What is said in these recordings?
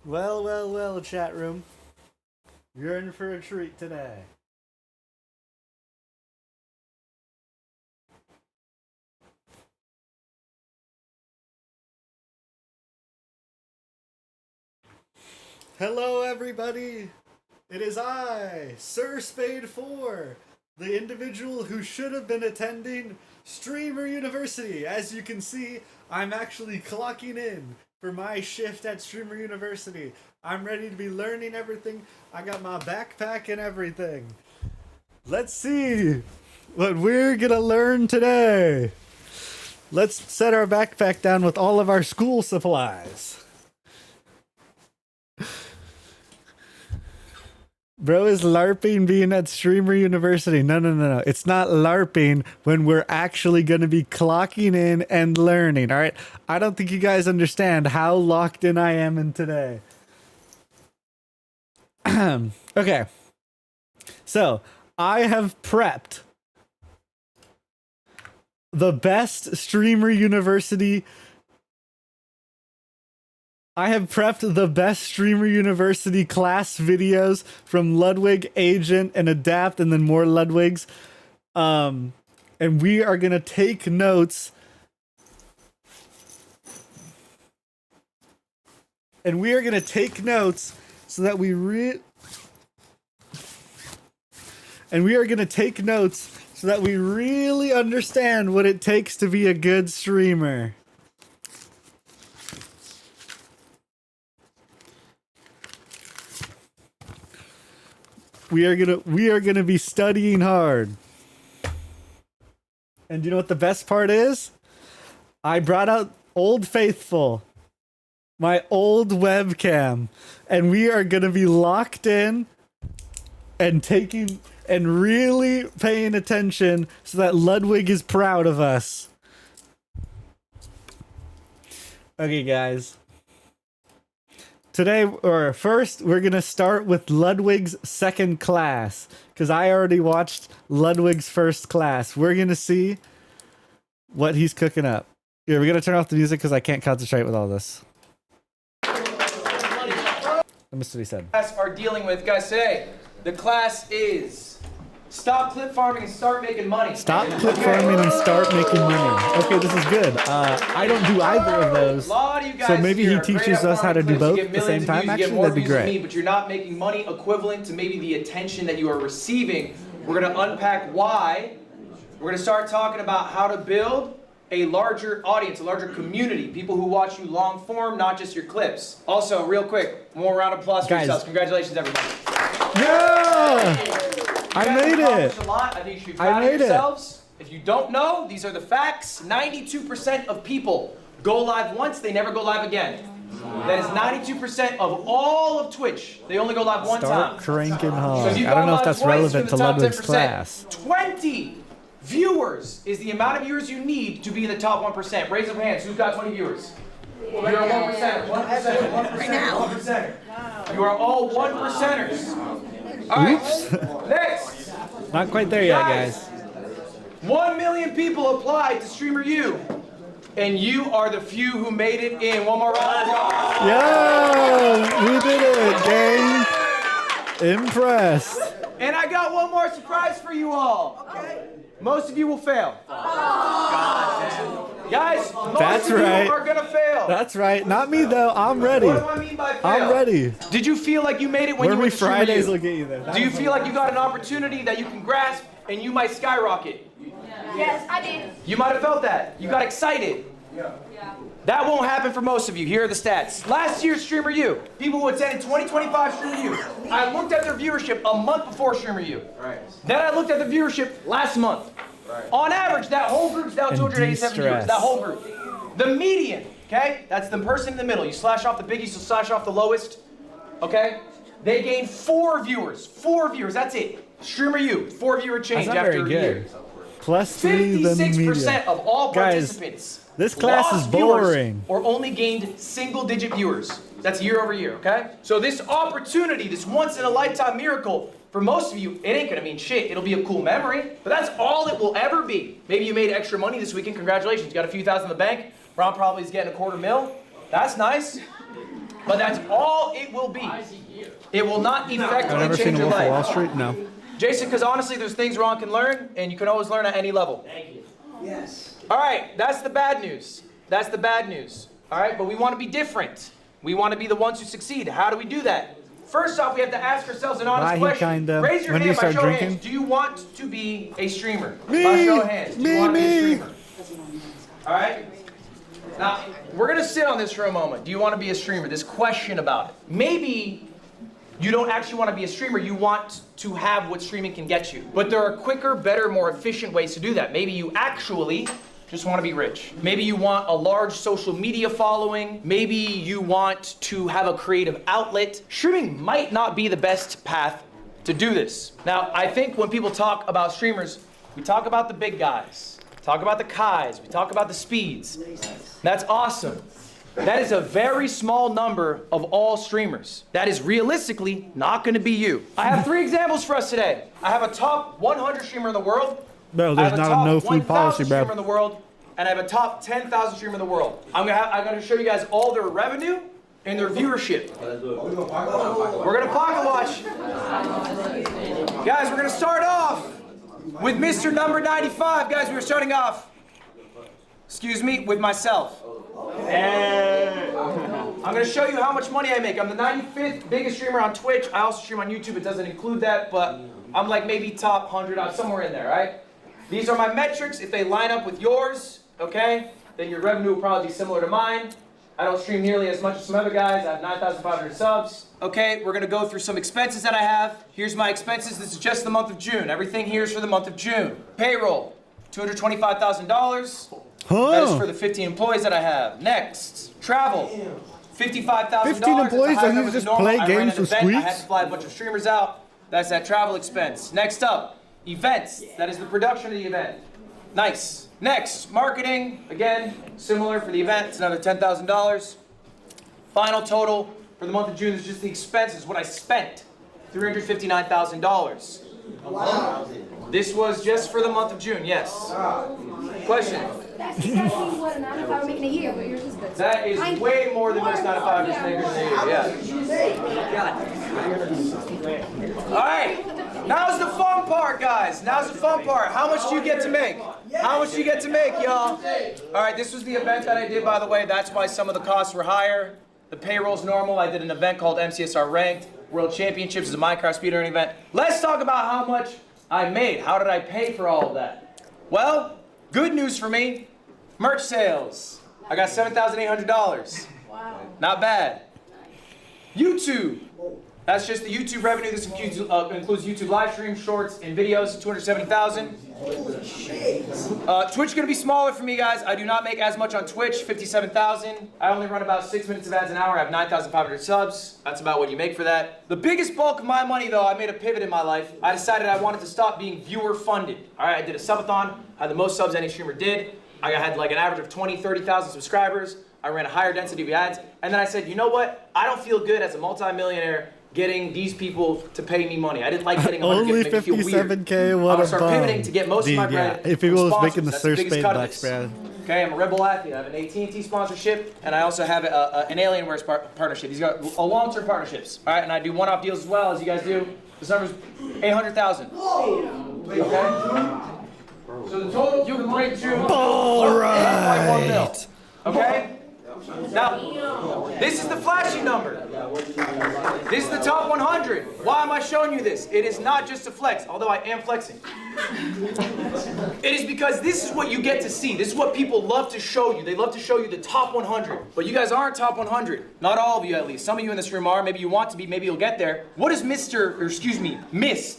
Well, well, well, chat room. You're in for a treat today. Hello, everybody. It is I, Sir Spade 4, the individual who should have been attending Streamer University. As you can see, I'm actually clocking in for my shift at Streamer University. I'm ready to be learning everything. I got my backpack and everything. Let's see what we're gonna learn today. Let's set our backpack down with all of our school supplies. Bro is LARPing being at Streamer University. No. It's not LARPing when we're actually going to be clocking in and learning, all right? I don't think you guys understand how locked in I am in today. Okay. So, I have prepped the best Streamer University. I have prepped the best Streamer University class videos from Ludwig, Agent, and Adapt, and then more Ludwigs. And we are going to take notes. And we are going to take notes so that we really understand what it takes to be a good streamer. We are gonna be studying hard. And you know what the best part is? I brought out Old Faithful, my old webcam, and we are gonna be locked in and taking and really paying attention so that Ludwig is proud of us. Okay, guys. Today, or first, we're going to start with Ludwig's second class, because I already watched Ludwig's first class. We're going to see what he's cooking up. Here, we're going to turn off the music because I can't concentrate with all this. I missed what he said. Are dealing with, guys, today, the class is stop clip farming and start making money. Stop clip farming and start making money. Okay, this is good. I don't do either of those. So maybe he teaches us how to do both at the same time. Actually, that'd be great. But you're not making money equivalent to maybe the attention that you are receiving. We're going to unpack why. We're going to start talking about how to build a larger audience, a larger community. People who watch you long form, not just your clips. Also, real quick, one more round of applause for yourselves. Congratulations, everybody. Yeah! I made it. A lot. I think you should be proud of yourselves. If you don't know, these are the facts. 92% of people go live once, they never go live again. That is 92% of all of Twitch. They only go live one time. Start cranking hard. I don't know if that's relevant to Ludwig's class. 20 viewers is the amount of viewers you need to be in the top 1%. Raise of hands. Who's got 20 viewers? You're a 1%. 1%. Right now. 1%. You are all 1%ers. All right. Oops. Next. Not quite there yet, guys. 1 million people applied to Streamer U, and you are the few who made it in. One more round of applause. Yeah, we did it, gang. Impressed. And I got one more surprise for you all. Okay. Most of you will fail. Guys, most of you are gonna fail. That's right. Not me though. I'm ready. What do I mean by fail? I'm ready. Did you feel like you made it when you went to Streamer Fridays U? will get you there. Do you feel like you got an opportunity that you can grasp and you might skyrocket? Yes, I did. You might have felt that. You got excited. Yeah. That won't happen for most of you. Here are the stats. Last year's Streamer U, people who attended 2025 Streamer U, I looked at their viewership a month before Streamer U. Right. Then I looked at the viewership last month. Right. On average, that whole group's now 287 viewers. That whole group. The median, okay? That's the person in the middle. You slash off the biggies, you slash off the lowest, okay? They gained 4 viewers. 4 viewers, that's it. Streamer U, 4 viewer change after a year. Plus 3 than the median. 56% of all participants. This class is boring. Or only gained single-digit viewers. That's year over year, okay? So this opportunity, this once-in-a-lifetime miracle, for most of you, it ain't gonna mean shit. It'll be a cool memory, but that's all it will ever be. Maybe you made extra money this weekend. Congratulations. You got a few thousand in the bank. Ron probably is getting $250,000. That's nice. But that's all it will be. It will not I've effectively never seen change a your Wolf of Wall life. Street. No. Jason, because honestly, there's things Ron can learn, and you can always learn at any level. Thank you. Yes. All right, that's the bad news. That's the bad news. All right, but we want to be different. We want to be the ones who succeed. How do we do that? First off, we have to ask ourselves an honest Why he question. kinda- Raise your when do hand you by start show of drinking? hands. Do you want to be a streamer? Me! By show of hands. Do you Me, want to be a me! streamer? All right? Now, we're going to sit on this for a moment. Do you want to be a streamer? This question about it. Maybe you don't actually want to be a streamer. You want to have what streaming can get you. But there are quicker, better, more efficient ways to do that. Maybe you actually just want to be rich. Maybe you want a large social media following. Maybe you want to have a creative outlet. Streaming might not be the best path to do this. Now, I think when people talk about streamers, we talk about the big guys. Talk about the Kais. We talk about the Speeds. That's awesome. That is a very small number of all streamers. That is realistically not going to be you. I have 3 examples for us today. I have a top 100 streamer in the world. No, I there's have a not top a no food 1,000 policy, streamer bro. in the world, and I have a top 10,000 streamer in the world. I'm gonna show you guys all their revenue and their viewership. We're gonna pocket watch. Guys, we're gonna start off with Mr. Number 95. Guys, we were starting off, excuse me, with myself. I'm gonna show you how much money I make. I'm the 95th biggest streamer on Twitch. I also stream on YouTube. It doesn't include that, but I'm like maybe top 100, I'm somewhere in there, right? These are my metrics. If they line up with yours, okay, then your revenue will probably be similar to mine. I don't stream nearly as much as some other guys. I have 9,500 subs. Okay, we're gonna go through some expenses that I have. Here's my expenses. This is just the month of June. Everything here is for the month of June. Payroll, $225,000. That is for the 15 employees that I have. Next, travel, $55,000. 15 employees, That's a higher and number you just than normal. play I ran games an with event. I had squeaks? to fly a bunch of streamers out. That's that travel expense. Next up, events. That is the production of the event. Nice. Next, marketing. Again, similar for the event. It's another $10,000. Final total for the month of June is just the expenses, what I spent, $359,000. This was just for the month of June, yes. Question. That's exactly what a 9 to 5 making a year, but yours is good. That is way more than most 9 to 5 makers in a year, yeah. All right, now's the fun part, guys. Now's the fun part. How much do you get to make? How much do you get to make, y'all? All right, this was the event that I did, by the way. That's why some of the costs were higher. The payroll's normal. I did an event called MCSR Ranked. World Championships is a Minecraft speedrunning event. Let's talk about how much I made. How did I pay for all of that? Well, good news for me. Merch sales. I got $7,800. Wow. Not bad. YouTube. That's just the YouTube revenue. This includes YouTube live streams, shorts, and videos. 270,000. Twitch gonna be smaller for me, guys. I do not make as much on Twitch. 57,000. I only run about 6 minutes of ads an hour. I have 9,500 subs. That's about what you make for that. The biggest bulk of my money, though, I made a pivot in my life. I decided I wanted to stop being viewer funded. All right, I did a subathon. I had the most subs any streamer did. I had like an average of 20, 30,000 subscribers. I ran a higher density of ads. And then I said, you know what? I don't feel good as a multimillionaire getting these people to pay me money. I didn't like getting 100 Only to make me feel weird. 57K. I'm What gonna a start bum. pivoting to get most of my Dude, bread yeah. If from he was sponsors. making the That's Sir biggest Spade cut of bucks, this. bro. Okay, I'm a Rebel athlete. I have an AT&T sponsorship, and I also have an Alienware partnership. These are long-term partnerships. All right, and I do one-off deals as well, as you guys do. This number's 800,000. Okay. So the total you can break June. All right. 8.1 mil. Okay. Now, this is the flashy number. This is the top 100. Why am I showing you this? It is not just a flex, although I am flexing. It is because this is what you get to see. This is what people love to show you. They love to show you the top 100. But you guys aren't top 100. Not all of you, at least. Some of you in this room are. Maybe you want to be. Maybe you'll get there. What does Miss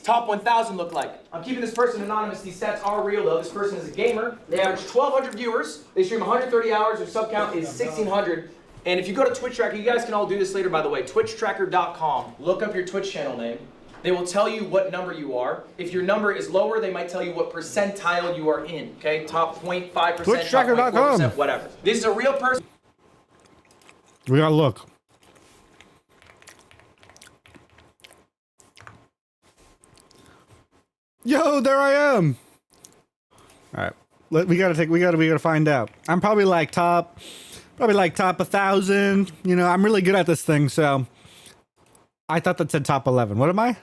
Top 1000 look like? I'm keeping this person anonymous. These stats are real, though. This person is a gamer. They average 1,200 viewers. They stream 130 hours. Their sub count is 1,600. And if you go to Twitch Tracker, you guys can all do this later, by the way, twitchtracker.com. Look up your Twitch channel name. They will tell you what number you are. If your number is lower, they might tell you what percentile you are in. Okay, top 0.5%, top Twitchtracker.com. 0.4%, whatever. This is a real person. We gotta look. Yo, there I am. All right, we gotta find out. I'm probably like top Probably like top 1,000. You know, I'm really good at this thing, so I thought that said top 11. What am I?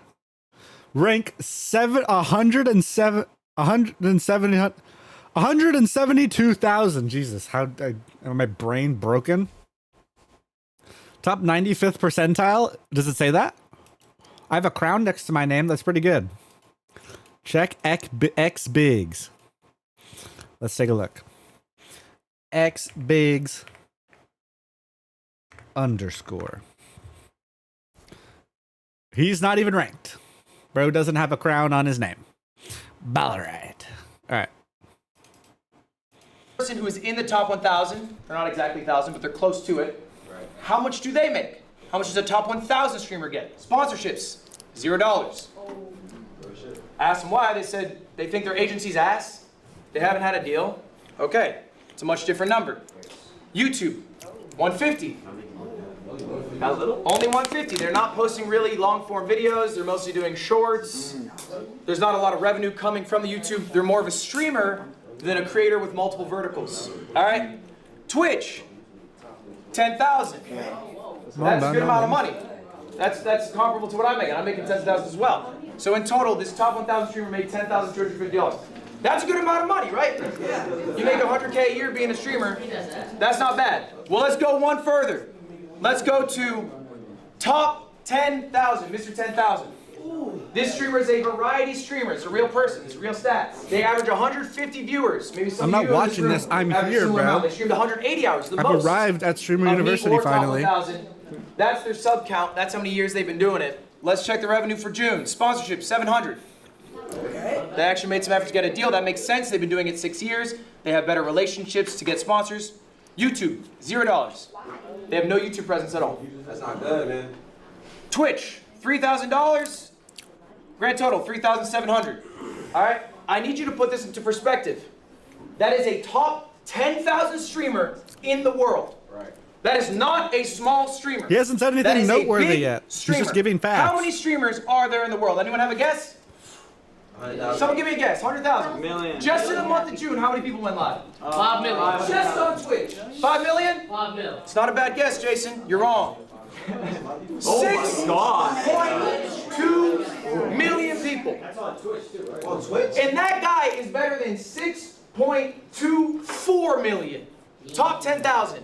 Rank 172,000. Jesus, my brain broken? Top 95th percentile. Does it say that? I have a crown next to my name. That's pretty good. Check X Bigs. Let's take a look. X Bigs _ He's not even ranked. Bro doesn't have a crown on his name. Ballarat. All right. Person who is in the top 1,000, they're not exactly 1,000, but they're close to it. Right. How much do they make? How much does a top 1,000 streamer get? Sponsorships, $0. Asked them why. They said they think their agency's ass. They haven't had a deal. Okay, it's a much different number. YouTube, 150. How little? Only 150. They're not posting really long form videos. They're mostly doing shorts. There's not a lot of revenue coming from the YouTube. They're more of a streamer than a creator with multiple verticals. All right? Twitch, 10,000. That's a good amount of money. That's comparable to what I'm making. I'm making 10,000 as well. So in total, this top 1,000 streamer made $10,250. That's a good amount of money, right? You make $100K a year being a streamer. That's not bad. Well, let's go one further. Let's go to top 10,000, Mr. 10,000. This streamer is a variety streamer. It's a real person. It's real stats. They average 150 viewers. Maybe some I'm of you not in watching this. I'm average here, similar bro. amount. They streamed 180 hours, the I've most. arrived at Streamer of me University or top finally. 1,000. That's their sub count. That's how many years they've been doing it. Let's check the revenue for June. Sponsorship, 700. They actually made some effort to get a deal. That makes sense. They've been doing it 6 years. They have better relationships to get sponsors. YouTube, $0. They have no YouTube presence at all. That's not good, man. Twitch, $3,000. Grand total, $3,700. All right, I need you to put this into perspective. That is a top 10,000 streamer in the world. Right. That is not a small streamer. He hasn't said That anything is a noteworthy big yet. He's streamer. just giving facts. How many streamers are there in the world? Anyone have a guess? 100,000. Someone give me a guess. 100,000. Million. Just in the month of June, how many people went live? 5 million. Just on Twitch. 5 million? 5 million. It's not a bad guess, Jason. You're wrong. Oh my God. 6.2 million people. On Twitch? And that guy is better than 6.24 million. Top 10,000.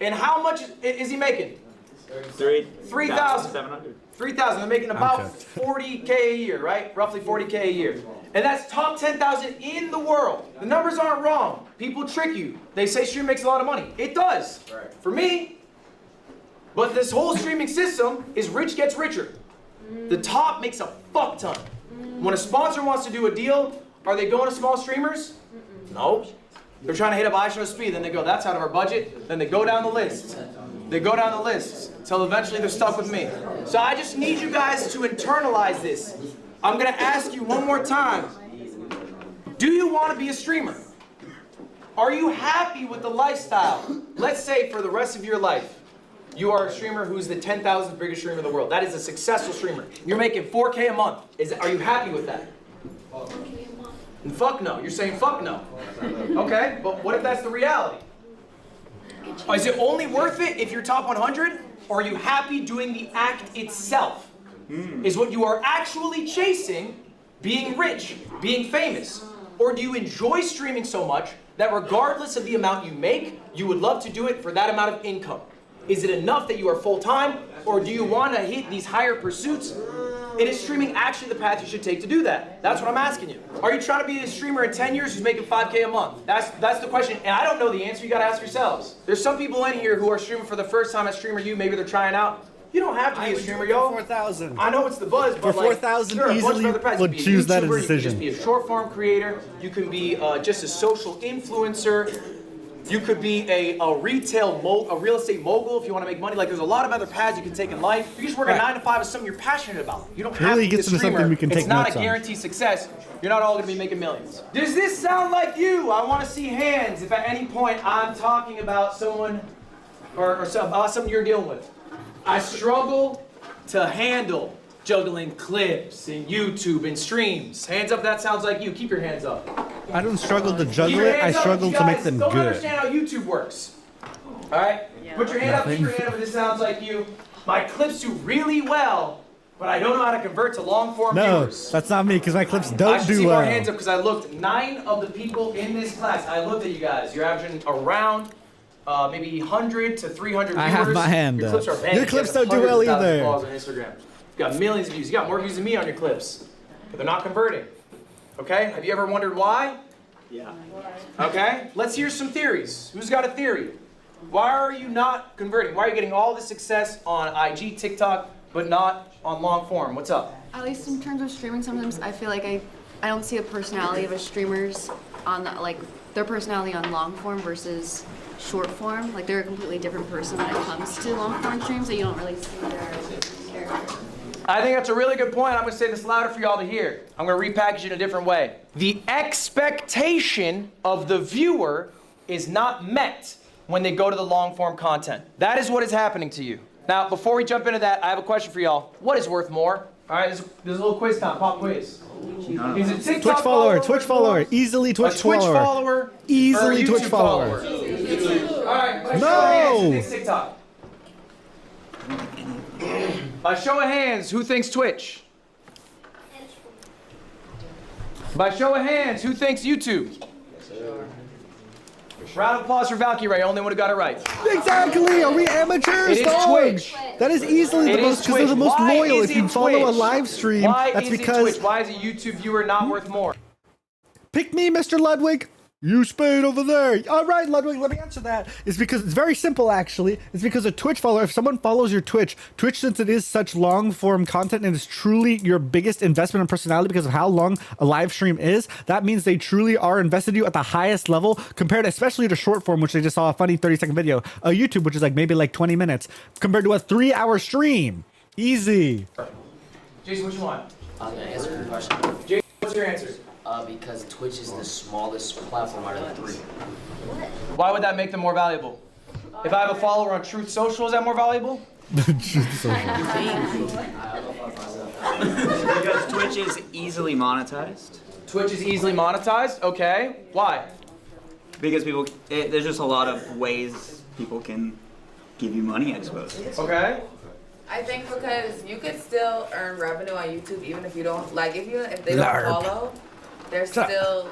And how much is he making? 3,000. 700. 3,000. They're making about Okay. 40K a year, right? Roughly 40K a year. And that's top 10,000 in the world. The numbers aren't wrong. People trick you. They say stream makes a lot of money. It does. For me. But this whole streaming system is rich gets richer. The top makes a fuck ton. When a sponsor wants to do a deal, are they going to small streamers? No. They're trying to hit up iShowSpeed, then they go, that's out of our budget. Then they go down the list. They go down the list until eventually they're stuck with me. So I just need you guys to internalize this. I'm gonna ask you one more time. Do you want to be a streamer? Are you happy with the lifestyle? Let's say for the rest of your life, you are a streamer who's the 10,000th biggest streamer in the world. That is a successful streamer. You're making 4K a month. Are you happy with that? Fuck no. You're saying fuck no. Okay, but what if that's the reality? Is it only worth it if you're top 100? Or are you happy doing the act itself? Is what you are actually chasing being rich, being famous? Or do you enjoy streaming so much that regardless of the amount you make, you would love to do it for that amount of income? Is it enough that you are full-time? Or do you want to hit these higher pursuits? And is streaming actually the path you should take to do that? That's what I'm asking you. Are you trying to be a streamer in 10 years who's making 5K a month? That's the question, and I don't know the answer. You gotta ask yourselves. There's some people in here who are streaming for the first time at Streamer U. Maybe they're trying out. You don't have to be a streamer, yo. 4,000. I know it's the buzz, but For 4,000 there are a bunch of easily other paths. would You can be a choose that YouTuber, decision. You can just be a short form creator. You can be just a social influencer. You could be a real estate mogul if you want to make money. Like there's a lot of other paths you can take in life. You just work a 9 to 5 with something you're passionate about. You don't have Really to be a gets into streamer. something we can It's take not notes a on. guaranteed success. You're not all going to be making millions. Does this sound like you? I want to see hands if at any point I'm talking about someone or something you're dealing with. I struggle to handle juggling clips and YouTube and streams. Hands up, that sounds like you. Keep your hands up. I don't struggle to Keep juggle your it. I hands up. struggle You to make guys them don't good. understand how YouTube works. All right? Put your hand up, keep your hand up if this sounds like you. My clips do really well, but I don't know how to convert to long-form No, viewers. that's not me because my clips I don't should do see well. more hands up because I looked. 9 of the people in this class, I looked at you guys. You're averaging around maybe 100 to 300 viewers. I have my hand Your up. clips are banging. Your clips You have don't do well hundreds of thousands of either. followers on Instagram. You got millions of views. You got more views than me on your clips, but they're not converting. Okay? Have you ever wondered why? Yeah. Okay? Let's hear some theories. Who's got a theory? Why are you not converting? Why are you getting all this success on IG, TikTok, but not on long form? What's up? At least in terms of streaming, sometimes I feel like I don't see the personality of a streamers on the, like their personality on long form versus short form. Like they're a completely different person when it comes to long form streams, that you don't really see their character. I think that's a really good point. I'm going to say this louder for y'all to hear. I'm going to repackage it in a different way. The expectation of the viewer is not met when they go to the long form content. That is what is happening to you. Now, before we jump into that, I have a question for y'all. What is worth more? All right, there's a little quiz time, pop quiz. Is it TikTok Twitch follower, worth Twitch follower, more? easily Twitch A Twitch follower. follower, Easily or a Twitch YouTube follower. All right, by No! show of hands, who thinks TikTok? By show of hands, who thinks Twitch? By show of hands, who thinks YouTube? Round of applause for Valkyrie, only one who got it right. Exactly. Are we amateurs? It is dog? Twitch. That is easily It the is most because they're the Twitch. most Why loyal. is If you it follow a Twitch? live stream, Why that's is it because Twitch? Why is a YouTube viewer not worth more? pick me, Mr. Ludwig. You spade over there. All right, Ludwig, let me answer that. It's because it's very simple, actually. It's because a Twitch follower, if someone follows your Twitch, since it is such long form content and is truly your biggest investment in personality because of how long a live stream is, that means they truly are invested in you at the highest level compared especially to short form, which they just saw a funny 30-second video. A YouTube, which is like maybe like 20 minutes, compared to a 3-hour stream. Easy. Jason, what you want? I'm gonna answer your question. Jason, what's your answer? Because Twitch is the smallest platform out of the 3. Why would that make them more valuable? If I have a follower on Truth Social, is that more valuable? Because Twitch is easily monetized. Twitch is easily monetized? Okay. Why? Because there's just a lot of ways people can give you money, I suppose. Okay. I think because you could still earn revenue on YouTube even if you don't if they don't Larp. follow, they're still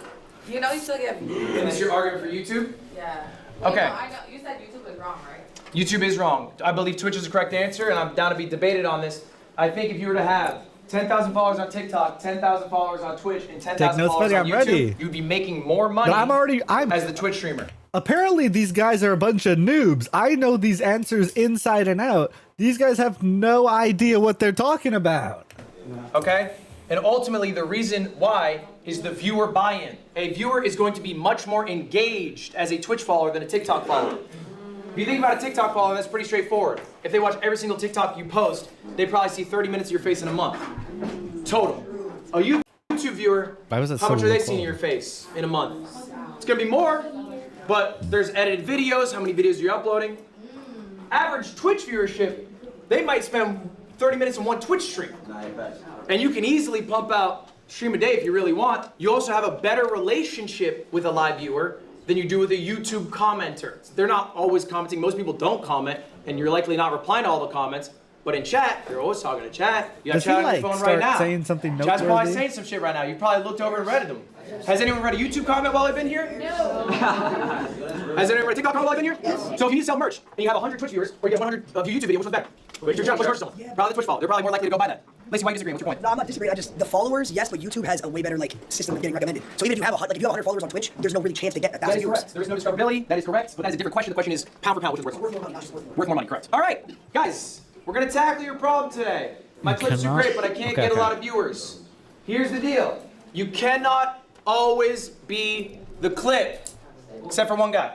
you still get views. And this is your argument for YouTube? Yeah. Okay. I know you said YouTube is wrong, right? YouTube is wrong. I believe Twitch is the correct answer, and I'm down to be debated on this. I think if you were to have 10,000 followers on TikTok, 10,000 followers on Twitch, and 10,000 notes, followers buddy, on I'm YouTube, ready. you'd be making more money I'm as the Twitch streamer. Apparently these guys are a bunch of noobs. I know these answers inside and out. These guys have no idea what they're talking about. Okay? And ultimately, the reason why is the viewer buy-in. A viewer is going to be much more engaged as a Twitch follower than a TikTok follower. If you think about a TikTok follower, that's pretty straightforward. If they watch every single TikTok you post, they probably see 30 minutes of your face in a month. Total. A YouTube viewer, Why was it how so much are they cold? seeing of your face in a month? It's gonna be more, but there's edited videos, how many videos you're uploading. Average Twitch viewership, they might spend 30 minutes on one Twitch stream. And you can easily pump out stream a day if you really want. You also have a better relationship with a live viewer than you do with a YouTube commenter. They're not always commenting. Most people don't comment, and you're likely not replying to all the comments. But in chat, you're always talking to chat. You got Does he, chat on your like, phone start right now. saying something Chat's probably noteworthy? saying some shit right now. You probably looked over and read them. Has anyone read a YouTube comment while I've been here? No. Has anyone read a TikTok comment while I've been here? Yes. So if you need to sell merch and you have 100 Twitch viewers, or you get 100 of your YouTube video, which one's better? Which your channel push merch to someone? Probably the Twitch follower. They're probably more likely to go buy that. Lacey, why are you disagreeing? What's your point? No, I'm not disagreeing. The followers, yes, but YouTube has a way better system of getting recommended. So even if you have 100 followers on Twitch, there's no really chance to get 1,000 That is viewers. correct. There is no discoverability. That is correct. But that is a different question. The question is pound for pound, which is worth more. Worth more money, correct. All right, guys, we're going to tackle your problem today. My clips are cannot? great, but I can't Okay, get a okay. lot of viewers. Here's the deal. You cannot always be the clip, except for one guy.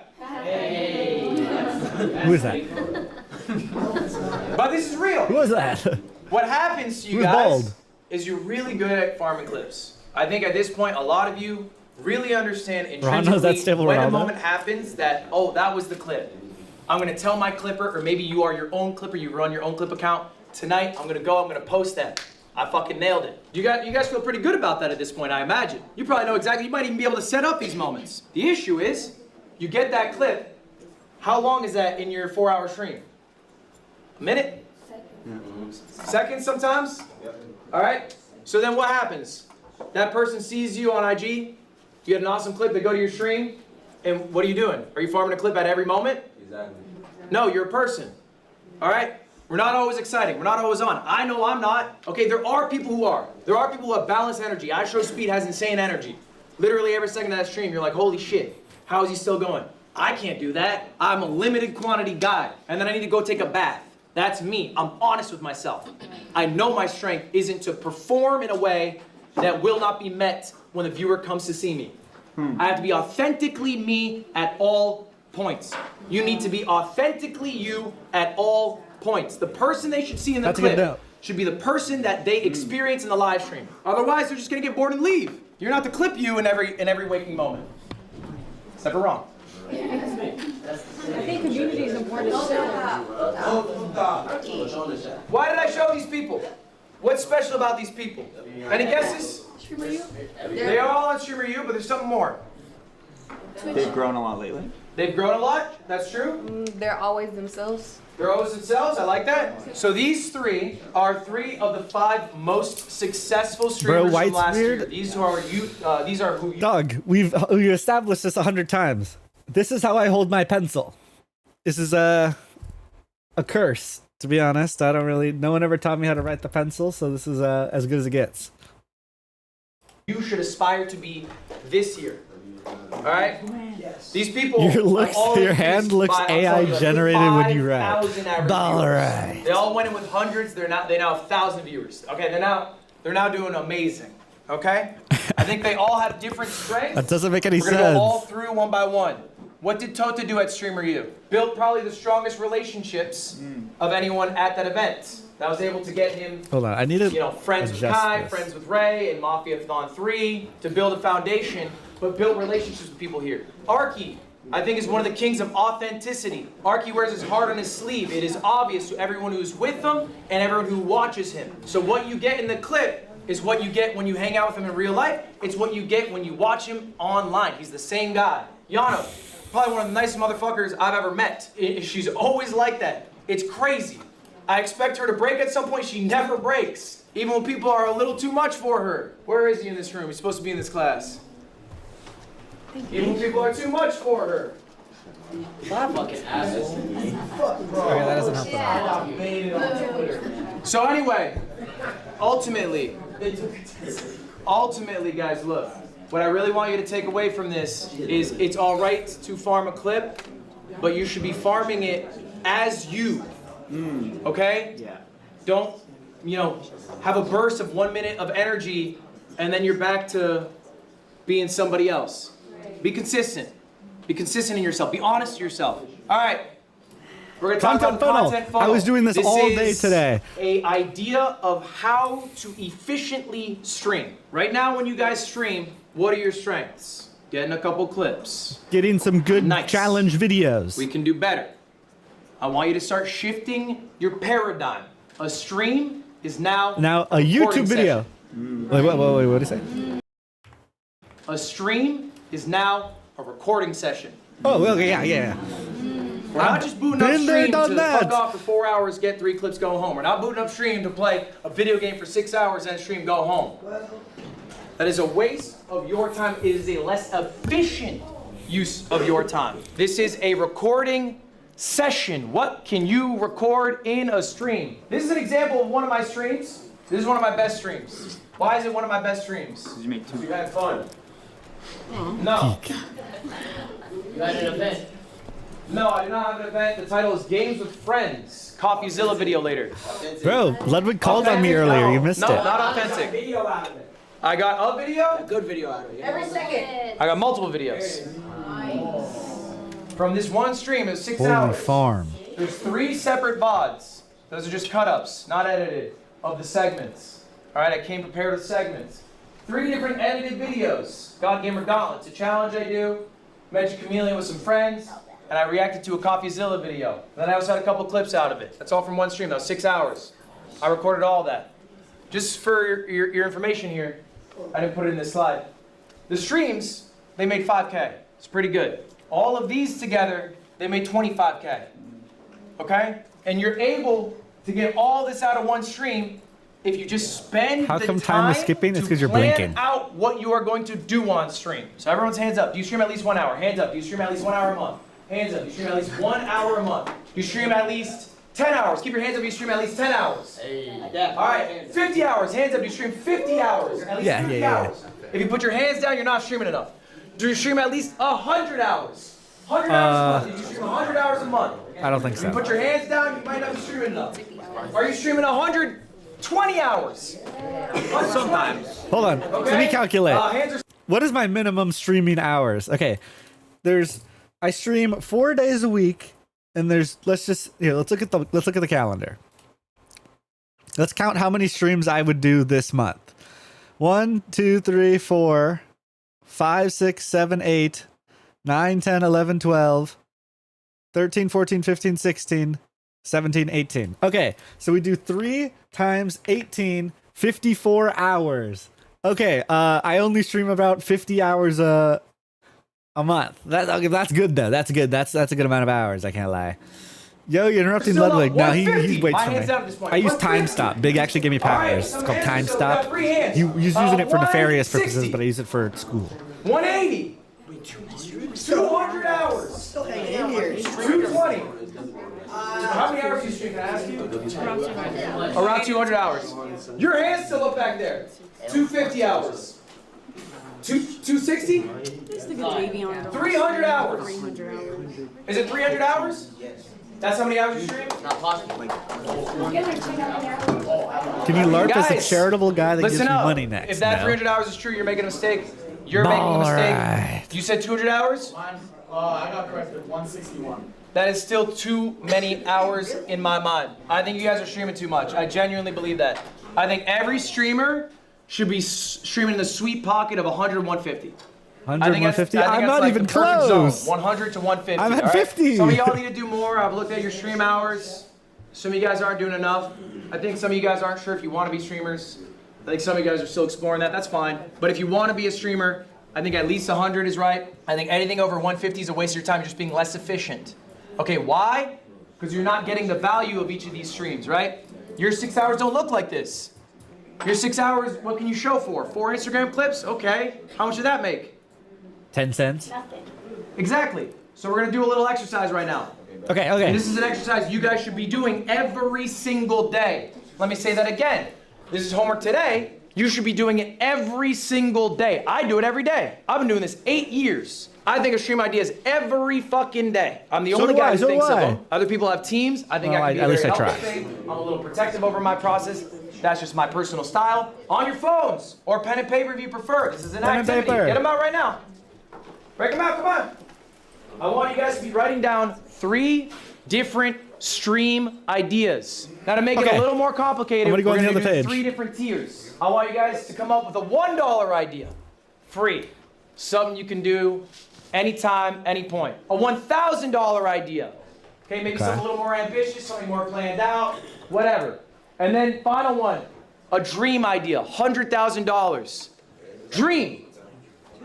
Who is that? But this is real. Who is that? What happens to you Who's guys bald? is you're really good at farming clips. I think at this point, a lot of you really understand Ronaldo's that intrinsically stable when a Ronaldo? moment happens that, oh, that was the clip. I'm gonna tell my clipper, or maybe you are your own clipper, you run your own clip account. Tonight, I'm gonna post that. I fucking nailed it. You guys feel pretty good about that at this point, I imagine. You probably know exactly, you might even be able to set up these moments. The issue is, you get that clip, How long is that in your 4-hour stream? A minute? Seconds sometimes? All right. So then what happens? That person sees you on IG. You get an awesome clip. They go to your stream. And what are you doing? Are you farming a clip at every moment? Exactly. No, you're a person. All right? We're not always exciting. We're not always on. I know I'm not. Okay, there are people who are. There are people who have balanced energy. iShowSpeed has insane energy. Literally every second of that stream, you're like, holy shit, how is he still going? I can't do that. I'm a limited quantity guy. And then I need to go take a bath. That's me. I'm honest with myself. I know my strength isn't to perform in a way that will not be met when the viewer comes to see me. I have to be authentically me at all points. You need to be authentically you at all points. The person they should see in the clip should be the person that they experience in the live stream. Otherwise, they're just gonna get bored and leave. You're not the clip you in every waking moment. It's never wrong. I think community is important. Why did I show these people? What's special about these people? Any guesses? They are all on StreamerU, but there's something more. They've grown a lot lately. They've grown a lot. That's true. They're always themselves. They're always themselves. I like that. So these three are 3 of the 5 most successful streamers from last year. These are you. These are who. Doug, we established this 100 times. This is how I hold my pencil. This is a curse, to be honest. I don't really. No one ever taught me how to write the pencil, so this is as good as it gets. You should aspire to be this year. All right. These people. Your hand looks AI generated when you write. Ballarai. They all went in with hundreds. They now have 1,000 viewers. Okay. They're now doing amazing. Okay. I think they all have different strengths. That doesn't make any We're gonna go sense. all through one by one. What did Tota do at StreamerU? Built probably the strongest relationships of anyone at that event. That was able to get him, Hold on, I need to friends with adjust Kai, this. friends with Ray, and Mafia-Thon 3 to build a foundation, but build relationships with people here. Arky, I think, is one of the kings of authenticity. Arky wears his heart on his sleeve. It is obvious to everyone who's with him and everyone who watches him. So what you get in the clip is what you get when you hang out with him in real life. It's what you get when you watch him online. He's the same guy. Yano, probably one of the nicest motherfuckers I've ever met. She's always like that. It's crazy. I expect her to break at some point. She never breaks. Even when people are a little too much for her. Where is he in this room? He's supposed to be in this class. Even when people are too much for her. Fucking asshole. Okay, that doesn't help at all. So anyway, ultimately, guys, look. What I really want you to take away from this is it's all right to farm a clip, but you should be farming it as you. Okay? Yeah. Don't, have a burst of 1 minute of energy and then you're back to being somebody else. Be consistent. Be consistent in yourself. Be honest to yourself. All right. We're going to talk about content funnel. I was doing this all day today. An idea of how to efficiently stream. Right now when you guys stream, what are your strengths? Getting a couple clips. Getting some good challenge videos. We can do better. I want you to start shifting your paradigm. A stream is now a YouTube video. Wait, what did he say? A stream is now a recording session. Oh, well, yeah. We're not just booting up stream to fuck off for 4 hours, get 3 clips, go home. We're not booting up stream to play a video game for 6 hours and stream, go home. That is a waste of your time. It is a less efficient use of your time. This is a recording session. What can you record in a stream? This is an example of one of my streams. This is one of my best streams. Why is it one of my best streams? Did you make 2? You had fun. No. You had an event. No, I did not have an event. The title is Games with Friends. CoffeeZilla video later. Bro, Ludwig called on me earlier. You missed it. No, not authentic. Video out of it. I got a video. A good video out of it. Every second. I got multiple videos. From this one stream, it was 6 Holy hours. farm. There's 3 separate VODs. Those are just cut-ups, not edited, of the segments. All right, I came prepared with segments. 3 different edited videos. God Gamer Gauntlet, it's a challenge I do. Magic Chameleon with some friends. And I reacted to a CoffeeZilla video. And then I also had a couple clips out of it. That's all from one stream. That was 6 hours. I recorded all that. Just for your information here, I didn't put it in this slide. The streams, they made 5K. It's pretty good. All of these together they made 25K. Okay? And you're able to get all this out of one stream if you just spend How the come time is time skipping? It's to 'cause you're plan blinking. out what you are going to do on stream. So everyone's hands up. Do you stream at least 1 hour? Hands up. Do you stream at least 1 hour a month? Hands up. Do you stream at least 1 hour a month? Do you stream at least 10 hours? Keep your hands up if you stream at least 10 hours. All right, 50 hours. Hands up. Do you stream 50 hours? At least 50 hours. If you put your hands down, you're not streaming enough. Do you stream at least 100 hours? 100 hours a month. Do you stream 100 hours a month? I don't think If you so. put your hands down, you might not be streaming enough. Are you streaming 120 hours? Sometimes. Hold on. Let me calculate. Hands are What is my minimum streaming hours? Okay. I stream 4 days a week, and let's look at the calendar. Let's count how many streams I would do this month. 1, 2, 3, 4, 5, 6, 7, 8, 9, 10, 11, 12, 13, 14, 15, 16, 17, 18. Okay, so we do 3 times 18, 54 hours. Okay, I only stream about 50 hours a month. That's good though. That's good. That's a good amount of hours. I can't lie. Yo, you're interrupting Still Ludwig. up, No, he 150. waits My for hands me. down at this point. I use 150. Time Stop. Big actually gave me All right, powers. It's some called hands, Time so we Stop. got 3 hands. He was using it for nefarious 160. purposes, but I use it for school. 180. 200 hours. 220. How many hours do you stream? Can I ask you? Around 200 hours. Your hand's still up back there. 250 hours. 260? 300 hours. 300 hours. Is it 300 hours? Yes. That's how many hours you stream? Not possible. Can you LARP as a Guys, charitable guy that gives Listen me up. money next? If that No. 300 hours is true, you're making a mistake. You're making a mistake. Alright. You said 200 hours? I got corrected. 161. That is still too many hours in my mind. I think you guys are streaming too much. I genuinely believe that. I think every streamer should be streaming in the sweet pocket of 100, 150. 100, 150? I think I'm that's not like even the perfect zone. close. 100 to 150. I'm at all right? 50. Some of y'all need to do more. I've looked at your stream hours. Some of you guys aren't doing enough. I think some of you guys aren't sure if you want to be streamers. I think some of you guys are still exploring that. That's fine. But if you want to be a streamer, I think at least 100 is right. I think anything over 150 is a waste of your time. You're just being less efficient. Okay, why? Because you're not getting the value of each of these streams, right? Your 6 hours don't look like this. Your 6 hours, what can you show for? 4 Instagram clips? Okay. How much did that make? 10 cents? Exactly. So we're gonna do a little exercise right now. Okay, And okay. this is an exercise you guys should be doing every single day. Let me say that again. This is homework today. You should be doing it every single day. I do it every day. I've been doing this 8 years. I think of stream ideas every fucking day. I'm the So only do guy I, who so thinks do of I. them. Other people have teams. I think Well, I can be at least very I try. helpful. I'm a little protective over my process. That's just my personal style. On your phones or pen and paper if you prefer. This is an Pen and activity. paper. Get them out right now. Break them out, come on. I want you guys to be writing down 3 different stream ideas. Now to make it Okay. a little more complicated, I'm gonna go we're on the gonna other do page. 3 different tiers. I want you guys to come up with a $1 idea. Free. Something you can do anytime, any point. A $1,000 idea. Okay, maybe something a little more ambitious, something more planned out, whatever. And then final one, a dream idea, $100,000. Dream.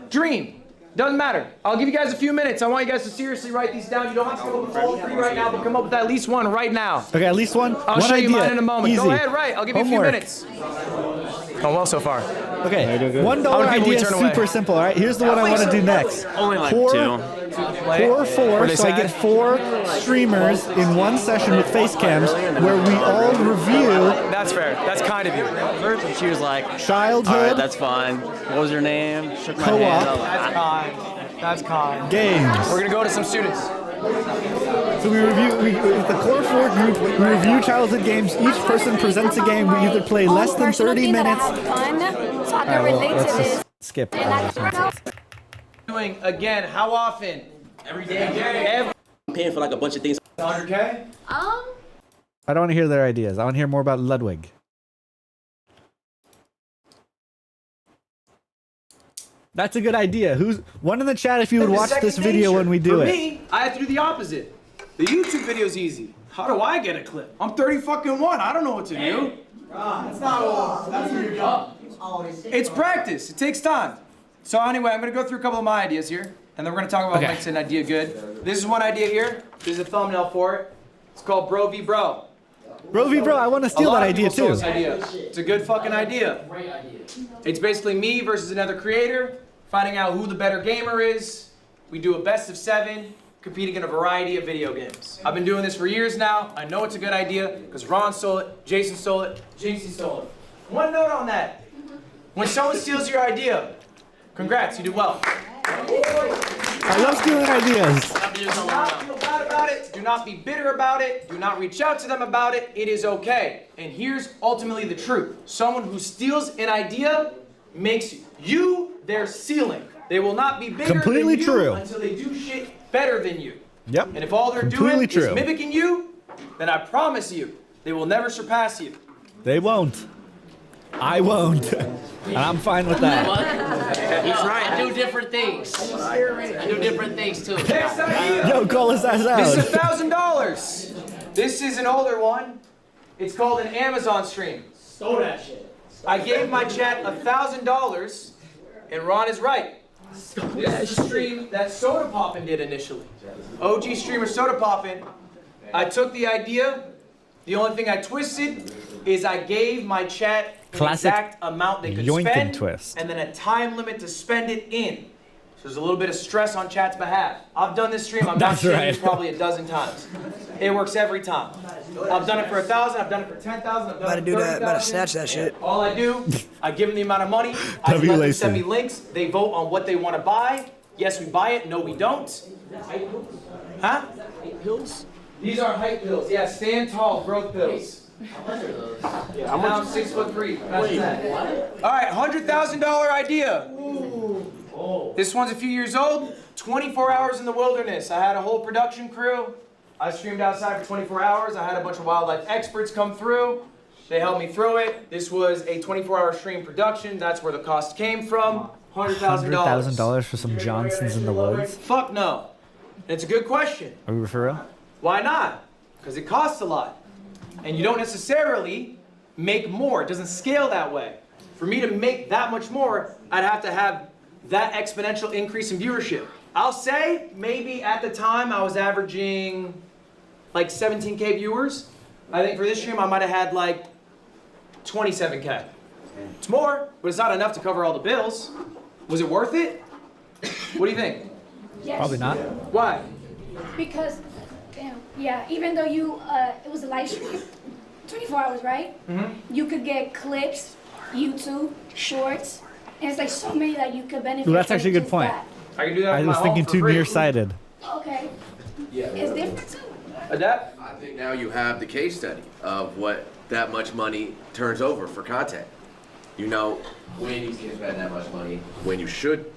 Dream. Doesn't matter. I'll give you guys a few minutes. I want you guys to seriously write these down. You don't have to come up with all 3 right now, but come up with at least one right now. Okay, at least one. I'll one show you idea. mine in a moment. Easy. Go ahead, right. I'll give you a few Homework. minutes. Going well so far. Okay, $1 How many people we idea is turn away? super simple. All right, here's the one I want to do next. Only like Core- 2. Core 4, Were they so I sad? get 4 streamers in one session with face cams where we all review That's fair. That's kind of you. First, she was like, all childhood right, that's fine. What was your name? Shook my Co-op. hand. I was like, That's kind. That's kind. games. We're gonna go to some students. So we review, with the Core 4 group, we review childhood games. Each person presents a game. We either play less than 30 minutes. Fun, so I can All right, relate well, let's to this. just skip. Doing again. How often? Every day. Every Paying for like a bunch of things. 100K. I don't want to hear their ideas. I want to hear more about Ludwig. That's a good idea. Who's one in the chat if you would It's watch second this video nature. when we do For it? me, I have to do the opposite. The YouTube video's easy. How do I get a clip? I'm 30 fucking 1. I don't know what to do. That's not that's what you're doing. It's practice. It takes time. So anyway, I'm gonna go through a couple of my ideas here. and then we're gonna talk about what makes an idea good. This is one idea here. This is a thumbnail for it. It's called Bro v Bro. Bro v bro, I want to steal that idea too. This idea. It's a good fucking idea. Great idea. It's basically me versus another creator, finding out who the better gamer is. We do a best of 7, competing in a variety of video games. I've been doing this for years now. I know it's a good idea because Ron stole it, Jason stole it, Jinxie stole it. One note on that. When someone steals your idea, congrats, you did well. I love stealing ideas. Do not feel bad about it. Do not be bitter about it. Do not reach out to them about it. It is okay. And here's ultimately the truth. Someone who steals an idea makes you their ceiling. They will not be bigger Completely than you true. until they do shit better than you. Yep. And if all they're Completely doing true. is mimicking you, then I promise you, they will never surpass you. They won't. I won't. And I'm fine with that. He's right. I do different things. I do different things too. Next idea. Yo, call his ass out. This is $1,000. This is an older one. It's called an Amazon stream. Stole that shit. I gave my chat $1,000, and Ron is right. This is a stream that Soda Poppin did initially. OG streamer Soda Poppin. I took the idea. The only thing I twisted is I gave my chat an Classic exact amount they could yoink and spend, twist. and then a time limit to spend it in. So there's a little bit of stress on chat's behalf. I've done this stream, I'm not That's shitting right. you, probably a dozen times. It works every time. I've done it for 1,000, I've done it for 10,000, I've done Better it for do that. Better 30,000. snatch that shit. All I do, I give them the amount of money, I W. let them Lacey. send me links, they vote on what they want to buy. Yes, we buy it, no, we don't. Huh? Pills? These are height pills, yeah, stand tall, growth pills. How much are those? Yeah, now I'm 6'3". All right, $100,000 idea. This one's a few years old. 24 hours in the wilderness. I had a whole production crew. I streamed outside for 24 hours. I had a bunch of wildlife experts come through. They helped me through it. This was a 24-hour stream production. That's where the cost came from. $100,000. $100,000 for some Johnsons in the woods. Fuck no. And it's a good question. Are we for real? Why not? Because it costs a lot. And you don't necessarily make more. It doesn't scale that way. For me to make that much more, I'd have to have that exponential increase in viewership. I'll say maybe at the time I was averaging like 17K viewers. I think for this stream I might have had like 27K. It's more, but it's not enough to cover all the bills. Was it worth it? What do you think? Yes. Probably not. Why? Because, damn, yeah, even though it was a live stream, 24 hours, right? Mm-hmm. You could get clips, YouTube, shorts, and it's like so many that you could benefit Ooh, that's from actually a good just point. that. I can do that I with was my thinking home for too free. nearsighted. Okay. Yeah. It's different too. Adapt? I think now you have the case study of what that much money turns over for content. You know when you can spend that much money, when you should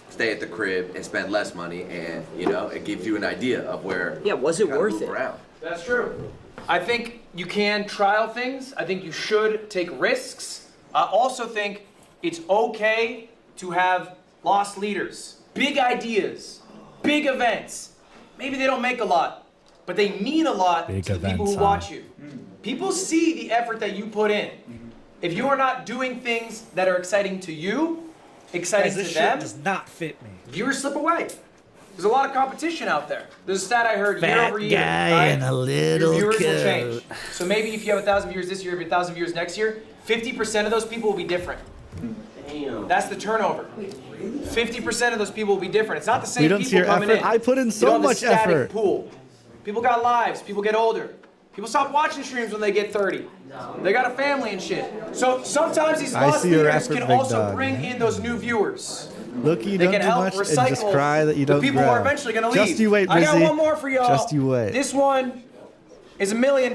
stay at the crib and spend less money, and you know it gives you an idea of where. Yeah, was it you gotta worth move it? around. That's true. I think you can trial things. I think you should take risks. I also think it's okay to have lost leaders, big ideas, big events. Maybe they don't make a lot, but they mean a lot Big to the people events, who huh? watch you. People see the effort that you put in. If you are not doing things that are exciting to you, exciting to them, not fit me. viewers slip away. There's a lot of competition out there. There's a stat I heard year Fat over year. guy all right? in a little Your viewers will coat. change. So maybe if you have 1,000 viewers this year, if you have 1,000 viewers next year, 50% of those people will be different. Damn. That's the turnover. 50% of those people will be different. It's not the same We don't people see your coming effort. in. I put in You so don't have much the static effort. pool. People got lives. People get older. People stop watching streams when they get 30. They got a family and shit. So sometimes these I lost see your leaders effort, can big also dog. bring in those new viewers. Look, you They don't can do help much and recycle just cry that you don't the people who grow. are eventually going to leave. Just you wait, I got Brizzy. one more for y'all. Just you wait. This one is $1 million.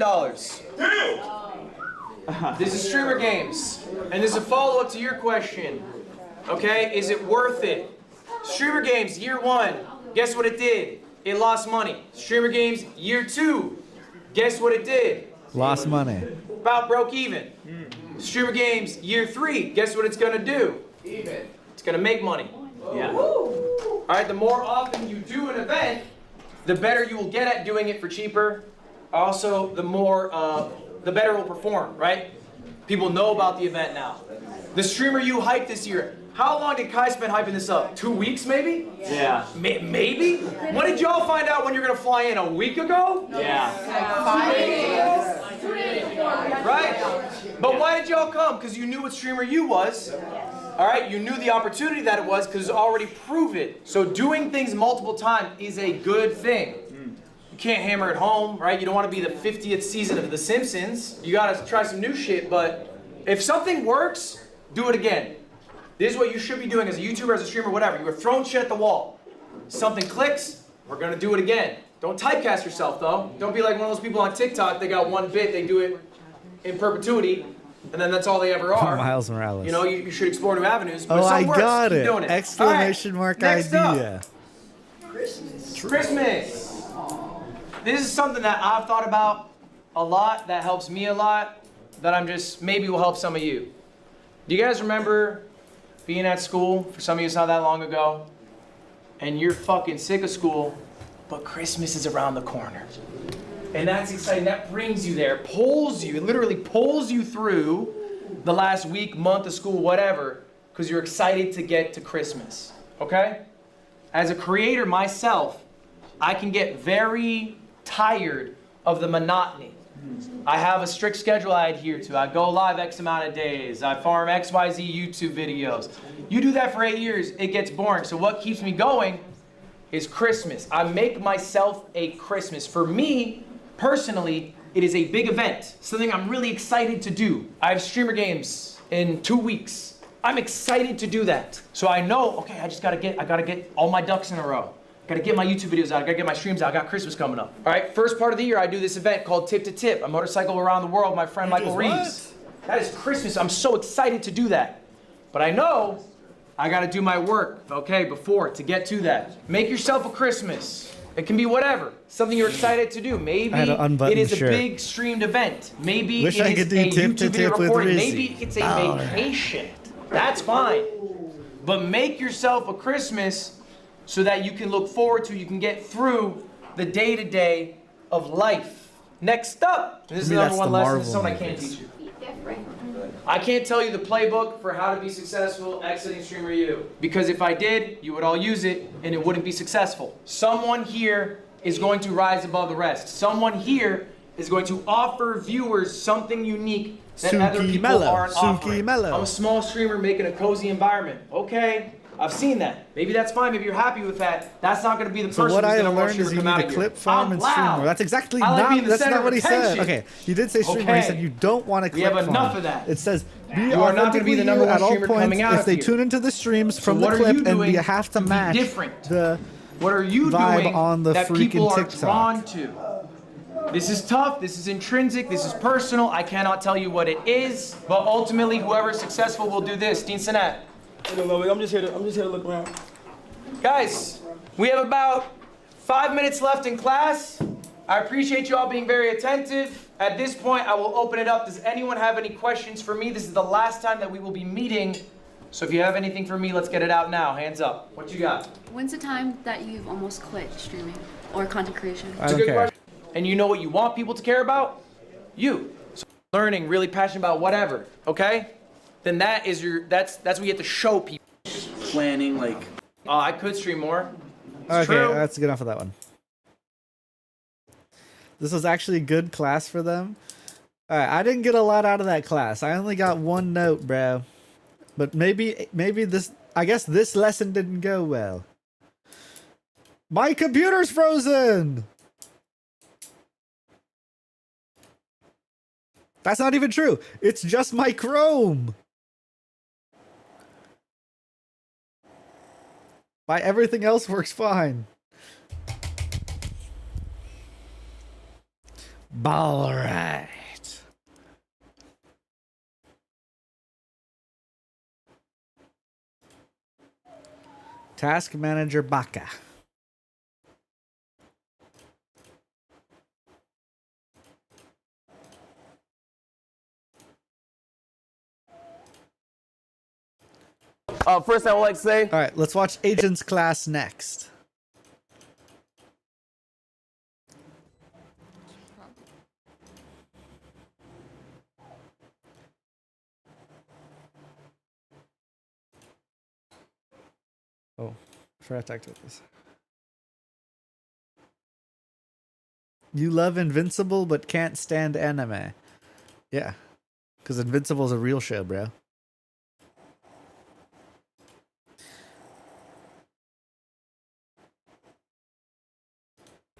This is Streamer Games. And this is a follow-up to your question. Okay, is it worth it? Streamer Games, year 1, guess what it did? It lost money. Streamer Games, year 2, guess what it did? Lost money. About broke even. Streamer Games, year 3, guess what it's gonna do? Even. It's gonna make money. Yeah. All right, the more often you do an event, the better you will get at doing it for cheaper. Also, the better it will perform, right? People know about the event now. The streamer you hyped this year. How long did Kai spend hyping this up? 2 weeks, maybe? Yeah. Maybe? When did y'all find out when you're gonna fly in? A week ago? Yeah. Right? But why did y'all come? Because you knew what streamer you was. All right, you knew the opportunity that it was because it's already proven. So doing things multiple times is a good thing. You can't hammer it home, right? You don't want to be the 50th season of The Simpsons. You gotta try some new shit, but if something works, do it again. This is what you should be doing as a YouTuber, as a streamer, whatever. You were throwing shit at the wall. Something clicks, we're gonna do it again. Don't typecast yourself though. Don't be like one of those people on TikTok, they got one bit, they do it in perpetuity, and then that's all they ever are. Miles Morales. You know, you should explore new avenues. But if Oh, I something works, got keep it! doing it. Exclamation mark next idea. up. Christmas. This is something that I've thought about a lot, that helps me a lot, that I'm just, maybe will help some of you. Do you guys remember being at school? For some of you, it's not that long ago. And you're fucking sick of school, but Christmas is around the corner. And that's exciting. That brings you there, pulls you, it literally pulls you through the last week, month of school, whatever, because you're excited to get to Christmas, okay? As a creator myself, I can get very tired of the monotony. I have a strict schedule I adhere to. I go live X amount of days. I farm XYZ YouTube videos. You do that for 8 years, it gets boring. So what keeps me going is Christmas. I make myself a Christmas. For me, personally, it is a big event, something I'm really excited to do. I have streamer games in 2 weeks. I'm excited to do that. So I know, okay, I gotta get all my ducks in a row. Gotta get my YouTube videos out, I gotta get my streams out, I got Christmas coming up. All right, first part of the year, I do this event called Tip to Tip, a motorcycle around the world, my friend Michael Reeves. That is Christmas, I'm so excited to do that. But I know I gotta do my work, okay, before, to get to that. Make yourself a Christmas. It can be whatever, something you're excited to do. Maybe it is a big streamed event. Maybe Wish it I is could do a tip YouTube to video tip with recording. Rizzy. Maybe it's a vacation. That's fine. But make yourself a Christmas so that you can look forward to, you can get through the day-to-day of life. Next up, this is the number one lesson, this is something I can't teach you. I can't tell you the playbook for how to be successful exiting Streamer U. Because if I did, you would all use it and it wouldn't be successful. Someone here is going to rise above the rest. Someone here is going to offer viewers something unique that other people aren't offering. I'm a small streamer making a cozy environment. Okay, I've seen that. Maybe that's fine. Maybe you're happy with that. That's not going to be the person So what who's I going to learned is you need to clip, farm, and stream more. That's exactly that's not what he said. Okay, he did say streamer. He said you don't want to clip. We have enough of that. It says be You are not going to be the number one at all streamer points coming out if of they here. tune into the streams from what the are clip, you and doing you have to match the what are you vibe doing on the that people freaking are TikTok. drawn to? This is tough, this is intrinsic, this is personal. I cannot tell you what it is, but ultimately whoever is successful will do this. Dean Sinat. I'm just here to look around. Guys, we have about 5 minutes left in class. I appreciate you all being very attentive. At this point, I will open it up. Does anyone have any questions for me? This is the last time that we will be meeting. So if you have anything for me, let's get it out now. Hands up. What you got? When's the time that you've almost quit streaming or content creation? It's a good question. And you know what you want people to care about? You. So learning, really passionate about whatever, okay? Then that is that's what you have to show people. Planning, like. Oh, I could stream more. It's Okay, true. that's good enough for that one. This was actually a good class for them. Alright, I didn't get a lot out of that class. I only got 1 note, bro. But maybe this, I guess this lesson didn't go well. My computer's frozen! That's not even true. It's just my Chrome. Everything else works fine. All right. Task Manager Baka. First, I would like to say. All right, let's watch Agents class next. Oh, I forgot to activate this. You love Invincible but can't stand anime. Yeah, because Invincible's a real show, bro.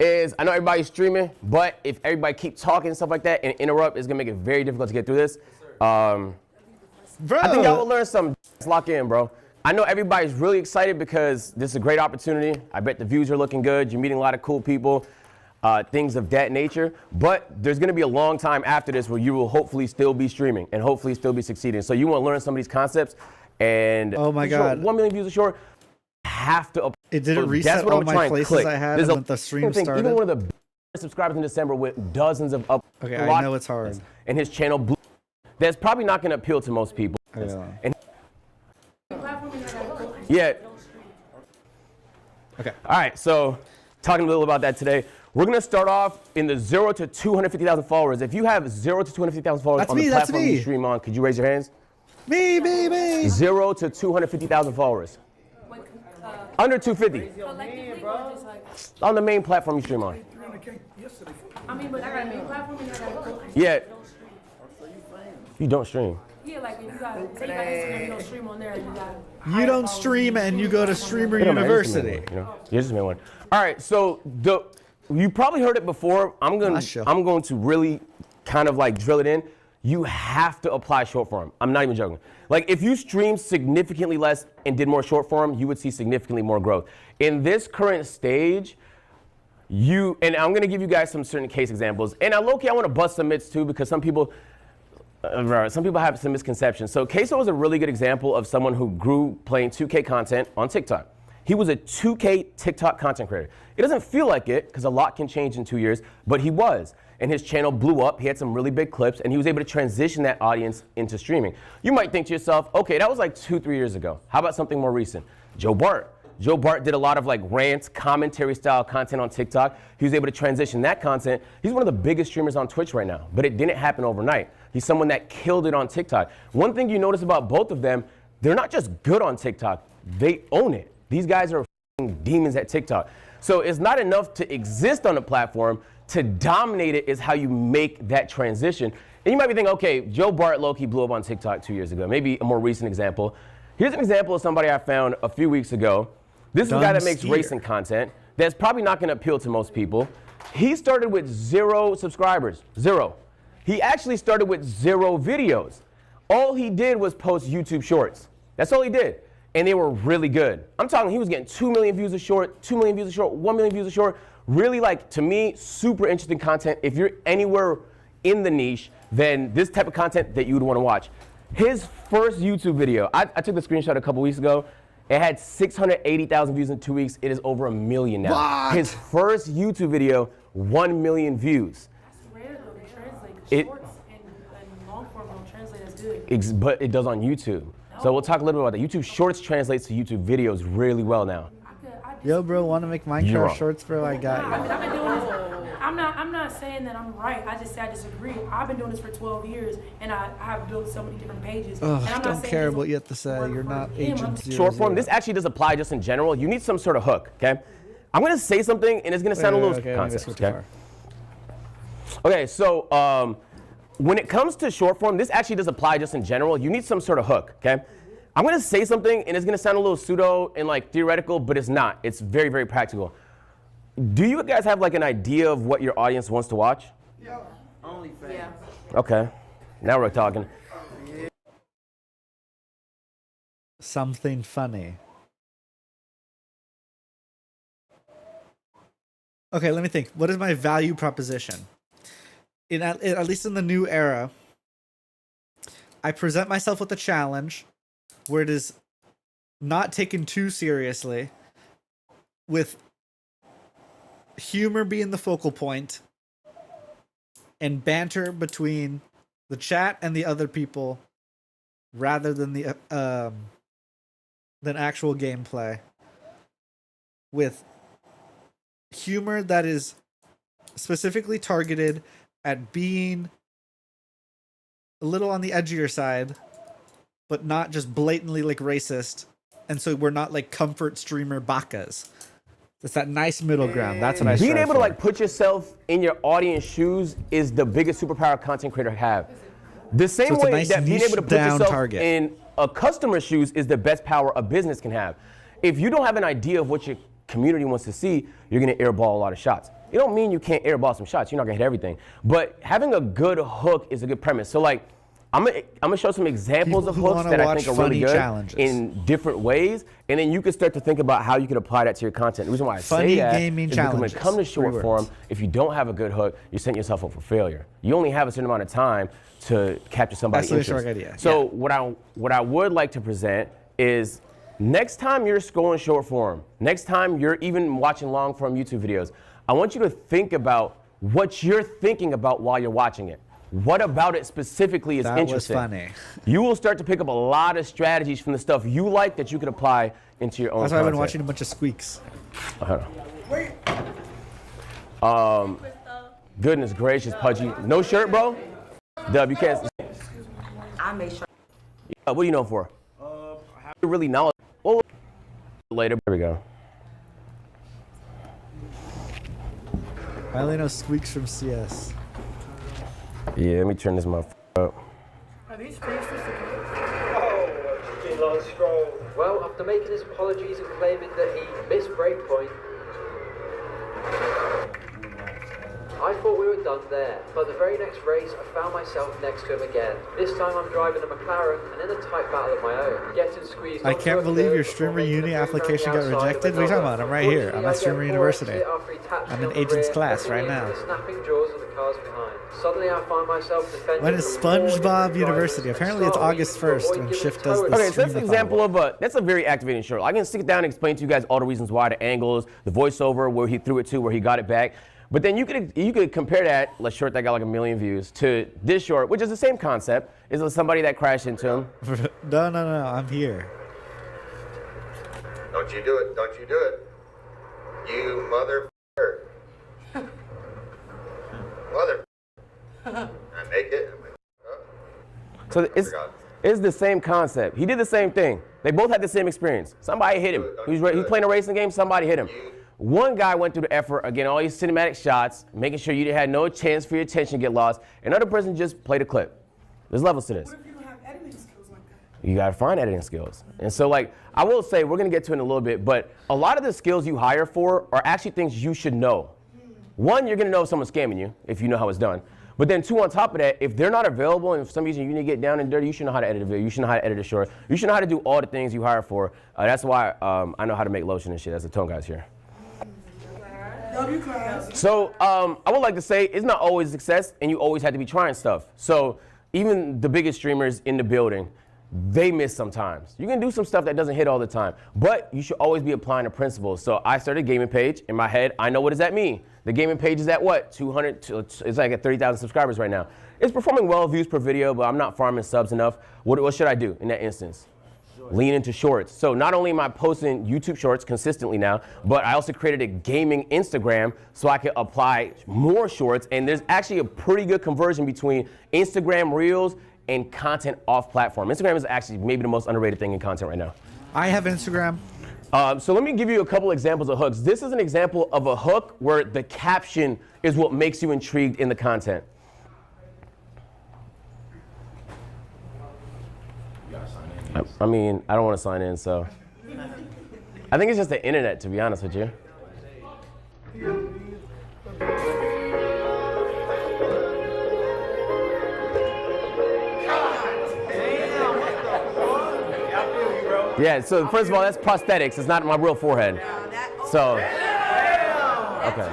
Is I know everybody's streaming, but if everybody keep talking and stuff like that and interrupt, it's gonna make it very difficult to get through this. Bro, I think y'all will learn something. Just lock in, bro. I know everybody's really excited because this is a great opportunity. I bet the views are looking good. You're meeting a lot of cool people, things of that nature. But there's gonna be a long time after this where you will hopefully still be streaming and hopefully still be succeeding. So you want to learn some of these concepts. And oh my God, 1 million views a short. Have to. It didn't reset all my places I had when the stream started. Even one of the subscribers in December with dozens of up. Okay, I know it's hard. And his channel blew. That's probably not going to appeal to most people. And yeah. Okay. All right. So, talking a little about that today. We're going to start off in the 0 to 250,000 followers. If you have 0 to 250,000 followers on the platform you stream on, could you raise your hands? Me. 0 to 250,000 followers. Under 250. On the main platform you stream on. I mean, but I got a main platform and I got a Yeah. You don't stream. Yeah, like if you got, say you got Instagram, you don't stream on there. You don't stream and you go to Streamer University. You know, you just made one. All right, so you probably heard it before. I'm going to really kind of like drill it in. You have to apply short form. I'm not even joking. Like if you stream significantly less and did more short form, you would see significantly more growth. In this current stage, and I'm gonna give you guys some certain case examples. And low-key, I wanna bust some myths too because some people have some misconceptions. So Queso is a really good example of someone who grew playing 2K content on TikTok. He was a 2K TikTok content creator. It doesn't feel like it because a lot can change in 2 years, but he was. And his channel blew up. He had some really big clips, and he was able to transition that audience into streaming. You might think to yourself, okay, that was like 2-3 years ago. How about something more recent? Joe Bart. Joe Bart did a lot of like rant, commentary style content on TikTok. He was able to transition that content. He's one of the biggest streamers on Twitch right now, but it didn't happen overnight. He's someone that killed it on TikTok. One thing you notice about both of them, they're not just good on TikTok, they own it. These guys are demons at TikTok. So it's not enough to exist on the platform. To dominate it is how you make that transition. And you might be thinking, okay, Joe Bart low-key blew up on TikTok 2 years ago. Maybe a more recent example. Here's an example of somebody I found a few weeks ago. This is a guy that makes racing content that's probably not going to appeal to most people. He started with 0 subscribers, 0. He actually started with 0 videos. All he did was post YouTube shorts. That's all he did. And they were really good. I'm talking, he was getting 2 million views a short, 2 million views a short, 1 million views a short. Really, like, to me, super interesting content. If you're anywhere in the niche, then this type of content that you would want to watch. His first YouTube video, I took the screenshot a couple weeks ago. It had 680,000 views in 2 weeks. It is over 1 million now. What? His first YouTube video, 1 million views. That's rare though to translate. Shorts and long form don't translate as good. But it does on YouTube. No. So we'll talk a little bit about that. YouTube Shorts translates to YouTube videos really well now. Yo, bro, want to make Minecraft shorts, bro? I got you. I mean, I've been doing this. I'm not saying that I'm right. I just say I disagree. I've been doing this for 12 years, and I have built so many different pages. Ugh, and I'm don't care what you have to say. You're not Agent 00. Short form, this actually does apply just in general. You need some sort of hook, okay? I'm going to say something, and it's going to sound a little concept, okay? Okay, so when it comes to short form, this actually does apply just in general. You need some sort of hook, okay? I'm going to say something, and it's going to sound a little pseudo and like theoretical, but it's not. It's very, very practical. Do you guys have like an idea of what your audience wants to watch? Yeah. OnlyFans. Yeah. Okay. Now we're talking. Something funny. Okay, let me think. What is my value proposition? At least in the new era, I present myself with a challenge where it is not taken too seriously, with humor being the focal point, and banter between the chat and the other people, rather than the than actual gameplay, with humor that is specifically targeted at being a little on the edgier side, but not just blatantly like racist and so we're not like comfort streamer bakas. It's that nice middle ground. That's what I Being strive able to for. like put yourself in your audience shoes is the biggest superpower content creator have. The same So it's a way nice that being able to put niche-down yourself target. in a customer's shoes is the best power a business can have. If you don't have an idea of what your community wants to see, you're gonna airball a lot of shots. It don't mean you can't airball some shots. You're not gonna hit everything. But having a good hook is a good premise. So like, I'm gonna show some examples People of who hooks wanna that I watch think are really funny good challenges. in different ways, and then you can start to think about how you can apply that to your content. The reason why I Funny say that gaming is because when challenges. it comes to short 3 form, words. if you don't have a good hook, you're setting yourself up for failure. You only have a certain amount of time to capture somebody's That's the interest. short idea, So yeah. what I would like to present is next time you're scrolling short form, next time you're even watching long form YouTube videos, I want you to think about what you're thinking about while you're watching it. What about it specifically is That was interesting? funny. You will start to pick up a lot of strategies from the stuff you like that you can apply into your own That's why I've been content. watching a bunch of squeaks. Hold on. Goodness gracious, Pudgy. No shirt, bro? Dub, you can't. I made sure. What are you known for? You really know. Well, later. There we go. I only know squeaks from CS. Yeah, let me turn this motherfucker up. Are these face for security? Well, after making his apologies and claiming that he missed breakpoint, I thought we were done there, but the very next race I found myself next to him again. This time I'm driving a McLaren and in a tight battle of my own, getting squeezed. I onto can't a believe field your before Streamer making a Uni move around the application got outside of rejected. What are you talking about? I'm right here. I'm at Streamer University. I'm in Agents class right now. Snapping jaws of the cars behind. Suddenly I find myself defending. When is SpongeBob University? Apparently it's August 1st when Shift does the Okay, so that's an streamathon. example of that's a very activating short. I can sit down and explain to you guys all the reasons why, the angles, the voiceover, where he threw it to, where he got it back. But then you could compare that short that got like 1 million views to this short, which is the same concept. Is somebody that crashed into him. No, I'm here. Don't you do it. Don't you do it. You mother. Mother. I make it. So it's the same concept. He did the same thing. They both had the same experience. Somebody hit him. He's playing a racing game, somebody hit him. One guy went through the effort of getting all these cinematic shots, making sure you had no chance for your attention to get lost. Another person just played a clip. There's levels to this. What if you don't have editing skills like that? You gotta find editing skills. And so like, I will say, we're gonna get to it in a little bit, but a lot of the skills you hire for are actually things you should know. One, you're gonna know if someone's scamming you, if you know how it's done. But then two, on top of that, if they're not available and for some reason you need to get down and dirty, you should know how to edit a video, you should know how to edit a short, you should know how to do all the things you hire for. That's why I know how to make lotion and shit as the tone guys here. So I would like to say it's not always success and you always have to be trying stuff. So even the biggest streamers in the building, they miss sometimes. You can do some stuff that doesn't hit all the time, but you should always be applying the principles. So I started a gaming page. In my head, I know what does that mean. The gaming page is at what? 200, it's like at 30,000 subscribers right now. It's performing well, views per video, but I'm not farming subs enough. What should I do in that instance? Lean into shorts. So not only am I posting YouTube shorts consistently now, but I also created a gaming Instagram so I could apply more shorts. And there's actually a pretty good conversion between Instagram Reels and content off platform. Instagram is actually maybe the most underrated thing in content right now. I have Instagram. So let me give you a couple examples of hooks. This is an example of a hook where the caption is what makes you intrigued in the content. I mean, I don't want to sign in, so. I think it's just the internet, to be honest with you. Yeah, so first of all, that's prosthetics. It's not my real forehead. So, okay.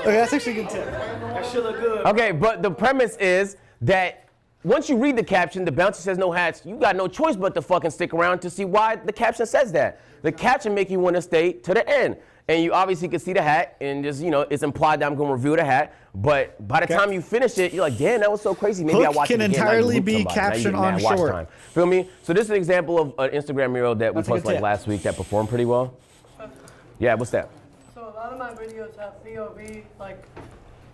Okay, that's actually a good tip. That should look good. Okay, but the premise is that once you read the caption, the bouncer says no hats, you got no choice but to fucking stick around to see why the caption says that. The caption make you want to stay to the end. And you obviously can see the hat, and just, you know, it's implied that I'm going to review the hat. But by the time you finish it, you're like, damn, that was so crazy. Maybe I Hook watch it can again. entirely be caption on short. Time. Feel me? So this is an example of an Instagram mural that That's a we good posted like tip. last week that performed pretty well. Yeah, what's that? So a lot of my videos have POV, like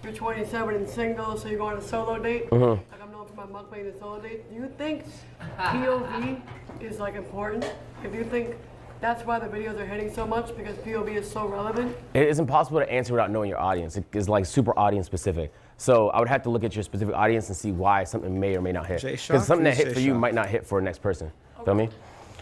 you're 27 and single, so you go on a solo date. Mhm. Like I'm known for my mukbang and solo date. Do you think POV is like important? If you think that's why the videos are hitting so much because POV is so relevant? It is impossible to answer without knowing your audience. It is like super audience specific. So I would have to look at your specific audience and see why something may or may not hit. Because something that hit for you might not hit for the next person. Feel me?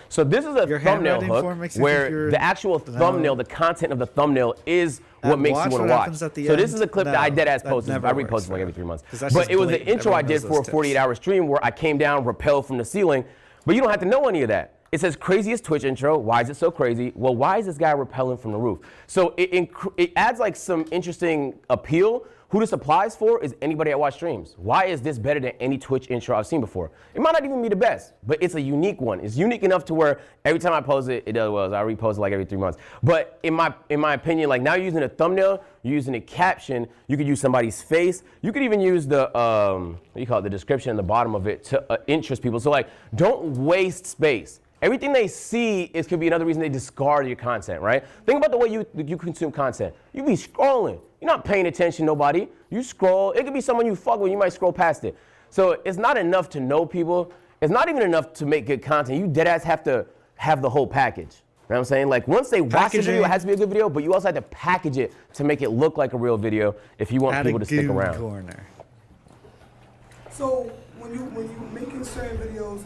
So this is a thumbnail hook where the actual thumbnail, the content of the thumbnail is what makes you want to watch. So this is a clip that I deadass posted. I repost like every 3 months. But it was an intro I did for a 48-hour stream where I came down, rappelled from the ceiling. But you don't have to know any of that. It says craziest Twitch intro. Why is it so crazy? Well, why is this guy rappelling from the roof? So it adds like some interesting appeal. Who this applies for is anybody that watch streams. Why is this better than any Twitch intro I've seen before? It might not even be the best, but it's a unique one. It's unique enough to where every time I post it, it does well. I repost it like every 3 months. But in my opinion, like now you're using a thumbnail, you're using a caption, you could use somebody's face. You could even use the, what do you call it, the description in the bottom of it to interest people. So like, don't waste space. Everything they see could be another reason they discard your content, right? Think about the way you consume content. You be scrolling. You're not paying attention to nobody. You scroll. It could be someone you fuck with. You might scroll past it. So it's not enough to know people. It's not even enough to make good content. You deadass have to have the whole package. You know what I'm saying? Like once they watch the video, it has to be a good video, but you also have to package it to make it look like a real video if you want people to stick around. So when you making certain videos,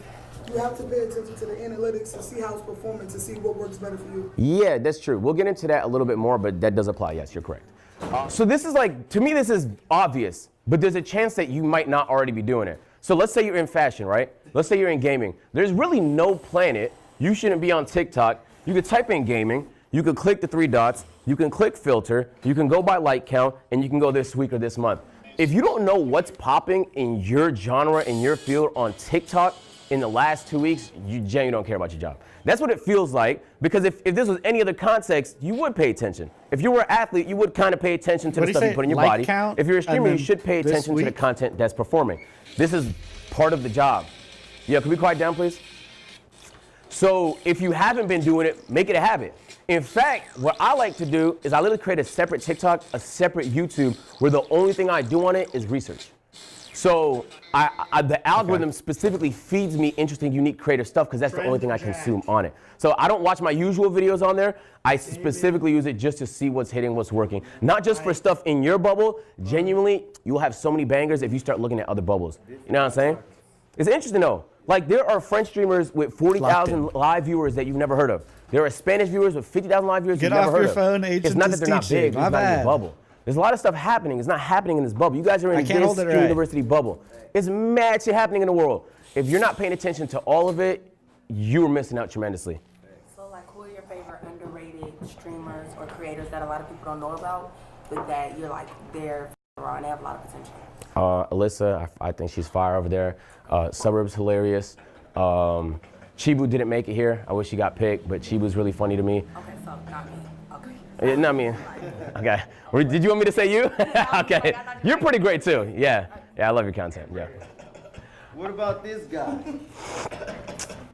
you have to pay attention to the analytics to see how it's performing, to see what works better for you. Yeah, that's true. We'll get into that a little bit more, but that does apply. Yes, you're correct. So this is like, to me, this is obvious, but there's a chance that you might not already be doing it. So let's say you're in fashion, right? Let's say you're in gaming. There's really no planet you shouldn't be on TikTok. You could type in gaming, you could click the 3 dots, you can click filter, you can go by like count, and you can go this week or this month. If you don't know what's popping in your genre, in your field on TikTok in the last 2 weeks, you genuinely don't care about your job. That's what it feels like, because if this was any other context, you would pay attention. If you were an athlete, you would kind of pay attention to the stuff you put in your body. If you're a streamer, you should pay attention to the content that's performing. This is part of the job. Yeah, can we quiet down, please? So if you haven't been doing it, make it a habit. In fact, what I like to do is I literally create a separate TikTok, a separate YouTube, where the only thing I do on it is research. So the algorithm specifically feeds me interesting, unique, creative stuff because that's the only thing I consume on it. So I don't watch my usual videos on there. I specifically use it just to see what's hitting, what's working. Not just for stuff in your bubble. Genuinely, you'll have so many bangers if you start looking at other bubbles. You know what I'm saying? It's interesting though. Like there are French streamers with 40,000 live viewers that you've never heard of. There are Spanish viewers with 50,000 live viewers you've never heard of. Get off your phone, agent. It's not that they're not big, it's not in your bubble. There's a lot of stuff happening. It's not happening in this bubble. You guys are in this university bubble. It's mad shit happening in the world. If you're not paying attention to all of it, you're missing out tremendously. So like who are your favorite underrated streamers or creators that a lot of people don't know about, but that you're like they're raw and they have a lot of potential? Alyssa, I think she's fire over there. Suburbs hilarious. Chibu didn't make it here. I wish she got picked, but Chibu's really funny to me. Okay, so not me. Okay. Yeah, not me. Okay. Did you want me to say you? Okay. You're pretty great too. Yeah. Yeah, I love your content. Yeah. What about this guy?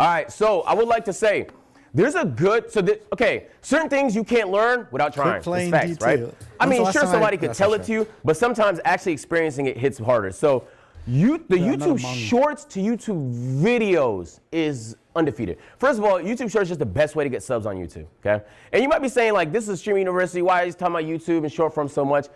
All right. So I would like to say, there's a good. Okay. Certain things you can't learn without trying. It's facts, right? I mean, sure, somebody could tell it to you, but sometimes actually experiencing it hits harder. So, the YouTube Shorts to YouTube videos is undefeated. First of all, YouTube Shorts is just the best way to get subs on YouTube, okay? And you might be saying, like, this is Streaming University, why are you talking about YouTube and short form so much?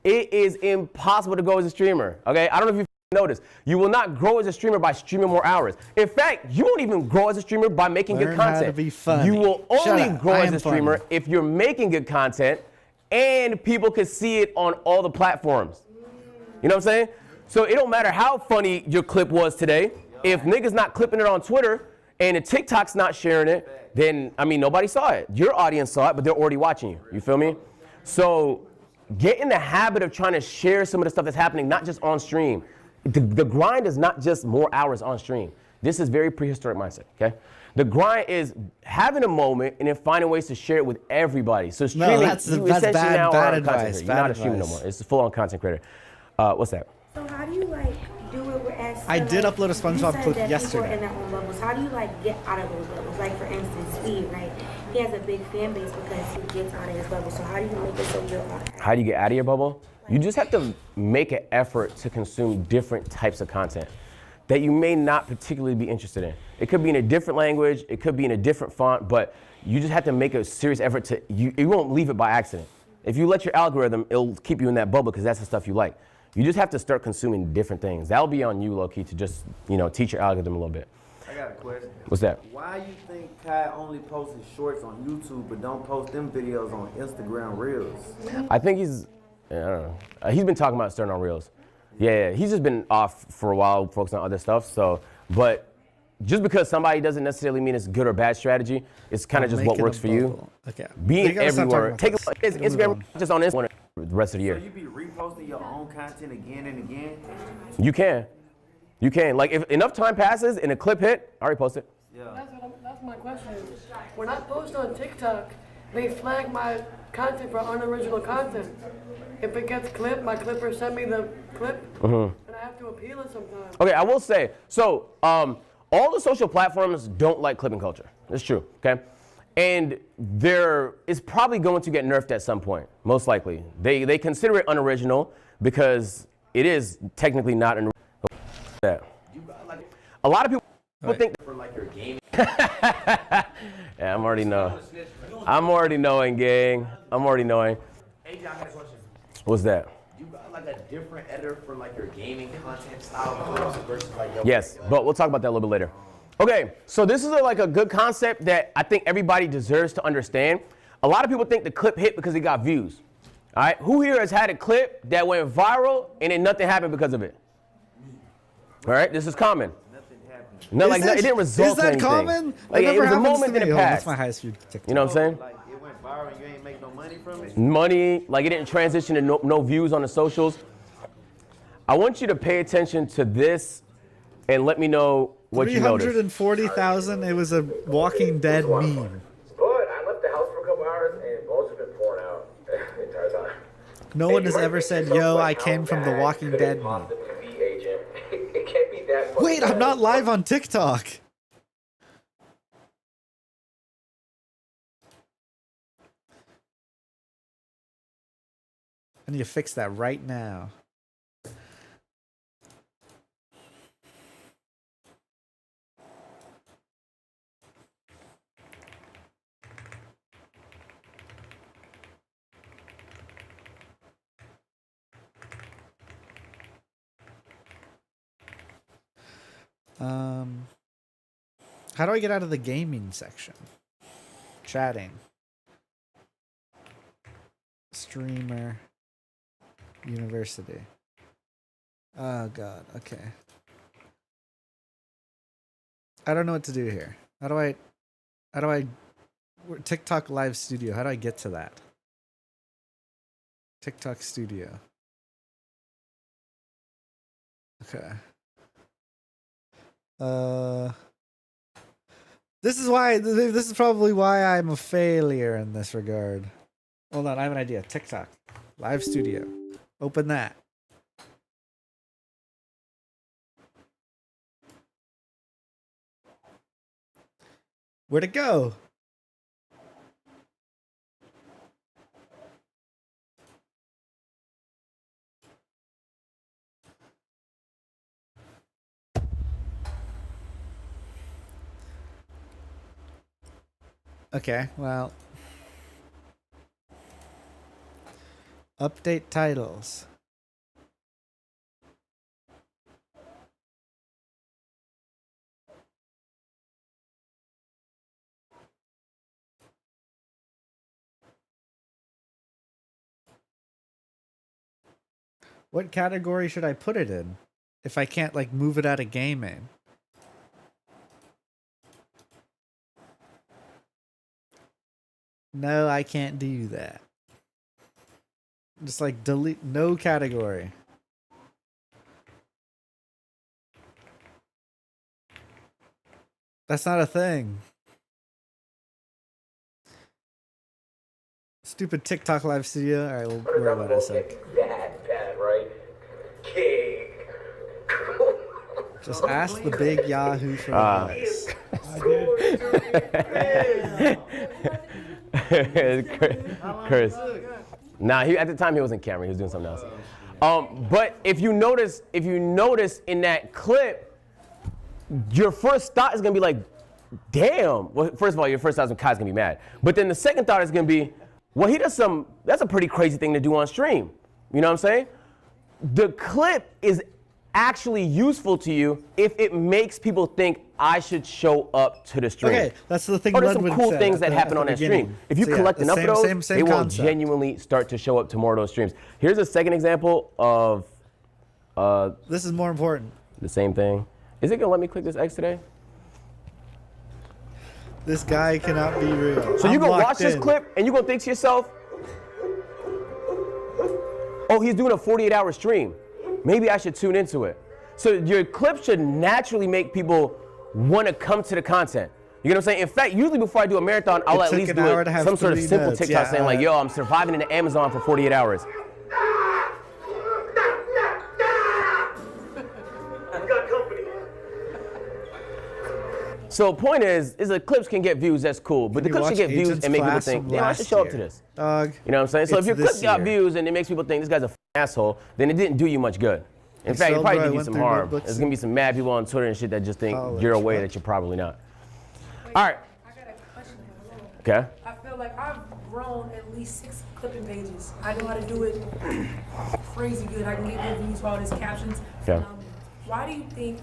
It is impossible to grow as a streamer, okay? I don't know if you noticed. You will not grow as a streamer by streaming more hours. In fact, you won't even grow as a streamer by making good content. How to be funny. You will only grow as a streamer if you're making good content and people can see it on all the platforms. You know what I'm saying? So it don't matter how funny your clip was today. If niggas not clipping it on Twitter and the TikTok's not sharing it, then, I mean, nobody saw it. Your audience saw it, but they're already watching you. You feel me? So get in the habit of trying to share some of the stuff that's happening, not just on stream. The grind is not just more hours on stream. This is very prehistoric mindset, okay? The grind is having a moment and then finding ways to share it with everybody. So streaming, that's bad advice. You're not a streamer no more. It's a full-on content creator. What's that? So how do you like do it as I did upload a SpongeBob clip yesterday. People are in their own bubbles. How do you like get out of those bubbles? Like for instance, Speed, right? He has a big fan base because he gets out of his bubble. So how do you make it so you're out? How do you get out of your bubble? You just have to make an effort to consume different types of content that you may not particularly be interested in. It could be in a different language, it could be in a different font, but you just have to make a serious effort to, you won't leave it by accident. If you let your algorithm, it'll keep you in that bubble because that's the stuff you like. You just have to start consuming different things. That'll be on you, low-key, to just, teach your algorithm a little bit. I got a question. What's that? Why you think Kai only posts his shorts on YouTube but don't post them videos on Instagram Reels? I think he's, I don't know. He's been talking about starting on Reels. Yeah, he's just been off for a while, focusing on other stuff. So, but just because somebody doesn't necessarily mean it's good or bad strategy, it's kind of just what works for you. Okay. Being everywhere. Take a look at Instagram, just on Instagram the rest of the year. So you be reposting your own content again and again? You can. You can. Like, if enough time passes and a clip hit, I already post it. Yeah. That's my question. When I post on TikTok, they flag my content for unoriginal content. If it gets clipped, my clipper send me the clip, and I have to appeal it sometimes. Okay, I will say, so all the social platforms don't like clipping culture. It's true, okay? And there is probably going to get nerfed at some point, most likely. They consider it unoriginal because it is technically not an original. A lot of people think for like your gaming. Yeah, I'm already knowing, gang. I'm already knowing. Hey, John, I got a question. What's that? You got like a different editor for like your gaming content style versus like your Yes, but we'll talk about that a little bit later. Okay, so this is like a good concept that I think everybody deserves to understand. A lot of people think the clip hit because it got views. All right, who here has had a clip that went viral and then nothing happened because of it? All right, this is common. No, like it didn't result in anything. Is that common? Like it was a moment in the past. That's my highest view TikTok. You know what I'm saying? Like it went viral and you ain't make no money from it? Money, like it didn't transition to no views on the socials. I want you to pay attention to this and let me know what you noticed. 340,000. It was a Walking Dead meme. But I left the house for a couple hours and bullets have been pouring out the entire time. No one has ever said, "Yo, I came from the Walking Dead meme." It can't be that. Wait, I'm not live on TikTok. I need to fix that right now. How do I get out of the gaming section? Chatting. Streamer. University. Oh god, okay. I don't know what to do here. How do I TikTok live studio, how do I get to that? TikTok studio. Okay. This is probably why I'm a failure in this regard. Hold on, I have an idea. TikTok live studio. Open that. Where'd it go? Okay, well. Update titles. What category should I put it in if I can't like move it out of gaming? No, I can't do that. Just like delete no category. That's not a thing. Stupid TikTok live studio. All right, we'll worry about it in a sec. Bad, right? King. Just ask the big Yahoo for advice. Chris. Nah, at the time he wasn't camera. He was doing something else. But if you notice in that clip, your first thought is gonna be like, damn. Well, first of all, your first thought is Kai's gonna be mad. But then the second thought is gonna be, well, that's a pretty crazy thing to do on stream. You know what I'm saying? The clip is actually useful to you if it makes people think I should show up to the stream. Okay, that's the thing. Or there's some Ludwig cool said things at that the- happen at on the that stream. beginning. If you So, yeah, collect the enough same- of those, same they will concept. genuinely start to show up to more of those streams. Here's a second example of this is more important. The same thing. Is it gonna let me click this X today? This guy cannot be real. So you I'm gonna watch locked this in. clip and you gonna think to yourself, oh, he's doing a 48-hour stream. Maybe I should tune into it. So your clip should naturally make people want to come to the content. You know what I'm saying? In fact, usually before I do a marathon, I'll It at took least an do hour to have some sort of 3 simple minutes. TikTok Yeah, saying like, yo, I'm surviving in the Amazon for 48 hours. So the point is the clips can get views, that's cool. But the Can you clips should watch get views Agent's and make people Class think, from damn, I last should show up to year? this. Dog, You know what I'm saying? So it's if your this clip got year. views and it makes people think this guy's a asshole, then it didn't do you much good. In And fact, it so probably do I did you went some through harm. notebooks There's gonna be some mad people on Twitter and shit that just think you're away that you're probably not. All right. I got a question. Okay. I feel like I've grown at least 6 clipping pages. I know how to do it crazy good. I can get good views while there's captions. Okay. Why do you think,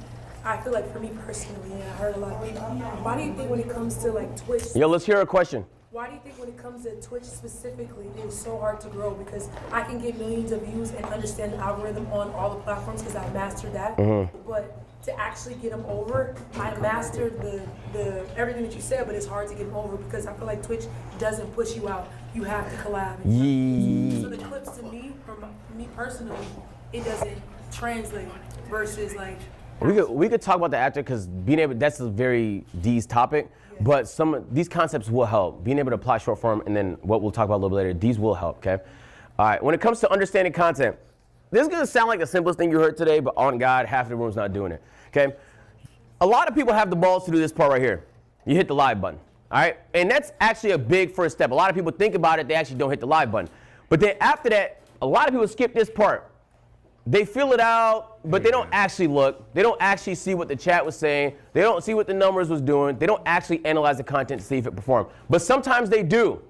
I feel like for me personally, and I heard a lot of people, why do you think when it comes to like Twitch, Yo, let's hear a question. why do you think when it comes to Twitch specifically, it is so hard to grow? Because I can get millions of views and understand the algorithm on all the platforms because I mastered that. But to actually get them over, I mastered the everything that you said, but it's hard to get them over because I feel like Twitch doesn't push you out. You have to collab. So the clips to me, from me personally, it doesn't translate versus like. We could talk about the actor because being able, that's a very D's topic, but some of these concepts will help. Being able to apply short form and then what we'll talk about a little bit later, these will help, okay? All right, when it comes to understanding content, this is gonna sound like the simplest thing you heard today, but on God, half the room's not doing it, okay? A lot of people have the balls to do this part right here. You hit the live button, all right? And that's actually a big first step. A lot of people think about it, they actually don't hit the live button. But then after that, a lot of people skip this part. They fill it out, but they don't actually look. They don't actually see what the chat was saying. They don't see what the numbers was doing. They don't actually analyze the content to see if it performed. But sometimes they do.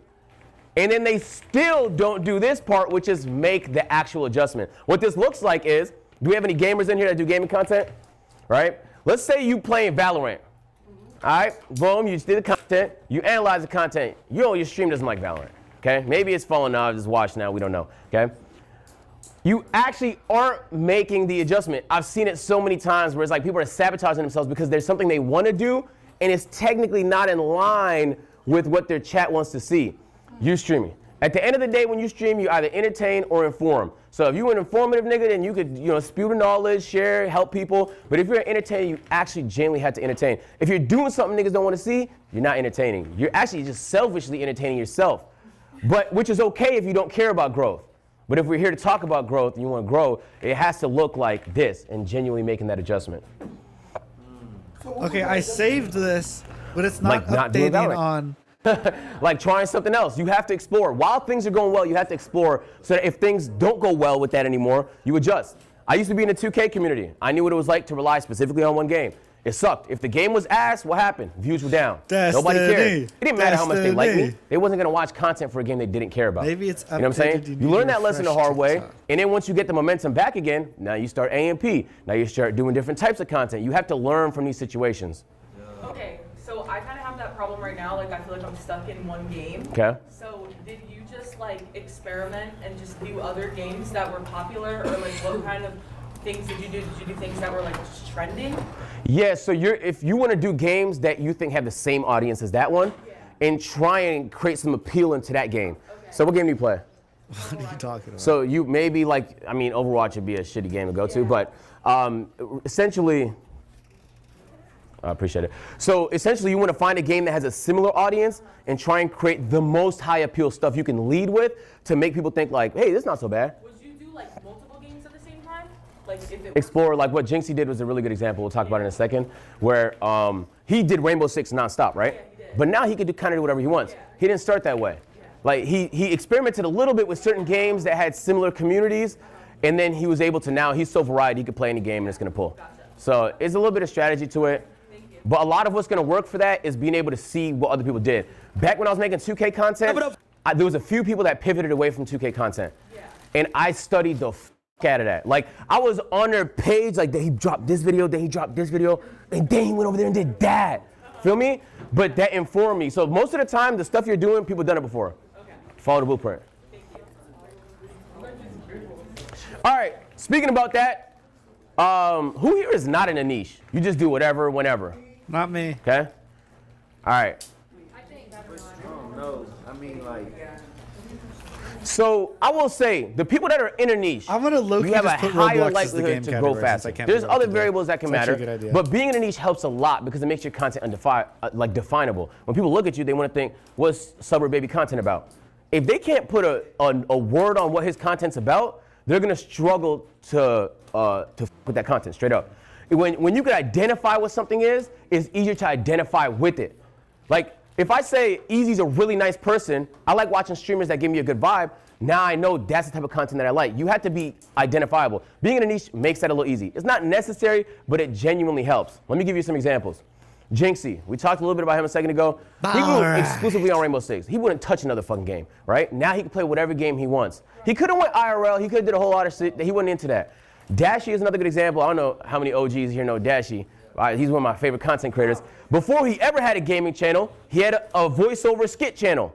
And then they still don't do this part, which is make the actual adjustment. What this looks like is, do we have any gamers in here that do gaming content? Right? Let's say you playing Valorant. All right, boom, you just did the content. You analyze the content. You know your stream doesn't like Valorant, okay? Maybe it's falling off, just watch now, we don't know, okay? You actually aren't making the adjustment. I've seen it so many times where it's like people are sabotaging themselves because there's something they want to do and it's technically not in line with what their chat wants to see. You're streaming. At the end of the day, when you stream, you either entertain or inform. So if you're an informative nigga, then you could, spew the knowledge, share, help people. But if you're an entertainer, you actually genuinely have to entertain. If you're doing something niggas don't want to see, you're not entertaining. You're actually just selfishly entertaining yourself. But which is okay if you don't care about growth. But if we're here to talk about growth and you want to grow, it has to look like this and genuinely making that adjustment. Okay, I saved this, but it's not Like not doing updating Valorant. on. Like trying something else. You have to explore. While things are going well, you have to explore so that if things don't go well with that anymore, you adjust. I used to be in the 2K community. I knew what it was like to rely specifically on one game. It sucked. If the game was ass, what happened? Views were down. Nobody cared. It didn't matter how much they liked me. They wasn't going to watch content for a game they didn't care about. Maybe it's You know what I'm updated, saying? you You learn need that lesson the refresh hard way, TikTok. and then once you get the momentum back again, now you start AMP. Now you start doing different types of content. You have to learn from these situations. Okay, so I kind of have that problem right now. Like, I feel like I'm stuck in one game. Okay. So did you just like experiment and just do other games that were popular, or like what kind of things did you do? Did you do things that were like just trending? Yeah, so if you want to do games that you think have the same audience as that one, and try and create some appeal into that game. Okay. So what game do you play? What are you talking about? So you maybe Overwatch would be a shitty game to go to, but essentially, I appreciate it. So essentially you want to find a game that has a similar audience and try and create the most high appeal stuff you can lead with to make people think like, hey, this is not so bad. Would you do like multiple games at the same time? Like if it explore, like what Jinxie did was a really good example. We'll talk about it in a second. Where he did Rainbow Six nonstop, right? Yeah, he did. But now he can kind of do whatever he wants. Yeah. He didn't start that way. Yeah. Like he experimented a little bit with certain games that had similar communities, and then he was able to, now he's so varied he could play any game and it's gonna pull. Gotcha. So it's a little bit of strategy to it. But a lot of what's gonna work for that is being able to see what other people did. Back when I was making 2K content, there was a few people that pivoted away from 2K content. Yeah. And I studied the out of that. Like, I was on their page, like, he dropped this video, then he dropped this video, and then he went over there and did that. Feel me? But that informed me. So most of the time, the stuff you're doing, people have done it before. Okay. Follow the blueprint. All right, speaking about that, who here is not in a niche? You just do whatever, whenever. Not me. Okay? All right. No, I mean, like... So I will say, the people that are in a niche, I'm gonna you have a higher likelihood to grow faster. There's other variables that can matter, but being in a niche helps a lot because it makes your content definable. When people look at you, they want to think, what's Suburb Baby content about? If they can't put a word on what his content's about, they're gonna struggle to with that content straight up. When you can identify what something is, it's easier to identify with it. Like, if I say Easy's a really nice person, I like watching streamers that give me a good vibe, now I know that's the type of content that I like. You have to be identifiable. Being in a niche makes that a little easy. It's not necessary, but it genuinely helps. Let me give you some examples. Jinxie, we talked a little bit about him a second ago. He grew exclusively on Rainbow Six. He wouldn't touch another fucking game, right? Now he can play whatever game he wants. He could have went IRL, he could have did a whole lot of shit, he wasn't into that. Dashie is another good example. I don't know how many OGs here know Dashie. He's one of my favorite content creators. Before he ever had a gaming channel, he had a voiceover skit channel.